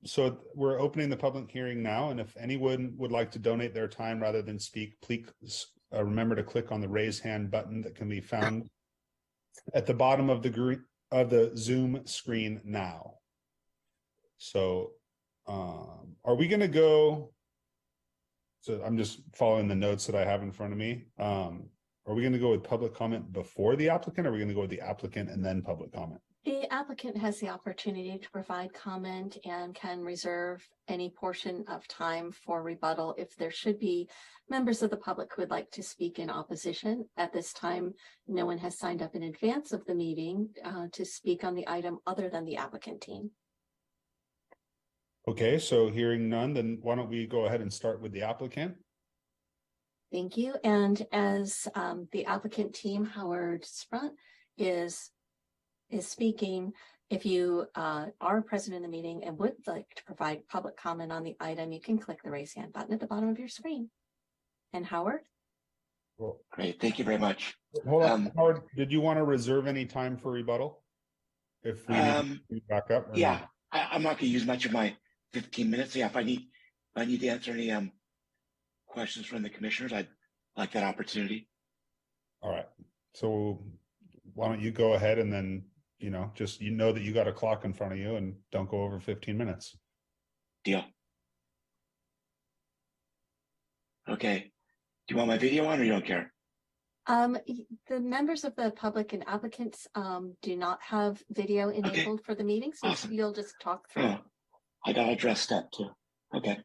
So we're opening the public hearing now, and if anyone would like to donate their time rather than speak, please remember to click on the raise hand button that can be found at the bottom of the Zoom screen now. So are we going to go? So I'm just following the notes that I have in front of me. Are we going to go with public comment before the applicant, or are we going to go with the applicant and then public comment? The applicant has the opportunity to provide comment and can reserve any portion of time for rebuttal if there should be members of the public who would like to speak in opposition. At this time, no one has signed up in advance of the meeting to speak on the item other than the applicant team. Okay, so hearing none, then why don't we go ahead and start with the applicant? Thank you. And as the applicant team, Howard Spunt is speaking, if you are present in the meeting and would like to provide public comment on the item, you can click the raise hand button at the bottom of your screen. And Howard? Well, great, thank you very much. Hold on, Howard, did you want to reserve any time for rebuttal? If we need to back up? Yeah, I'm not going to use much of my 15 minutes. Yeah, if I need to answer any questions from the commissioners, I'd like that opportunity. All right, so why don't you go ahead, and then just that you got a clock in front of you, and don't go over 15 minutes. Deal. Okay. Do you want my video on, or you don't care? The members of the public and applicants do not have video enabled for the meeting, so awesome. You'll just talk through. Oh, I got all dressed up too. Okay.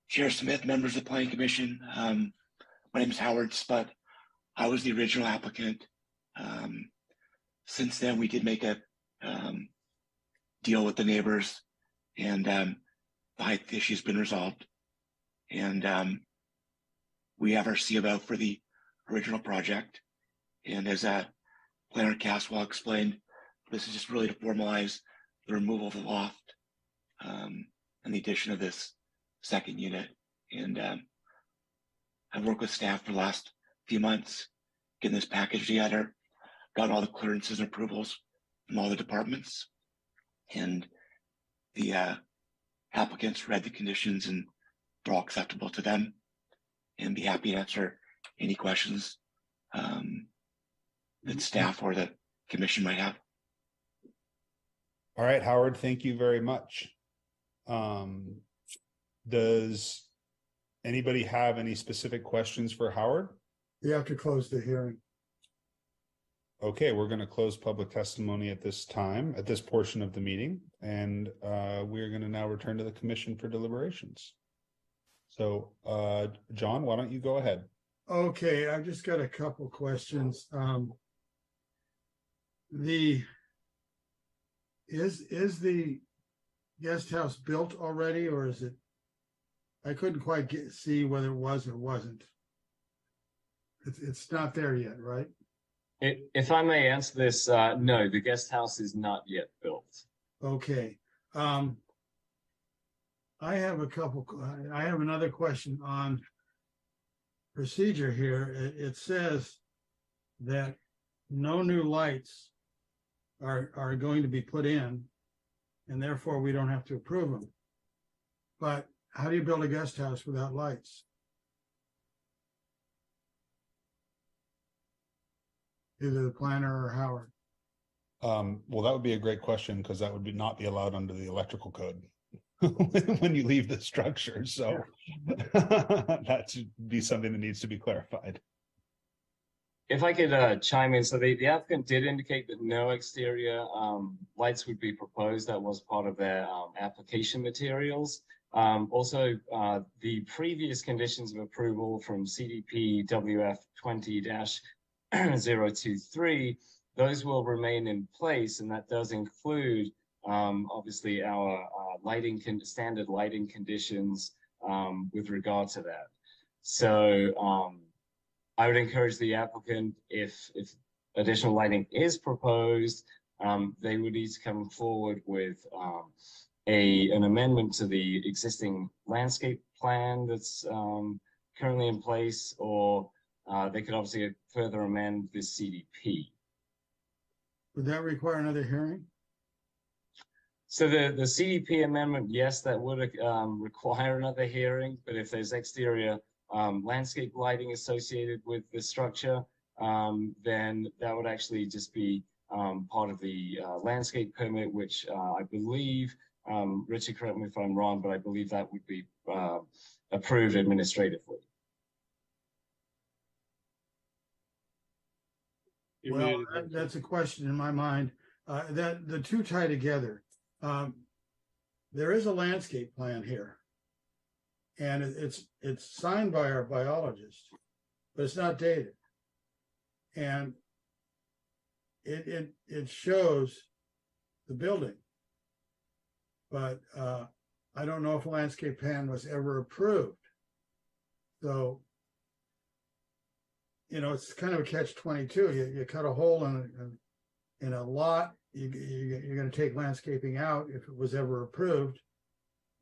Chair Smith, members of the Planning Commission. My name is Howard Spunt. I was the original applicant. Since then, we did make a deal with the neighbors, and the height issue has been resolved. And we have our CO out for the original project. And as Planner Caswell explained, this is just really to formalize the removal of the loft and the addition of this second unit. And I've worked with staff for the last few months getting this package together, got all the clearances and approvals from all the departments. And the applicants read the conditions and they're all acceptable to them, and be happy to answer any questions that staff or the commission might have. All right, Howard, thank you very much. Does anybody have any specific questions for Howard? You have to close the hearing. Okay, we're going to close public testimony at this time, at this portion of the meeting, and we're going to now return to the commission for deliberations. So, John, why don't you go ahead? Okay, I've just got a couple questions. Is the guest house built already, or is it? I couldn't quite see whether it was or wasn't. It's not there yet, right? If I may answer this, no, the guest house is not yet built. Okay. I have another question on procedure here. It says that no new lights are going to be put in, and therefore we don't have to approve them. But how do you build a guest house without lights? Either the planner or Howard. Well, that would be a great question, because that would not be allowed under the electrical code when you leave the structure. So that should be something that needs to be clarified. If I could chime in, so the applicant did indicate that no exterior lights would be proposed. That was part of their application materials. Also, the previous conditions of approval from CDP WF 20-023, those will remain in place, and that does include obviously our standard lighting conditions with regard to that. So I would encourage the applicant, if additional lighting is proposed, they would need to come forward with an amendment to the existing landscape plan that's currently in place, or they could obviously further amend this CDP. Would that require another hearing? So the CDP amendment, yes, that would require another hearing, but if there's exterior landscape lighting associated with the structure, then that would actually just be part of the landscape permit, which I believe, Richard, correct me if I'm wrong, but I believe that would be approved administratively. Well, that's a question in my mind. That the two tie together. There is a landscape plan here, and it's signed by our biologist, but it's not dated, and it shows the building, but I don't know if a landscape plan was ever approved. So, you know, it's kind of a catch-22. You cut a hole in a lot. You're going to take landscaping out if it was ever approved,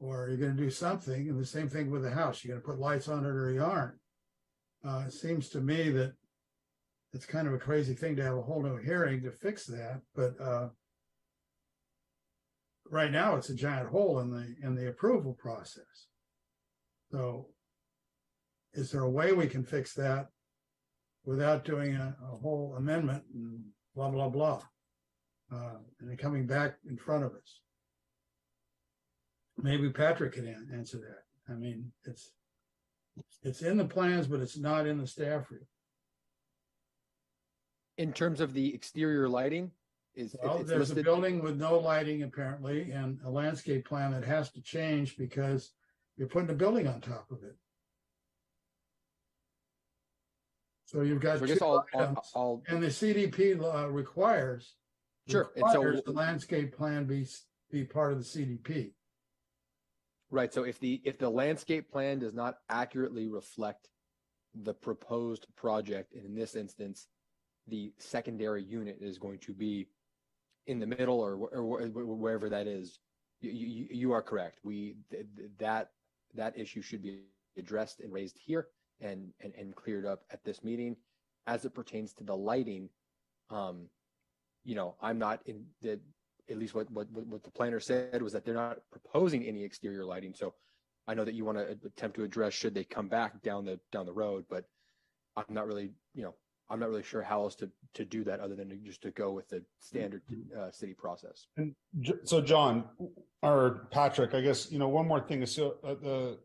or you're going to do something. And the same thing with the house. You're going to put lights on it or you aren't. It seems to me that it's kind of a crazy thing to have a whole new hearing to fix that. But right now it's a giant hole in the approval process. So is there a way we can fix that without doing a whole amendment and blah, blah, blah, and then coming back in front of us? Maybe Patrick can answer that. I mean, it's in the plans, but it's not in the staff review. In terms of the exterior lighting, there's listed... a building with no lighting apparently, and a landscape plan that has to change because you're putting a building on top of it. So you've got two items, and the CDP requires the landscape plan be part of the CDP. Right. So if the landscape plan does not accurately reflect the proposed project, and in this instance, the secondary unit is going to be in the middle or wherever that is, you are correct. That issue should be addressed and raised here and cleared up at this meeting. As it pertains to the lighting, you know, I'm not in the, at least what the planner said was that they're not proposing any exterior lighting. So I know that you want to attempt to address should they come back down the road, but I'm not really, I'm not really sure how else to do that other than just to go with the standard city process. And so John or Patrick, I guess, one more thing is, so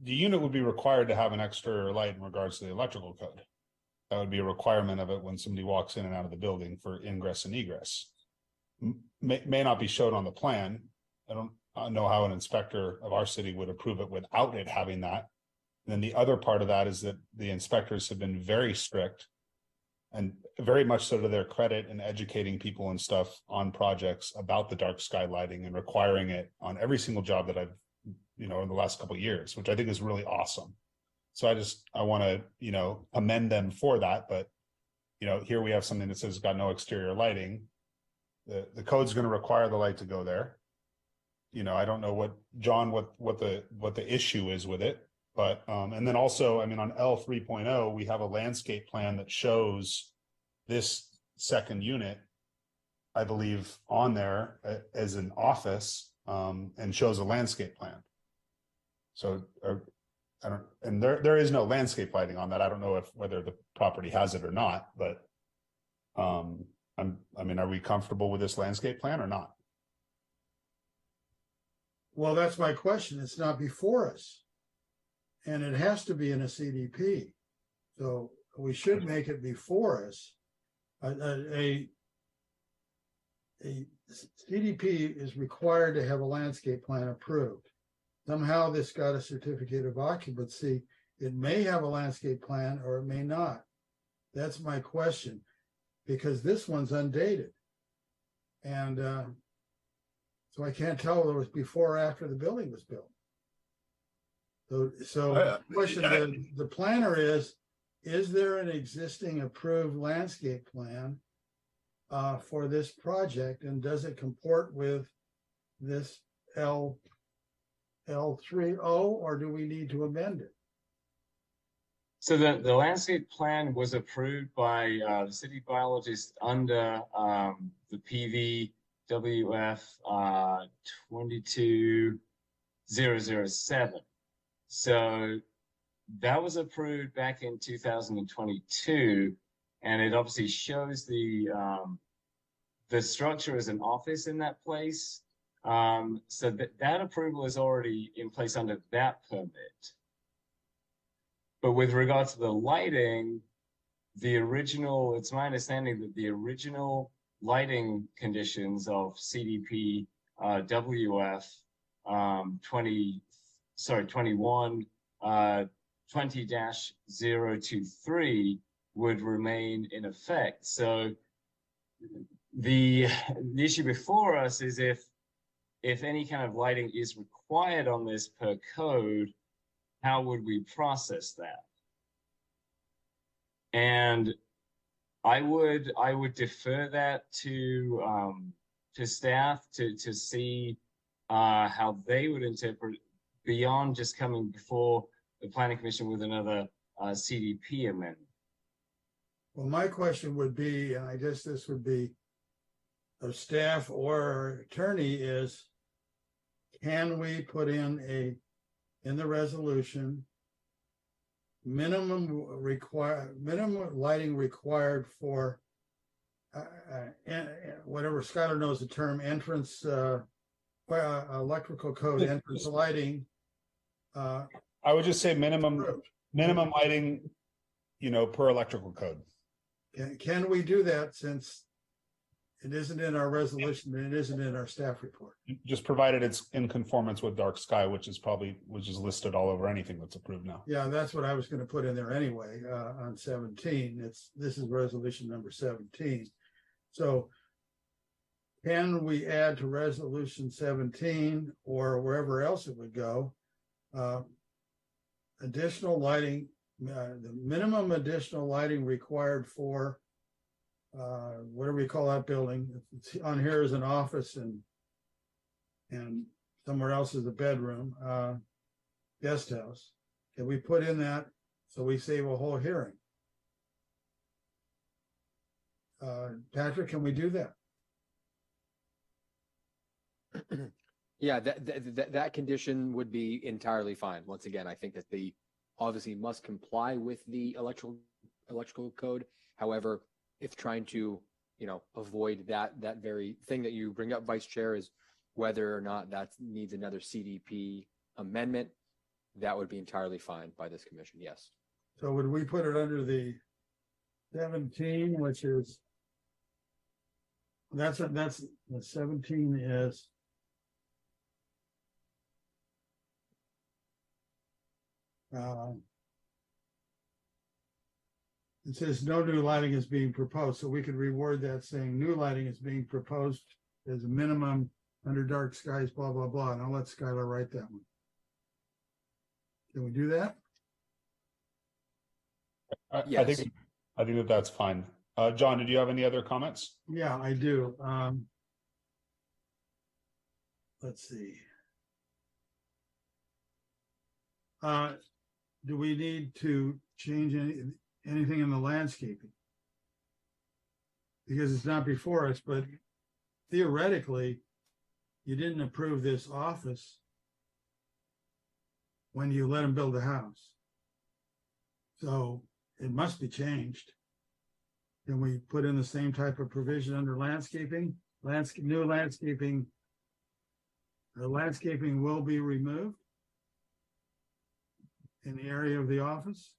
the unit would be required to have an exterior light in regards to the electrical code. That would be a requirement of it when somebody walks in and out of the building for ingress and egress. May not be shown on the plan. I don't know how an inspector of our city would approve it without it having that. And then the other part of that is that the inspectors have been very strict and very much so to their credit in educating people and stuff on projects about the dark sky lighting and requiring it on every single job that I've, in the last couple of years, which I think is really awesome. So I want to, commend them for that. But, here we have something that says it's got no exterior lighting. The code's going to require the light to go there. I don't know what the issue is with it, but, and then also, on L 3.0, we have a landscape plan that shows this second unit, I believe, on there as an office, and shows a landscape plan. So, and there is no landscape lighting on that. I don't know whether the property has it or not, but, are we comfortable with this landscape plan or not? Well, that's my question. It's not before us. And it has to be in a CDP. So we should make it before us. A CDP is required to have a landscape plan approved. Somehow this got a certificate of occupancy. It may have a landscape plan or it may not. That's my question, because this one's undated. And so I can't tell whether it was before or after the building was built. So the question to the planner is there an existing approved landscape plan for this project? And does it comport with this L30, or do we need to amend it? So the landscape plan was approved by the city biologist under the PVWF 22007. So that was approved back in 2022, and it obviously shows the structure as an office in that place. So that approval is already in place under that permit. But with regard to the lighting, it's my understanding that the original lighting conditions of CDP WF 20-023 would remain in effect. So the issue before us is if any kind of lighting is required on this per code, how would we process that? And I would defer that to staff to see how they would interpret beyond just coming before the Planning Commission with another CDP amendment. Well, my question would be, and I guess this would be of staff or attorney, is can we put in the resolution minimum lighting required for whatever Skylar knows the term, entrance electrical code entrance lighting. I would just say minimum lighting, per electrical code. Can we do that, since it isn't in our resolution and it isn't in our staff report? Just provided it's in conformance with dark sky, which is listed all over anything that's approved now. Yeah, that's what I was going to put in there anyway, on 17. This is resolution number 17. So can we add to resolution 17 or wherever else it would go, additional lighting, the minimum additional lighting required for whatever you call that building? It's on here is an office and somewhere else is a bedroom, guest house. Can we put in that so we save a whole hearing? Patrick, can we do that? Yeah, that condition would be entirely fine. Once again, I think that the obviously must comply with the electrical code. However, if trying to, avoid that very thing that you bring up, Vice Chair, is whether or not that needs another CDP amendment, that would be entirely fine by this commission. Yes. So would we put it under the 17, which is that's the 17 is it says no new lighting is being proposed, so we could reword that saying new lighting is being proposed as a minimum under dark skies, blah, blah, blah. And I'll let Skylar write that one. Can we do that? Yes. I think that's fine. John, did you have any other comments? Yeah, I do. Let's see. Do we need to change anything in the landscaping? Because it's not before us, but theoretically, you didn't approve this office when you let them build a house. So it must be changed. Can we put in the same type of provision under landscaping? New landscaping, the landscaping will be removed in the area of the office?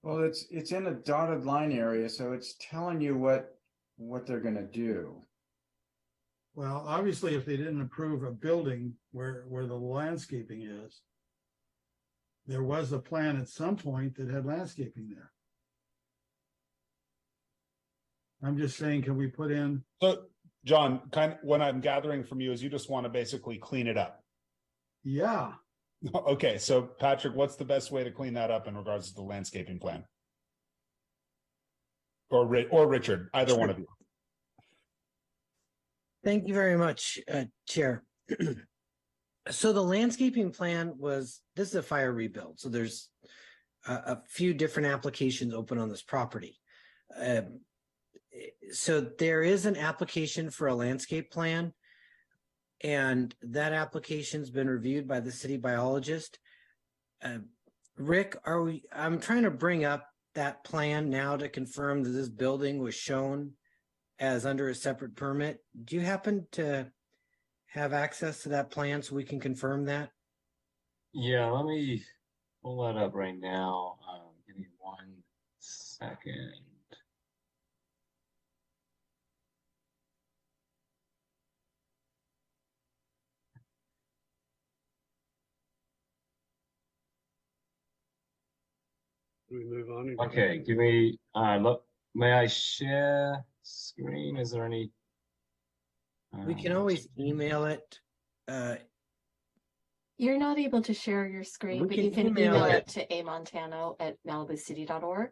Well, it's in a dotted line area, so it's telling you what they're gonna do. Well, obviously, if they didn't approve a building where the landscaping is, there was a plan at some point that had landscaping there. I'm just saying, can we put in? So, John, kind of what I'm gathering from you is you just want to basically clean it up. Yeah. Okay, so Patrick, what's the best way to clean that up in regards to the landscaping plan? Or Richard, either one of you. Thank you very much, Chair. So the landscaping plan this is a fire rebuild. So there's a few different applications open on this property. So there is an application for a landscape plan, and that application's been reviewed by the city biologist. Rick, I'm trying to bring up that plan now to confirm that this building was shown as under a separate permit. Do you happen to have access to that plan so we can confirm that? Yeah, let me pull that up right now. Give me 1 second. We move on. Okay, give me, look, may I share screen? Is there any? We can always email it. You're not able to share your screen, but you can email it to amontano@malibucity.org.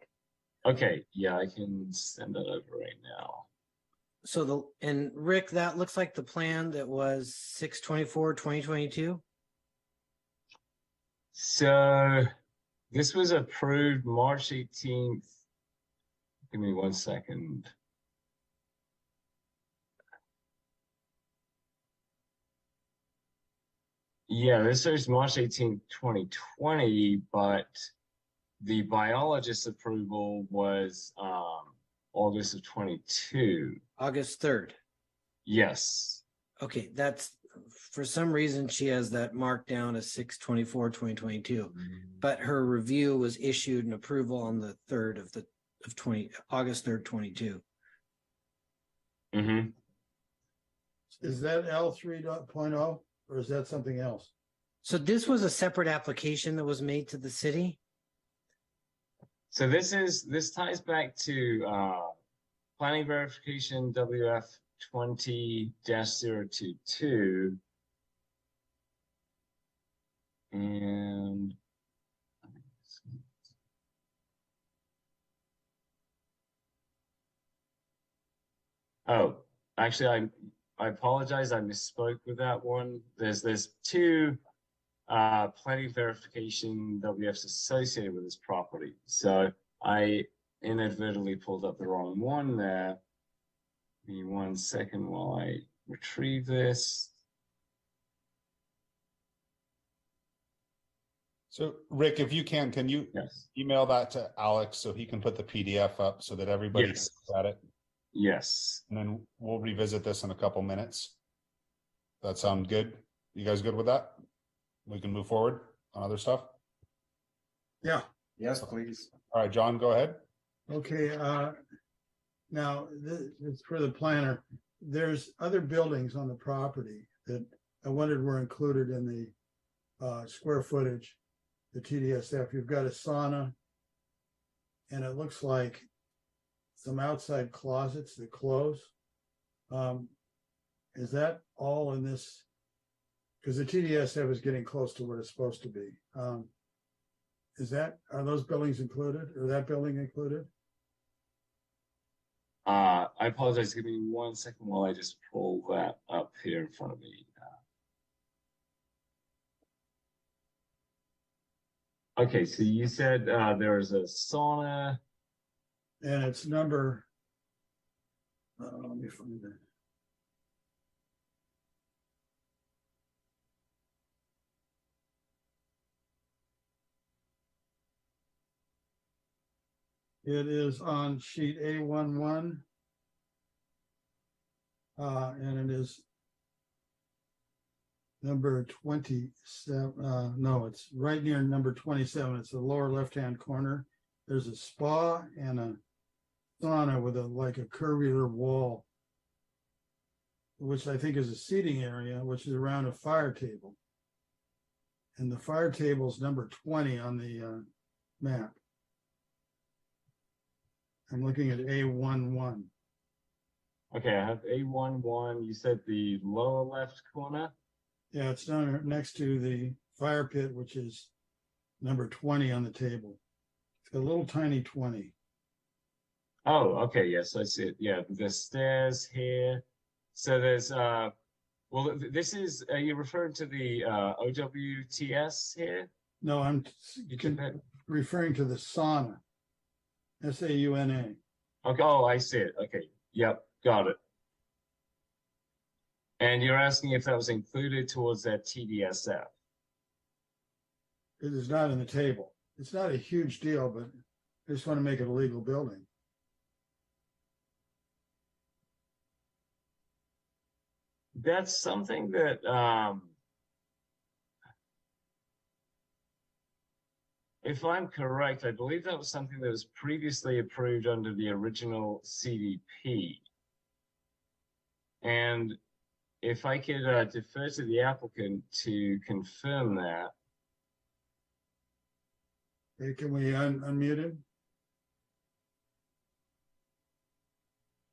Okay, yeah, I can send that over right now. So and Rick, that looks like the plan that was 6/24/2022. So this was approved March 18th. Give me 1 second. Yeah, this is March 18th, 2020, but the biologist's approval was August of 22. August 3rd. Yes. Okay, that's for some reason she has that marked down as 6/24/2022, but her review was issued and approval on the 3rd of August 3rd, 22. Mm-hmm. Is that L3.0 or is that something else? So this was a separate application that was made to the city. So this ties back to planning verification WF 20-022 and actually I apologize, I misspoke with that one. There's two planning verification WFs associated with this property. So I inadvertently pulled up the wrong one there. Give me 1 second while I retrieve this. So Rick, if you can you email that to Alex so he can put the PDF up so that everybody Yes. looks at it? Yes. And then we'll revisit this in a couple minutes. That sound good? You guys good with that? We can move forward on other stuff? Yeah. Yes, please. All right, John, go ahead. Okay, now it's for the planner. There's other buildings on the property that I wondered were included in the square footage, the TDSF. You've got a sauna, and it looks like some outside closets that close. Is that all in this? Because the TDSF is getting close to what it's supposed to be. Are those buildings included, or that building included? I apologize. Give me 1 second while I just pull that up here in front of me. Okay, so you said there's a sauna. And it's number, let me find it. It is on sheet A11. And it is number 27. No, it's right near number 27. It's the lower left-hand corner. There's a spa and a sauna with like a curvular wall, which I think is a seating area, which is around a fire table. And the fire table is number 20 on the map. I'm looking at A11. Okay, I have A11. You said the lower left corner? Yeah, it's down next to the fire pit, which is number 20 on the table. It's a little tiny 20. Oh, okay, yes, I see it. Yeah, the stairs here. So there's well, this is, are you referring to the OWTS here? No, I'm referring to the sauna. SAUNA. Okay, oh, I see it. Okay, yep, got it. And you're asking if that was included towards that TDSF? It is not in the table. It's not a huge deal, but I just want to make it a legal building. That's something that if I'm correct, I believe that was something that was previously approved under the original CDP. And if I could defer to the applicant to confirm that. Hey, can we unmute him?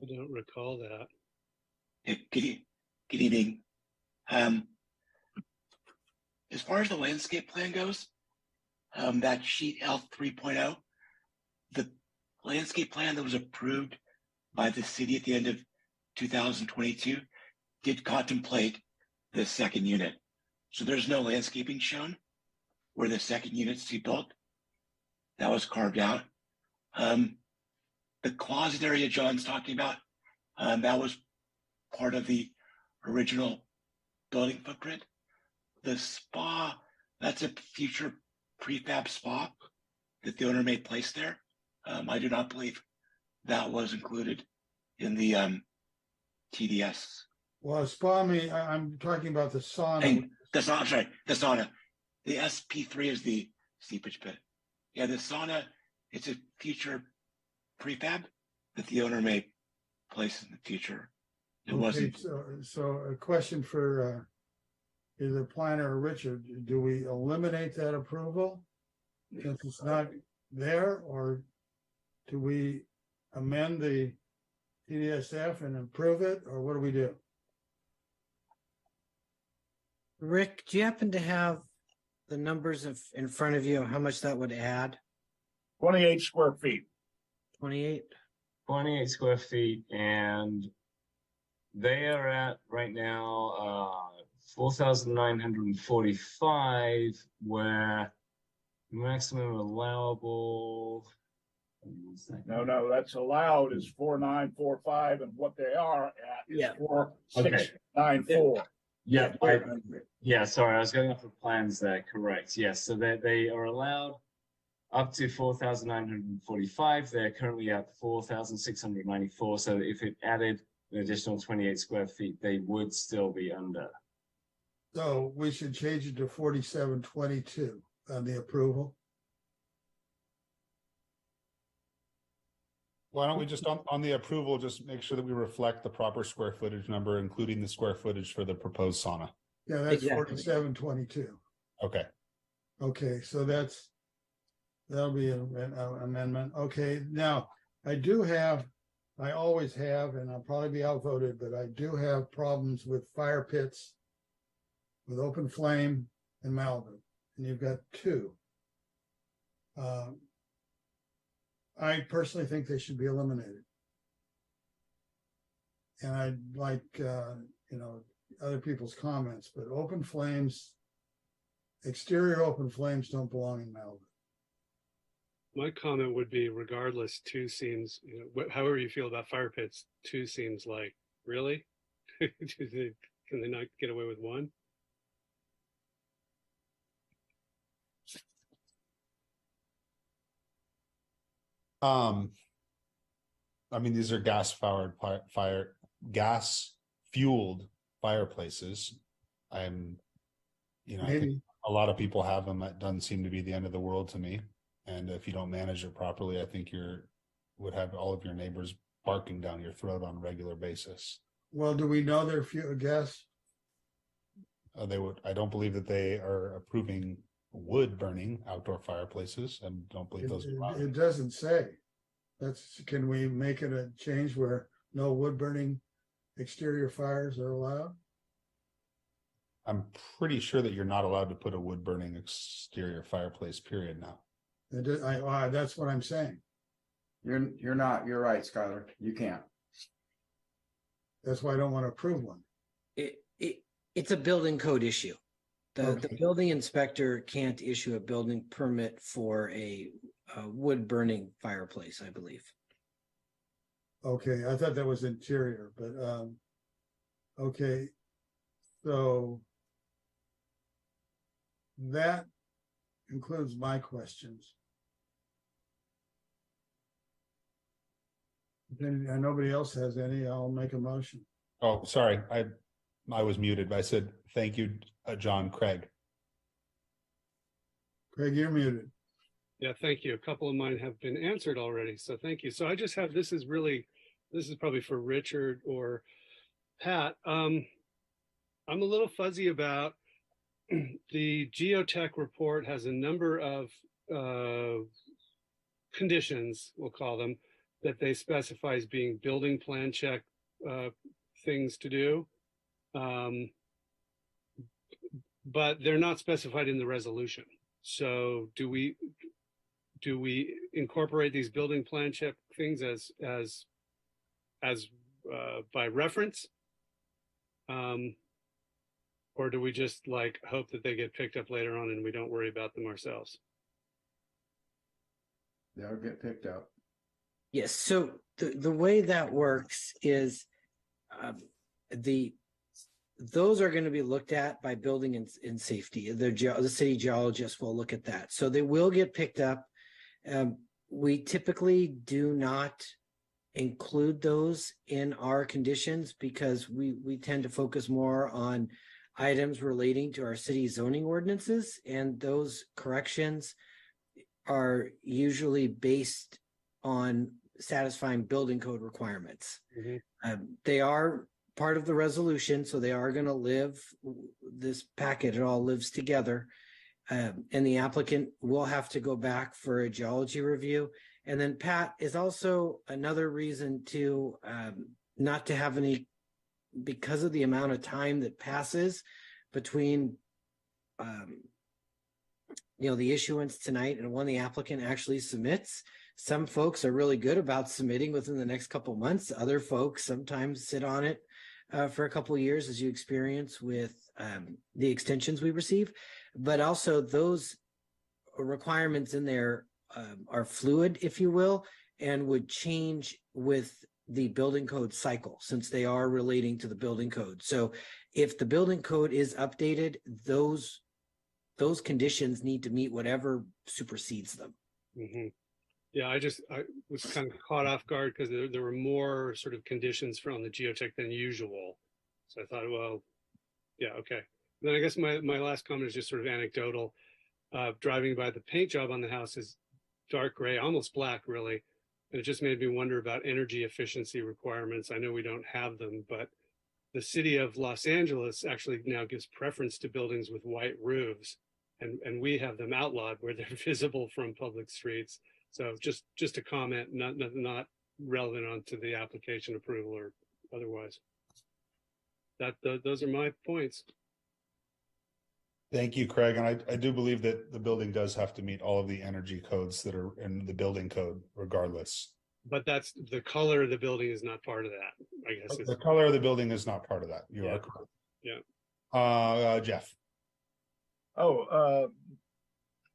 I don't recall that. Good evening. As far as the landscape plan goes, that sheet L 3.0, the landscape plan that was approved by the city at the end of 2022 did contemplate the second unit. So there's no landscaping shown where the second unit's to be built. That was carved out. The closet area John's talking about, that was part of the original building footprint. The spa, that's a future prefab spa that the owner may place there. I do not believe that was included in the TDS. Well, spa I'm talking about the sauna. And the sauna, I'm sorry, the sauna. The SP3 is the seepage pit. Yeah, the sauna, it's a future prefab that the owner may place in the future. It wasn't. So a question for either planner or Richard, do we eliminate that approval since it's not there, or do we amend the TDSF and improve it, or what do we do? Rick, do you happen to have the numbers in front of you, how much that would add? 28 square feet. 28? 28 square feet, and they are at right now 4,945, where maximum allowable No, that's allowed is 4945, and what they are at is Yeah. 4694. Yeah, sorry, I was going off the plans there, correct. Yes, so they are allowed up to 4,945. They're currently at 4,694. So if it added an additional 28 square feet, they would still be under. So we should change it to 4722 on the approval. Why don't we just on the approval, just make sure that we reflect the proper square footage number, including the square footage for the proposed sauna. Yeah, that's Exactly. 4722. Okay. Okay, so that'll be an amendment. Okay, now I always have, and I'll probably be outvoted, but I do have problems with fire pits with open flame in Malibu, and you've got two. I personally think they should be eliminated. And I'd like, other people's comments, but open flames, exterior open flames don't belong in Malibu. My comment would be, regardless, two seems, however you feel about fire pits, two seems like, really? Can they not get away with one? I mean, these are gas-fueled fireplaces. I think a lot of people have them. That doesn't seem to be the end of the world to me. And if you don't manage it properly, I think would have all of your neighbors barking down your throat on a regular basis. Well, do we know they're gas? They would. I don't believe that they are approving wood burning outdoor fireplaces, and don't believe those are allowed. It doesn't say. Can we make it a change where no wood burning exterior fires are allowed? I'm pretty sure that you're not allowed to put a wood burning exterior fireplace, period, now. That's what I'm saying. You're not. You're right, Skylar. You can't. That's why I don't want to approve one. It's a building code issue. The building inspector can't issue a building permit for a wood burning fireplace, I believe. Okay, I thought that was interior, but okay. So that concludes my questions. If nobody else has any, I'll make a motion. Oh, sorry. I was muted. I said, thank you, John. Craig. Craig, you're muted. Yeah, thank you. A couple of mine have been answered already, so thank you. So I just have, this is probably for Richard or Pat. I'm a little fuzzy about the geotech report has a number of conditions, we'll call them, that they specify as being building plan check things to do. But they're not specified in the resolution. So do we incorporate these building plan check things as by reference? Or do we just hope that they get picked up later on and we don't worry about them ourselves? They'll get picked up. Yes. So the way that works is those are going to be looked at by building and safety. The city geologist will look at that. So they will get picked up. We typically do not include those in our conditions because we tend to focus more on items relating to our city zoning ordinances, and those corrections are usually based on satisfying building code requirements. Mm-hmm. They are part of the resolution, so they are going to live, this packet, it all lives together. And the applicant will have to go back for a geology review. And then Pat is also another reason to not to have any, because of the amount of time that passes between the issuance tonight and when the applicant actually submits. Some folks are really good about submitting within the next couple of months. Other folks sometimes sit on it for a couple of years, as you experience with the extensions we receive. But also those requirements in there are fluid, if you will, and would change with the building code cycle since they are relating to the building code. So if the building code is updated, those conditions need to meet whatever supersedes them. Mhm. Yeah, I was kind of caught off guard because there were more sort of conditions on the geotech than usual. So I thought, well, yeah, okay. And then I guess my last comment is just sort of anecdotal. Driving by, the paint job on the house is dark gray, almost black, really. And it just made me wonder about energy efficiency requirements. I know we don't have them, but the city of Los Angeles actually now gives preference to buildings with white roofs, and we have them outlawed where they're visible from public streets. So just a comment, not relevant onto the application approval or otherwise. Those are my points. Thank you, Craig. And I do believe that the building does have to meet all of the energy codes that are in the building code regardless. But that's the color of the building is not part of that, I guess. The color of the building is not part of that. You Yeah. are correct. Yeah. Jeff.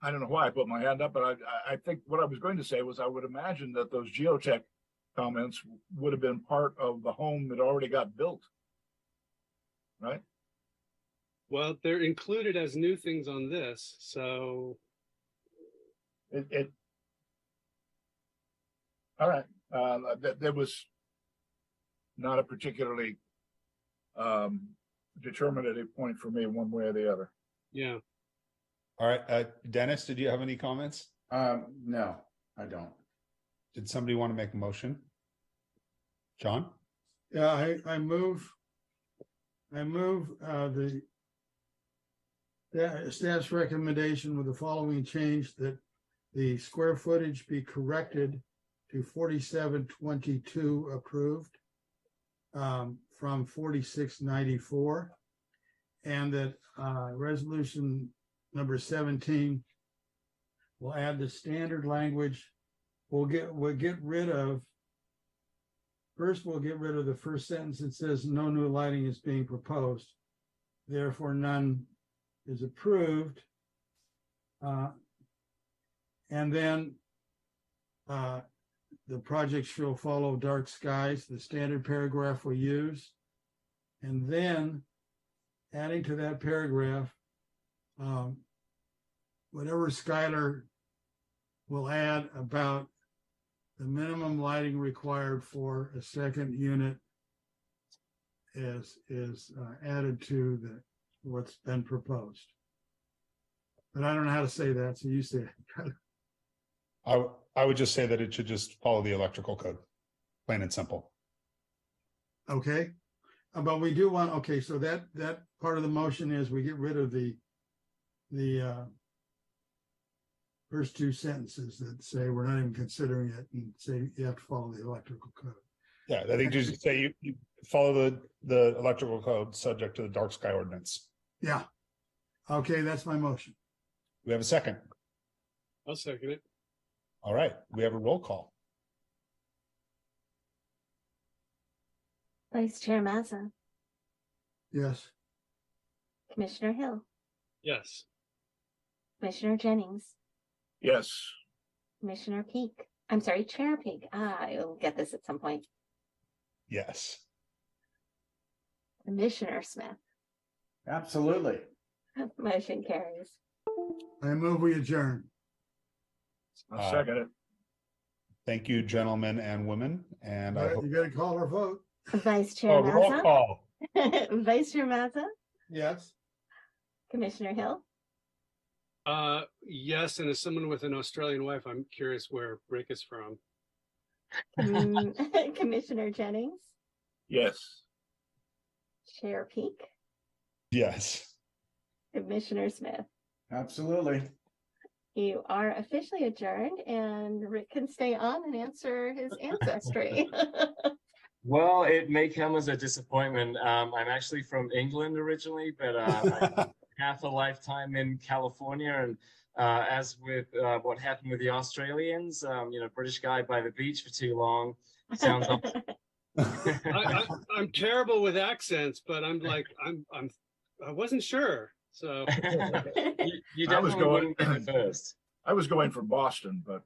I don't know why I put my hand up, but I think what I was going to say was I would imagine that those geotech comments would have been part of the home that already got built. Right? Well, they're included as new things on this, so All right. That was not a particularly determinative point for me one way or the other. yeah. All right. Dennis, did you have any comments? No, I don't. Did somebody want to make a motion? John? Yeah, I move the staff's recommendation with the following change, that the square footage be corrected to 4722 approved from 4694, and that resolution number 17 will add the standard language. We'll get rid of the first sentence that says no new lighting is being proposed, therefore none is approved. And then the project shall follow dark skies, the standard paragraph we use. And then adding to that paragraph, whatever Skylar will add about the minimum lighting required for a second unit is added to what's been proposed. But I don't know how to say that, so you say it. I would just say that it should just follow the electrical code, plain and simple. Okay, but we do want, okay, so that part of the motion is we get rid of the first two sentences that say we're not even considering it, and say you have to follow the electrical code. Yeah, I think just say you follow the electrical code subject to the dark sky ordinance. Yeah. Okay, that's my motion. We have a second. I'll second it. All right, we have a roll call. Vice Chair Mazza, Yes. Commissioner Hill, Yes. Commissioner Jennings, Yes. Commissioner Peak. I'm sorry, Chair Peak. I'll get this at some point. Yes. Commissioner Smith. Absolutely. Motion carries. I move we adjourn. I'll second it. Thank you, gentlemen and women. And I hope. You gotta call or vote. Vice Chair Roll Mazza. call. Vice Chair Mazza, Yes. Commissioner Hill, Yes, and as someone with an Australian wife, I'm curious where Rick is from. Commissioner Jennings, Yes. Chair Peak, Yes. Commissioner Smith. Absolutely. You are officially adjourned, and Rick can stay on and answer his ancestry. Well, it may come as a disappointment. I'm actually from England originally, but I half a lifetime in California. And as with what happened with the Australians, British guy by the beach for too long. Sounds I'm terrible with accents, but I wasn't sure. So you definitely wouldn't be the first. I was going for Boston, but